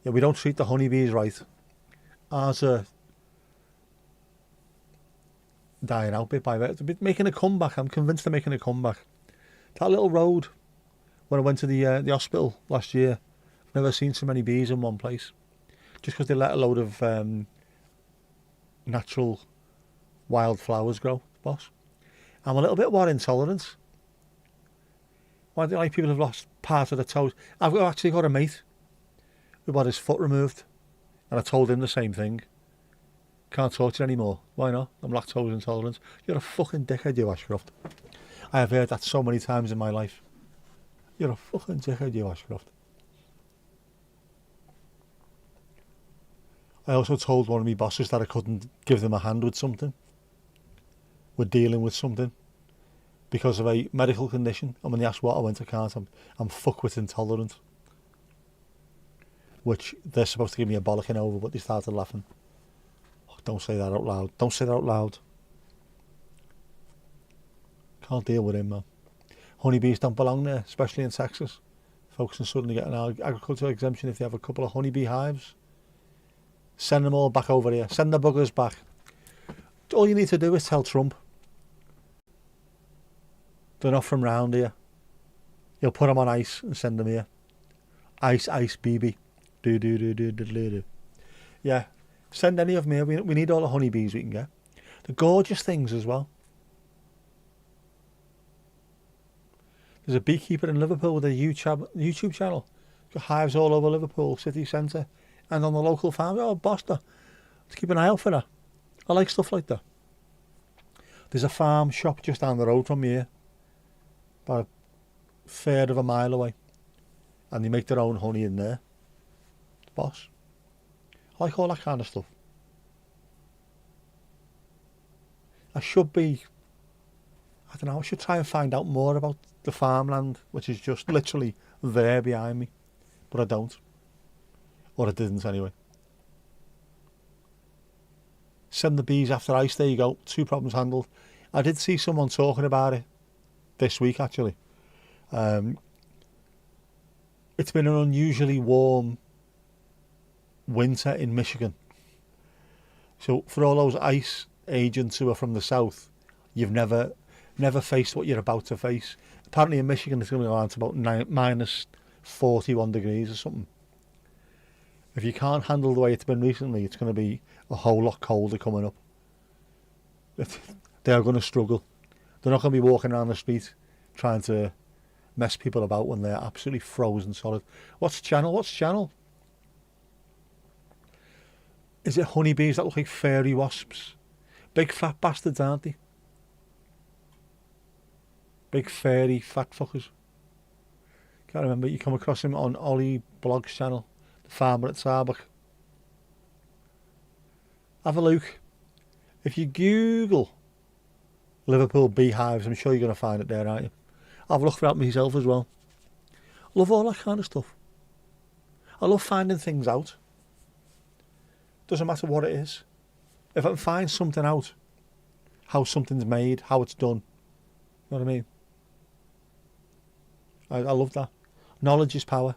Yeah, we don't treat the honeybees right. Ours are dying out bit by bit. Making a comeback. I'm convinced they're making a comeback. That little road, when I went to the hospital last year, I've never seen so many bees in one place. Just because they let a load of natural wildflowers grow, boss. I'm a little bit more intolerant. Why do you like people who've lost part of their toes? I've actually got a mate who had his foot removed, and I told him the same thing. Can't talk to you anymore. Why not? I'm lactose intolerant. You're a fucking dickhead, you Ashcroft. I have heard that so many times in my life. You're a fucking dickhead, you Ashcroft. I also told one of my bosses that I couldn't give them a hand with something. With dealing with something. Because of a medical condition. And when they asked what, I went, I can't. I'm fuckwit intolerant. Which they're supposed to give me a bollocking over, but they started laughing. Oh, don't say that out loud. Don't say that out loud. Can't deal with him, man. Honeybees don't belong there, especially in Texas. Folks can suddenly get an agricultural exemption if they have a couple of honeybee hives. Send them all back over here. Send the buggers back. All you need to do is tell Trump they're not from round here. You'll put them on ice and send them here. Ice, BB. Do. Yeah. Send any of them here. We need all the honeybees we can get. The gorgeous things as well. There's a beekeeper in Liverpool with a YouTube channel. Got hives all over Liverpool city centre and on the local farm. Oh, Boster. Let's keep an eye out for that. I like stuff like that. There's a farm shop just down the road from here, about a third of a mile away, and they make their own honey in there. Boss. I like all that kind of stuff. I should try and find out more about the farmland, which is just literally there behind me. But I don't. Or I didn't anyway. Send the bees after ice. There you go. 2 problems handled. I did see someone talking about it this week, actually. It's been an unusually warm winter in Michigan. So for all those ice agents who are from the south, you've never faced what you're about to face. Apparently in Michigan it's going to go down to about minus 41 degrees or something. If you can't handle the way it's been recently, it's going to be a whole lot colder coming up. They are going to struggle. They're not going to be walking around the street trying to mess people about when they're absolutely frozen solid. What's channel? What's channel? Is it honeybees that look like fairy wasps? Big fat bastards, aren't they? Big fairy fat fuckers. Can't remember. You come across him on Ollie Blog's channel, the farmer at Sarbach. Have a look. If you Google Liverpool beehives, I'm sure you're going to find it there, aren't you? I've looked for that myself as well. Love all that kind of stuff. I love finding things out. Doesn't matter what it is. If I can find something out, how something's made, how it's done, you know what I mean? I love that. Knowledge is power.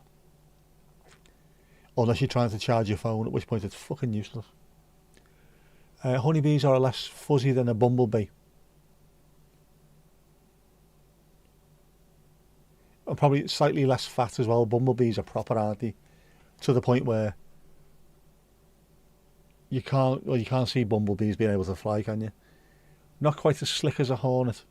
Unless you're trying to charge your phone, at which point it's fucking useless. Honeybees are less fuzzy than a bumblebee. And probably slightly less fat as well. Bumblebees are proper, aren't they? To the point where you can't see bumblebees being able to fly, can you? Not quite as slick as a hornet.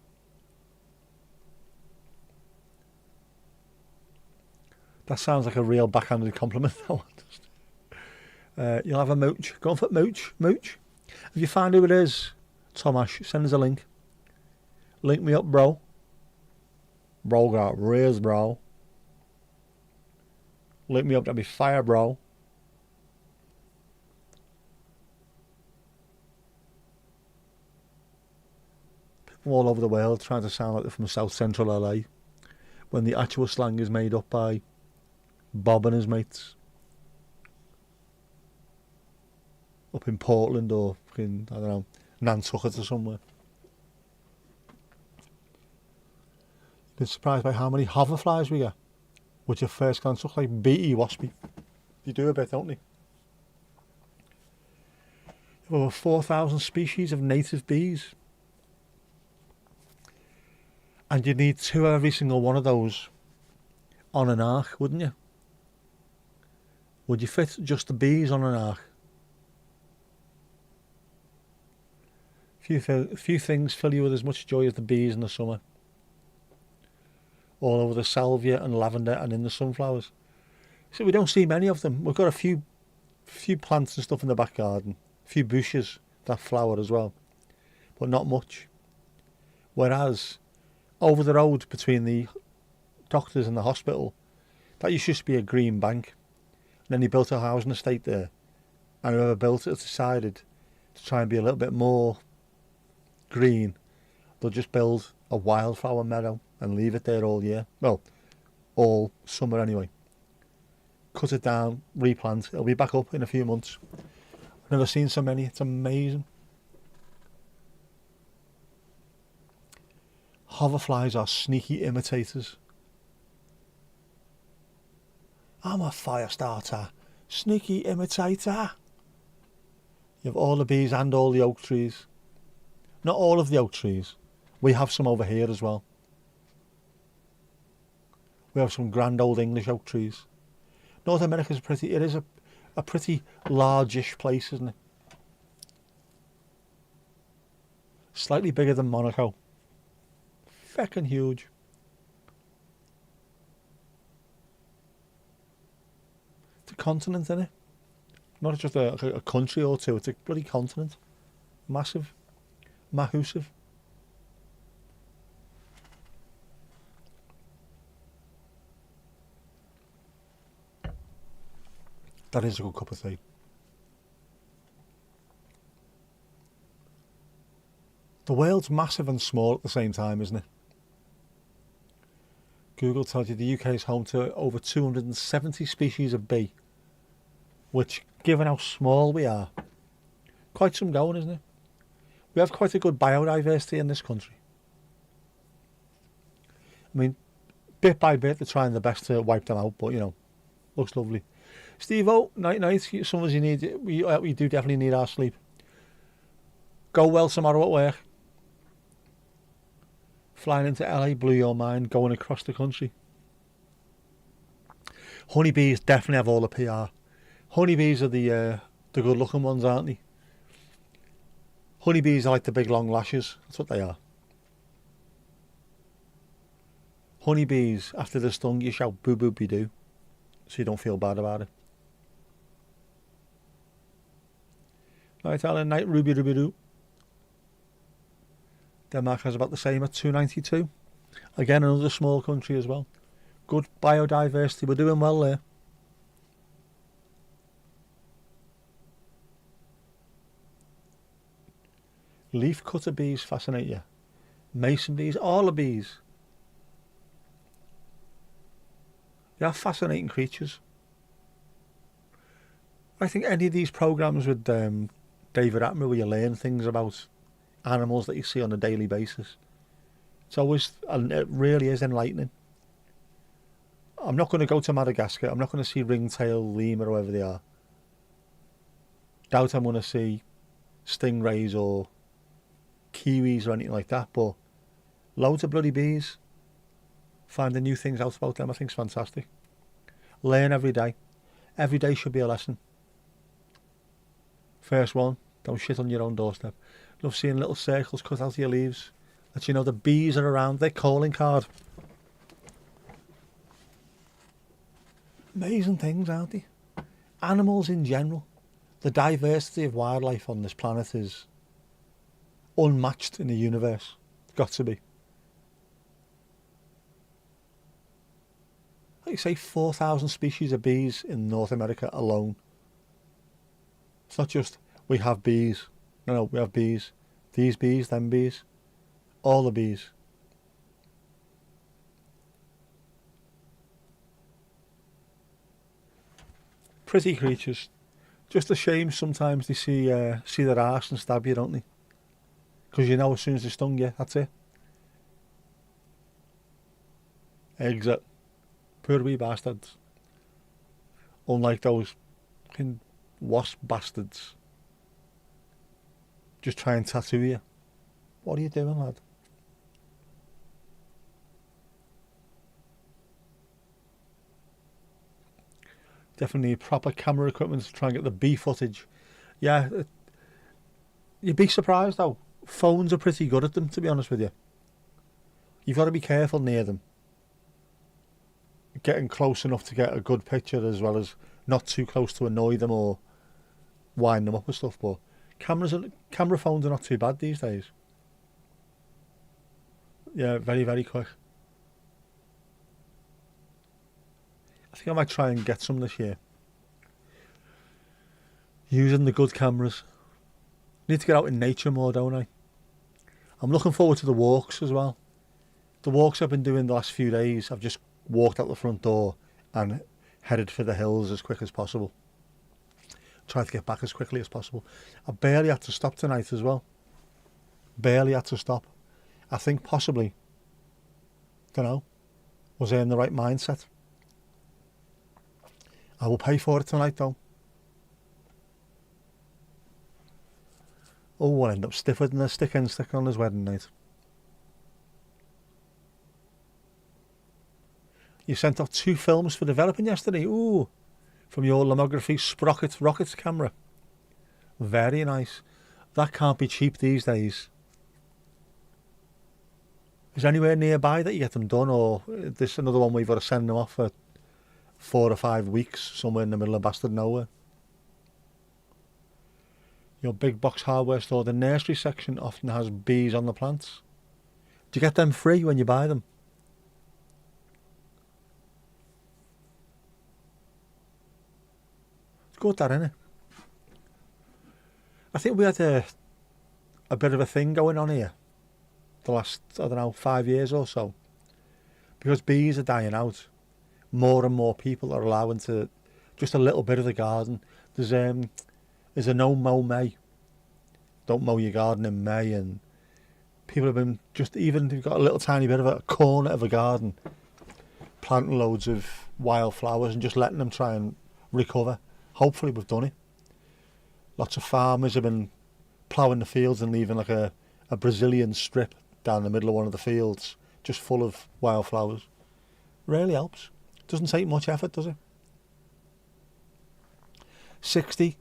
That sounds like a real backhanded compliment. You'll have a mooch. Go on for mooch. Mooch. If you find who it is, Tomash, send us a link. Link me up, bro. Bro got raised, bro. Link me up, that'd be fire, bro. People all over the world trying to sound like they're from South Central LA when the actual slang is made up by Bob and his mates up in Portland or fucking, I don't know, Nantucket or somewhere. Been surprised by how many hoverflies we get, which at first glance look like beaty waspy. They do a bit, don't they? Over 4,000 species of native bees. And you'd need 2 of every single one of those on an ark, wouldn't you? Would you fit just the bees on an ark? Few things fill you with as much joy as the bees in the summer. All over the salvia and lavender and in the sunflowers. So we don't see many of them. We've got a few plants and stuff in the back garden. A few bushes that flower as well. But not much. Whereas over the road between the doctors and the hospital, that used to be a green bank. And then he built a housing estate there. And whoever built it decided to try and be a little bit more green. They'll just build a wildflower meadow and leave it there all year. Well, all summer anyway. Cut it down, replant. It'll be back up in a few months. I've never seen so many. It's amazing. Hoverflies are sneaky imitators. I'm a fire starter, sneaky imitator. You have all the bees and all the oak trees. Not all of the oak trees. We have some over here as well. We have some grand old English oak trees. North America's it is a pretty largish place, isn't it? Slightly bigger than Monaco. Feckin' huge. It's a continent, isn't it? Not just a country or two, it's a bloody continent. Massive. Mahusive. That is a good cup of tea. The world's massive and small at the same time, isn't it? Google tells you the UK is home to over 270 species of bee, which, given how small we are quite some going, isn't it? We have quite a good biodiversity in this country. I mean, bit by bit, they're trying their best to wipe them out, but, you know, looks lovely. Steve-O, night, some of us you need, we do definitely need our sleep. Go well tomorrow at work. Flying into LA blew your mind, going across the country. Honeybees definitely have all the PR. Honeybees are the good looking ones, aren't they? Honeybees are like the big long lashes, that's what they are. Honeybees, after they're stung, you shout boo boo be doo, so you don't feel bad about it. Night Alan, night Ruby Ruby Doo. Denmark has about the same at 292. Again, another small country as well. Good biodiversity, we're doing well there. Leaf cutter bees fascinate you. Mason bees, all the bees. They are fascinating creatures. I think any of these programmes with David Attenborough where you learn things about animals that you see on a daily basis, it's always, and it really is enlightening. I'm not going to go to Madagascar. I'm not going to see ringtail lemur or whoever they are. Doubt I'm going to see stingrays or kiwis or anything like that, but loads of bloody bees. Finding new things out about them, I think, is fantastic. Learn every day. Every day should be a lesson. First one, don't shit on your own doorstep. Love seeing little circles cut out of your leaves. Let you know the bees are around. Their calling card. Amazing things, aren't they? Animals in general. The diversity of wildlife on this planet is unmatched in the universe. Got to be. Like you say, 4,000 species of bees in North America alone. It's not just we have bees. No, we have bees. These bees, them bees. All the bees. Pretty creatures. Just a shame sometimes they see their arse and stab you, don't they? Because you know as soon as they stung you, that's it. Exit. Poor wee bastards. Unlike those fucking wasp bastards. Just try and tattoo you. What are you doing, lad? Definitely need proper camera equipment to try and get the bee footage. Yeah, you'd be surprised though. Phones are pretty good at them, to be honest with you. You've got to be careful near them. Getting close enough to get a good picture as well as not too close to annoy them or wind them up and stuff. But camera phones are not too bad these days. Yeah, very, very quick. I think I might try and get some this year. Using the good cameras. Need to get out in nature more, don't I? I'm looking forward to the walks as well. The walks I've been doing the last few days, I've just walked out the front door and headed for the hills as quick as possible. Try to get back as quickly as possible. I barely had to stop tonight as well. Barely had to stop. I think possibly, don't know, was I in the right mindset? I will pay for it tonight though. Oh, I'll end up stiffer than a stick on his wedding night. You sent off 2 films for developing yesterday. Ooh, from your Lomography Sprocket Rockets camera. Very nice. That can't be cheap these days. Is there anywhere nearby that you get them done, or is this another one where you've got to send them off for 4 or 5 weeks somewhere in the middle of bastard nowhere? Your big box hardware store, the nursery section often has bees on the plants. Do you get them free when you buy them? It's good that, innit? I think we had a bit of a thing going on here the last, I don't know, 5 years or so. Because bees are dying out, more and more people are allowing to just a little bit of the garden. There's a no mow May. don't mow your garden in May, and people have been just, even if you've got a little tiny bit of a corner of a garden, planting loads of wildflowers and just letting them try and recover. Hopefully we've done it. Lots of farmers have been ploughing the fields and leaving like a Brazilian strip down the middle of one of the fields just full of wildflowers. Really helps. Doesn't take much effort, does it? 60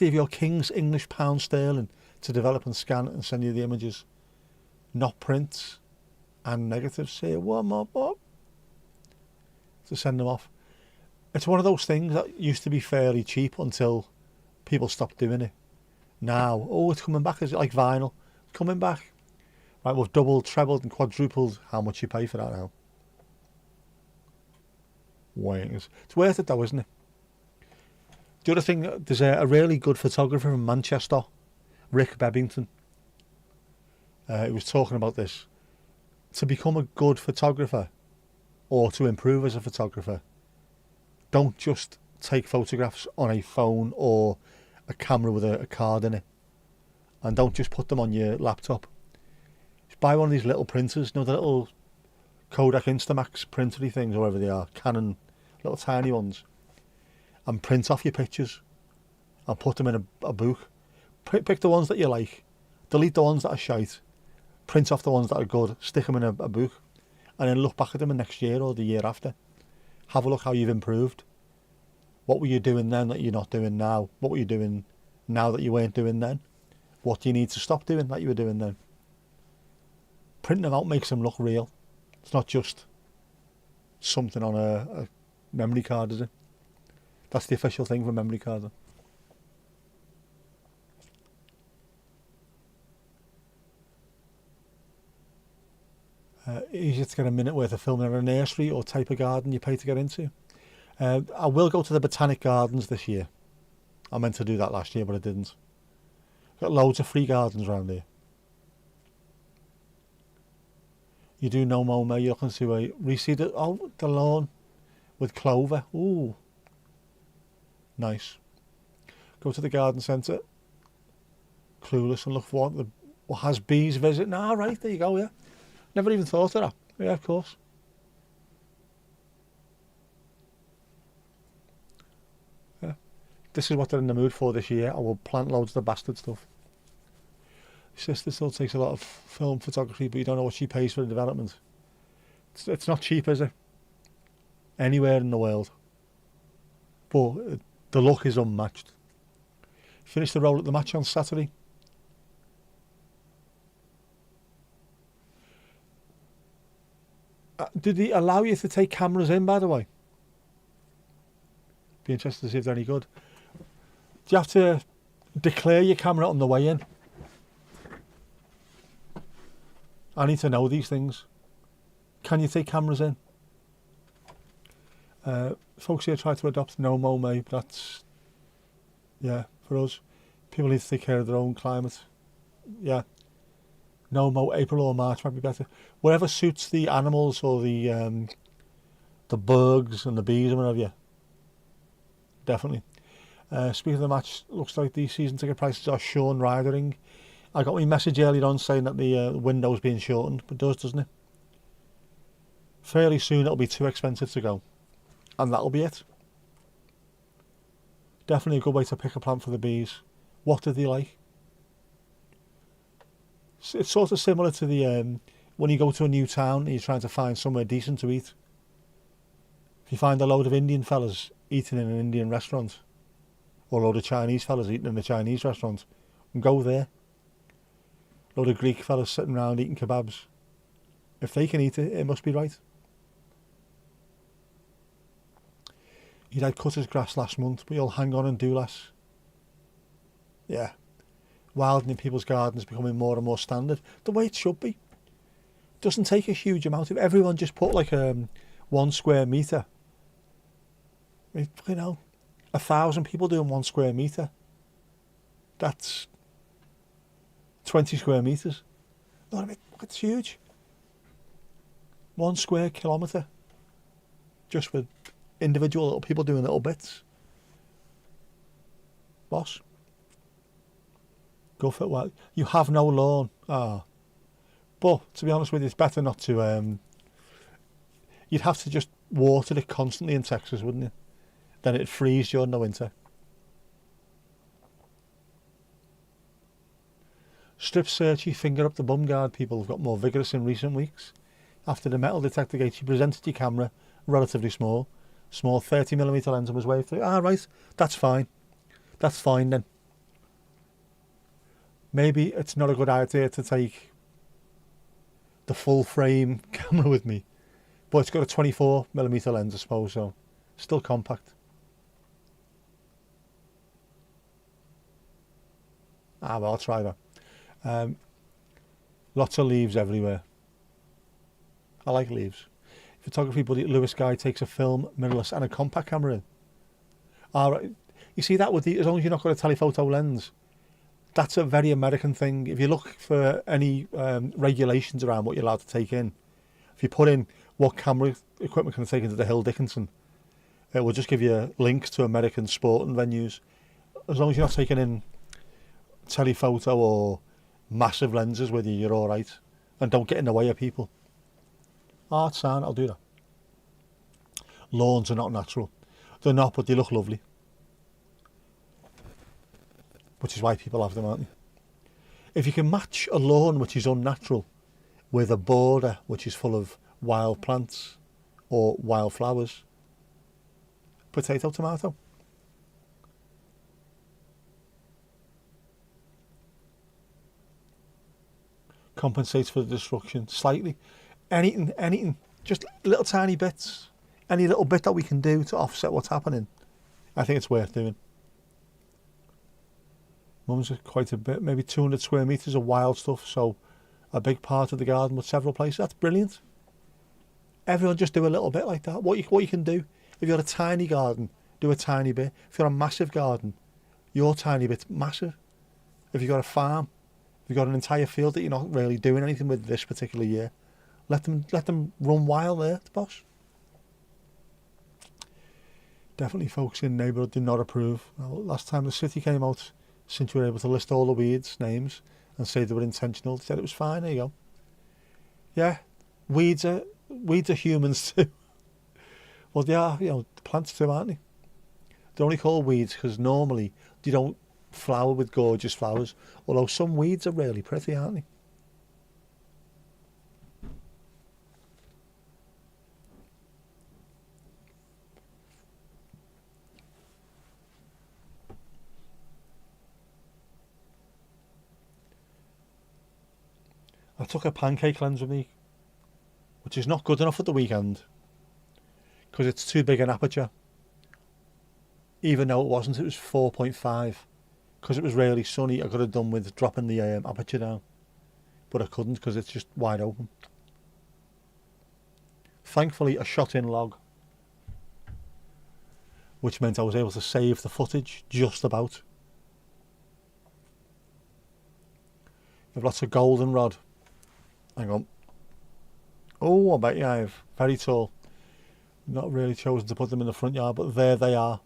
of your King's English pound sterling to develop and scan and send you the images. Not prints and negatives. Here, one more bob to send them off. It's one of those things that used to be fairly cheap until people stopped doing it. Now, oh, it's coming back. Is it like vinyl? It's coming back. Right, we've doubled, trebled and quadrupled how much you pay for that now. Wings. It's worth it though, isn't it? The other thing, there's a really good photographer from Manchester, Rick Bebbington. He was talking about this. To become a good photographer, or to improve as a photographer, don't just take photographs on a phone or a camera with a card in it, and don't just put them on your laptop. Just buy one of these little printers, you know, the little Kodak Instamax printery things, or whatever they are, Canon, little tiny ones, and print off your pictures and put them in a book. Pick the ones that you like, delete the ones that are shite, print off the ones that are good, stick them in a book, and then look back at them in next year or the year after. Have a look how you've improved. What were you doing then that you're not doing now? What were you doing now that you weren't doing then? What do you need to stop doing that you were doing then? Printing them out makes them look real. It's not just something on a memory card, is it? That's the official thing for memory cards. Easier to get a minute worth of filming at a nursery or type of garden you pay to get into. I will go to the Botanic Gardens this year. I meant to do that last year, but I didn't. Got loads of free gardens around here. You do no mow, May. You're looking to reseed it. Oh, the lawn with clover. Ooh, nice. Go to the garden centre. Clueless and look for what has bees visit. Ah, right, there you go. Yeah, never even thought of that. Yeah, of course. Yeah, this is what they're in the mood for this year. I will plant loads of the bastard stuff. Sister still takes a lot of film photography, but you don't know what she pays for the development. It's not cheap, is it? Anywhere in the world. But the look is unmatched. Finished the role at the match on Saturday. Did they allow you to take cameras in, by the way? Be interested to see if they're any good. Do you have to declare your camera on the way in? I need to know these things. Can you take cameras in? Folks here try to adopt no mow May, but that's, yeah, for us. People need to take care of their own climate. Yeah. No mow April or March might be better. Whatever suits the animals or the bugs and the bees and whatever. Yeah. Definitely. Speaking of the match, looks like the season ticket prices are Sean Ridering. I got my message earlier on saying that the window's being shortened, but it does, doesn't it? Fairly soon it'll be too expensive to go. And that'll be it. Definitely a good way to pick a plant for the bees. What do they like? It's sort of similar to the when you go to a new town and you're trying to find somewhere decent to eat. If you find a load of Indian fellas eating in an Indian restaurant, or a load of Chinese fellas eating in a Chinese restaurant, and go there. A load of Greek fellas sitting around eating kebabs. If they can eat it, it must be right. He had cut his grass last month, but he'll hang on and do less. Yeah. Wilding in people's gardens becoming more and more standard. The way it should be. Doesn't take a huge amount. If everyone just put like 1 square metre. You know, 1,000 people doing 1 square metre. That's 20 square metres. You know what I mean? It's huge. 1 square kilometre. Just with individual little people doing little bits. Boss. Go for it. Well, you have no lawn. Ah. But to be honest with you, it's better not to. You'd have to just water it constantly in Texas, wouldn't you? Then it'd freeze during the winter. Strip searchy finger up the bum guard people have got more vigorous in recent weeks. After the metal detector gate, she presented your camera, relatively small 30mm lens and was waved through. Ah, right, that's fine. That's fine then. Maybe it's not a good idea to take the full frame camera with me, but it's got a 24mm lens, I suppose, so still compact. Ah, well, I'll try that. Lots of leaves everywhere. I like leaves. Photography buddy Lewis Guy takes a film, mirrorless and a compact camera in. Alright, you see that with the, as long as you're not got a telephoto lens, that's a very American thing. If you look for any regulations around what you're allowed to take in, if you put in what camera equipment can I take into the Hill Dickinson, it will just give you links to American sporting venues. As long as you're not taking in telephoto or massive lenses with you, you're alright. And don't get in the way of people. Ah, it's fine, I'll do that. Lawns are not natural. They're not, but they look lovely. Which is why people have them, aren't they? If you can match a lawn which is unnatural with a border which is full of wild plants or wild flowers, potato, tomato. Compensates for the destruction slightly. Anything, just little tiny bits. Any little bit that we can do to offset what's happening, I think it's worth doing. Mum's quite a bit, maybe 200 square metres of wild stuff, so a big part of the garden with several places. That's brilliant. Everyone just do a little bit like that. What you can do, if you've got a tiny garden, do a tiny bit. If you've got a massive garden, your tiny bit's massive. If you've got a farm, if you've got an entire field that you're not really doing anything with this particular year, let them run wild there, the boss. Definitely folks in neighbourhood did not approve. Well, last time the city came out, since you were able to list all the weeds, names, and say they were intentional, they said it was fine, there you go. Yeah, weeds are humans too. Well, they are, plants too, aren't they? They're only called weeds because normally they don't flower with gorgeous flowers, although some weeds are really pretty, aren't they? I took a pancake lens with me, which is not good enough at the weekend because it's too big an aperture. Even though it wasn't, it was 4.5. Because it was really sunny, I could have done with dropping the aperture down, but I couldn't because it's just wide open. Thankfully, a shot-in log, which meant I was able to save the footage just about. I've lots of goldenrod. Hang on. Oh, I bet you I have. Very tall. Not really chosen to put them in the front yard, but there they are.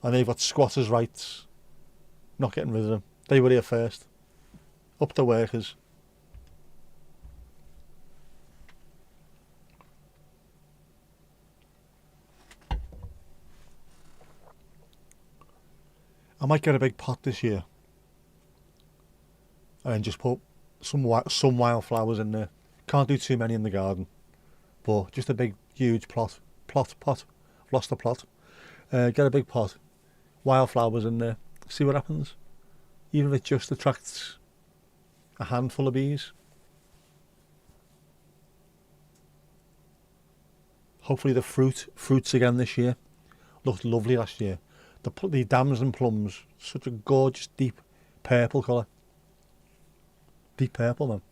And they've got squatters' rights. Not getting rid of them. They were here first. Up to workers. I might get a big pot this year. And then just put some wildflowers in there. Can't do too many in the garden. But just a big, huge plot. I've lost the plot. Get a big pot. Wildflowers in there. See what happens. Even if it just attracts a handful of bees. Hopefully the fruits again this year. Looked lovely last year. The damson plums, such a gorgeous deep purple colour. Deep purple, man.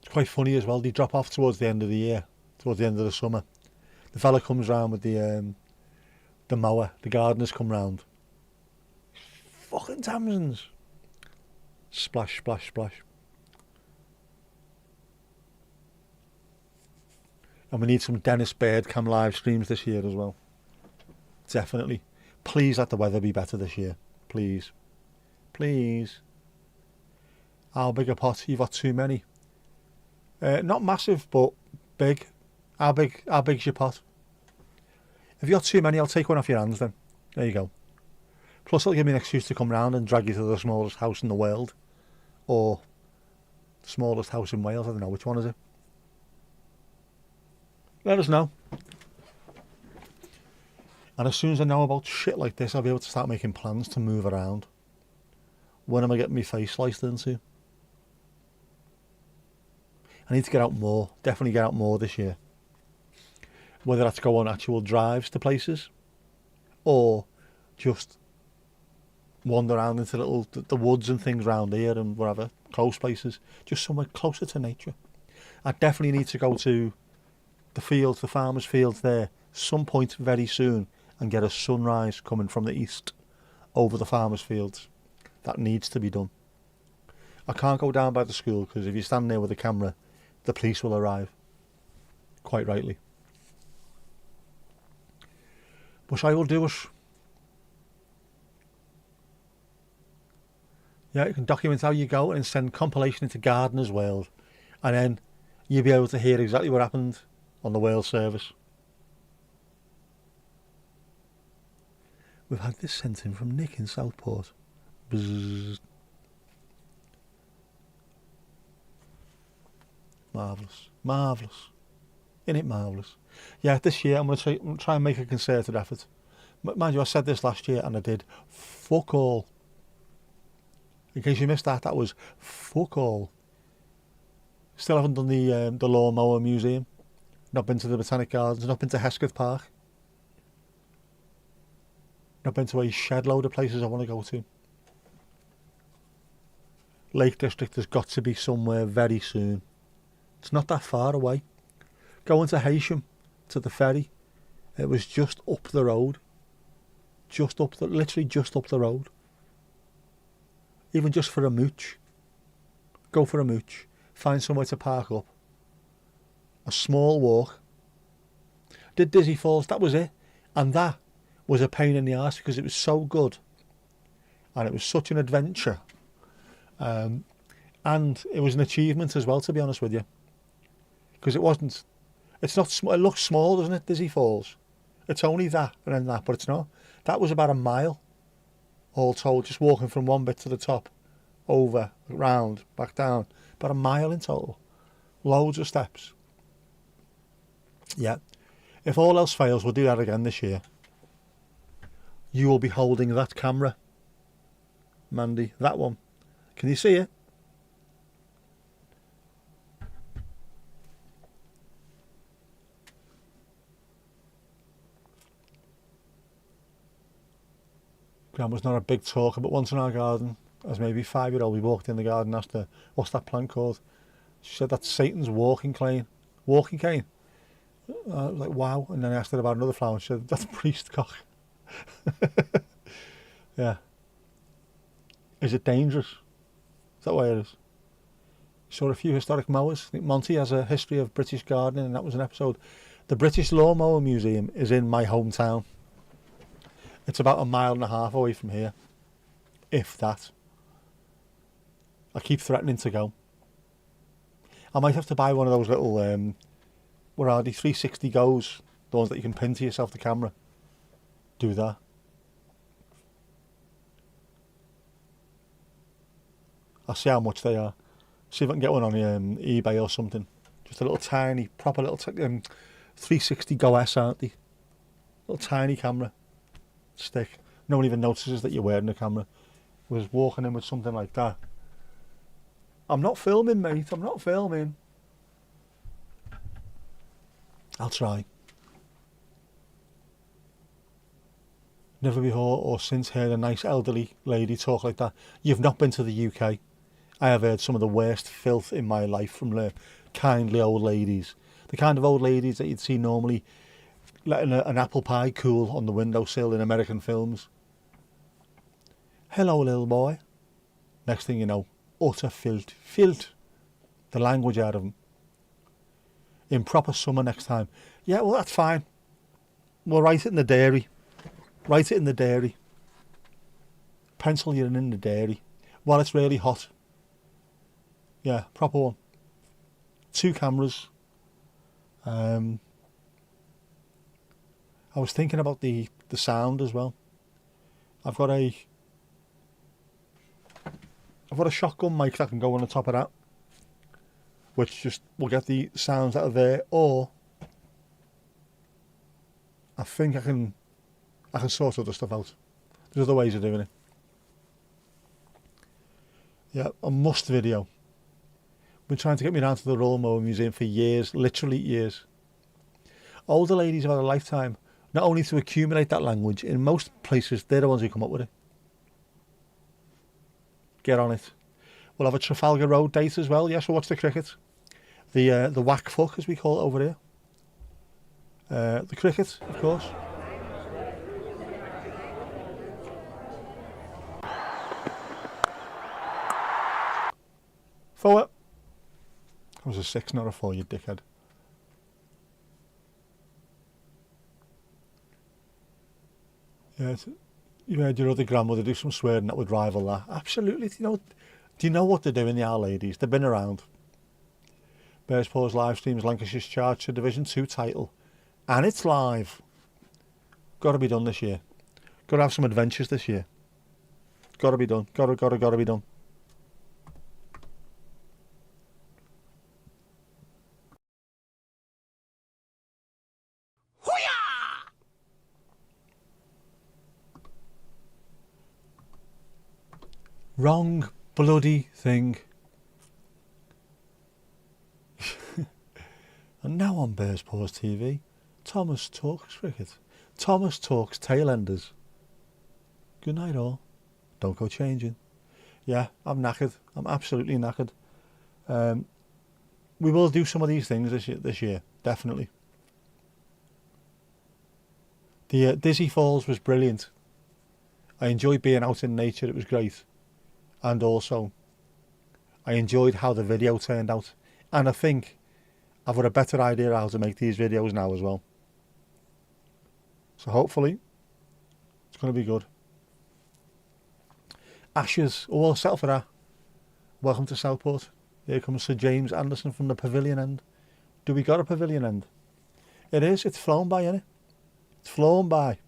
It's quite funny as well. They drop off towards the end of the year, towards the end of the summer. The fella comes round with the mower. The gardeners come round. Fucking damsons. Splash, splash, splash. And we need some Dennis Bird cam live streams this year as well. Definitely. Please let the weather be better this year. Please. Please. How big a pot? You've got too many. Not massive, but big. How big's your pot? If you've got too many, I'll take one off your hands then. There you go. Plus it'll give me an excuse to come round and drag you to the smallest house in the world. Or the smallest house in Wales. I don't know, which one is it? Let us know. And as soon as I know about shit like this, I'll be able to start making plans to move around. When am I getting my face sliced into? I need to get out more. Definitely get out more this year. Whether that's go on actual drives to places, or just wander around into the woods and things around here and wherever, close places, just somewhere closer to nature. I definitely need to go to the fields, the farmers' fields there, some point very soon, and get a sunrise coming from the east over the farmers' fields. That needs to be done. I can't go down by the school because if you stand there with a camera, the police will arrive. Quite rightly. But I will do it. Yeah, you can document how you go and send compilation into Gardener's World, and then you'll be able to hear exactly what happened on the Wales service. We've had this sent in from Nick in Southport. Bzzz. Marvellous. Marvellous. Isn't it marvellous? Yeah, this year I'm going to try and make a concerted effort. Mind you, I said this last year and I did fuck all. In case you missed that, that was fuck all. Still haven't done the Lawnmower Museum. Not been to the Botanic Gardens. Not been to Hesketh Park. Not been to a shed load of places I want to go to. Lake District has got to be somewhere very soon. It's not that far away. Going to Heysham, to the ferry, it was just up the road. Literally just up the road. Even just for a mooch. Go for a mooch. Find somewhere to park up. A small walk. Did Dizzy Falls, that was it. And that was a pain in the arse because it was so good. And it was such an adventure. And it was an achievement as well, to be honest with you. Because it's not, it looks small, doesn't it, Dizzy Falls? It's only that and then that, but it's not. That was about a mile, all told, just walking from one bit to the top, over, round, back down. About a mile in total. Loads of steps. Yeah. If all else fails, we'll do that again this year. You will be holding that camera, Mandy, that one. Can you see it? Gran was not a big talker, but once in our garden, as maybe 5-year-old, we walked in the garden and asked her, what's that plant called? She said, that's Satan's walking cane. Walking cane? I was like, wow. And then I asked her about another flower and she said, that's priest cock. Yeah. Is it dangerous? Is that why it is? Saw a few historic mowers. I think Monty has a history of British gardening and that was an episode. The British Lawnmower Museum is in my hometown. It's about 1.5 miles away from here. If that. I keep threatening to go. I might have to buy one of those little, what are they, 360 goes. The ones that you can pin to yourself, the camera. Do that. I'll see how much they are. See if I can get one on eBay or something. Just a little tiny, proper little 360 Go S, aren't they? Little tiny camera. Stick. No one even notices that you're wearing a camera. Was walking in with something like that. I'm not filming, mate. I'm not filming. I'll try. Never before or since heard a nice elderly lady talk like that. You've not been to the UK. I have heard some of the worst filth in my life from the kindly old ladies. The kind of old ladies that you'd see normally letting an apple pie cool on the windowsill in American films. Hello, little boy. Next thing you know, utter filth. Filth. The language out of them. In proper summer next time. Yeah, well, that's fine. We'll write it in the dairy. Write it in the dairy. Pencil you in the dairy while it's really hot. Yeah, proper one. 2 cameras. I was thinking about the sound as well. I've got a shotgun mic that can go on the top of that, which just will get the sounds that are there, or I think I can sort other stuff out. There's other ways of doing it. Yeah, a must video. Been trying to get me down to the Royal Mower Museum for years, literally years. Older ladies have had a lifetime, not only to accumulate that language, in most places they're the ones who come up with it. Get on it. We'll have a Trafalgar Road date as well. Yes, we'll watch the cricket. The whack fuck, as we call it over here. The cricket, of course. Forward. That was a 6, not a 4, you dickhead. Yeah, you heard your other grandmother do some swearing that would rival that. Absolutely. Do you know what they're doing, the our ladies? They've been around. Bears Paws live streams Lancashire's charge to Division 2 title. And it's live. Got to be done this year. Got to have some adventures this year. Got to be done. Got to be done. Wrong bloody thing. And now on Bears Paws TV, Thomas talks cricket. Thomas talks tailenders. Good night all. Don't go changing. Yeah, I'm knackered. I'm absolutely knackered. We will do some of these things this year, definitely. The Dizzy Falls was brilliant. I enjoyed being out in nature. It was great. And also, I enjoyed how the video turned out. And I think I've got a better idea how to make these videos now as well. So hopefully, it's going to be good. Ashes, all set for that. Welcome to Southport. Here comes Sir James Anderson from the pavilion end. Do we got a pavilion end? It is. It's flown by, isn't it? It's flown by.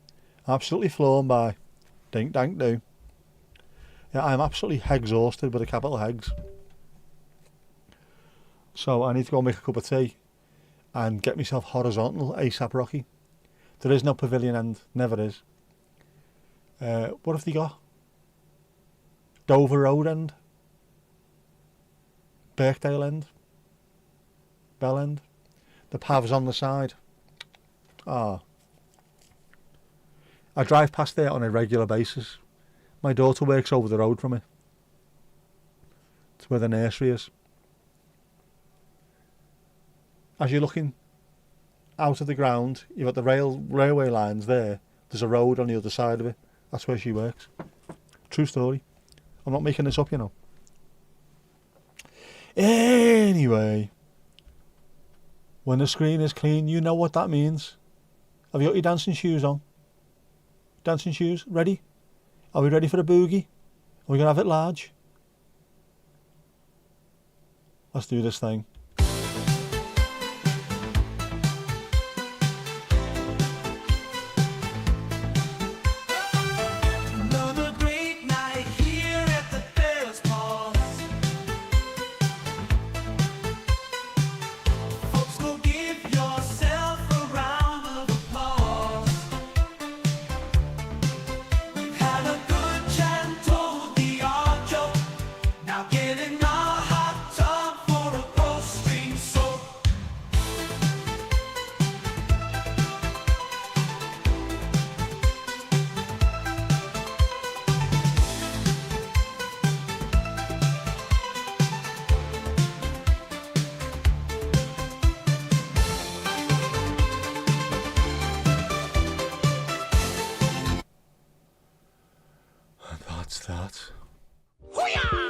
Absolutely flown by. Dink dank do. Yeah, I'm absolutely exhausted with a capital Hegs. So I need to go make a cup of tea and get myself horizontal ASAP Rocky. There is no pavilion end, never is. What have they got? Dover Road end? Birkdale end? Bell end? The paths on the side. Ah. I drive past there on a regular basis. My daughter works over the road from it. It's where the nursery is. As you're looking out of the ground, you've got the railway lines there. There's a road on the other side of it. That's where she works. True story. I'm not making this up, you know. Anyway, when the screen is clean, you know what that means. Have you got your dancing shoes on? Dancing shoes? Ready? Are we ready for a boogie? Are we going to have it large? Let's do this thing. Another great night here at the Bears Paws. Folks, go give yourself a round of applause. We've had a good chat, told the odd joke. Now get in our hot tub for a post-stream soak. That's that. Hoo-yah!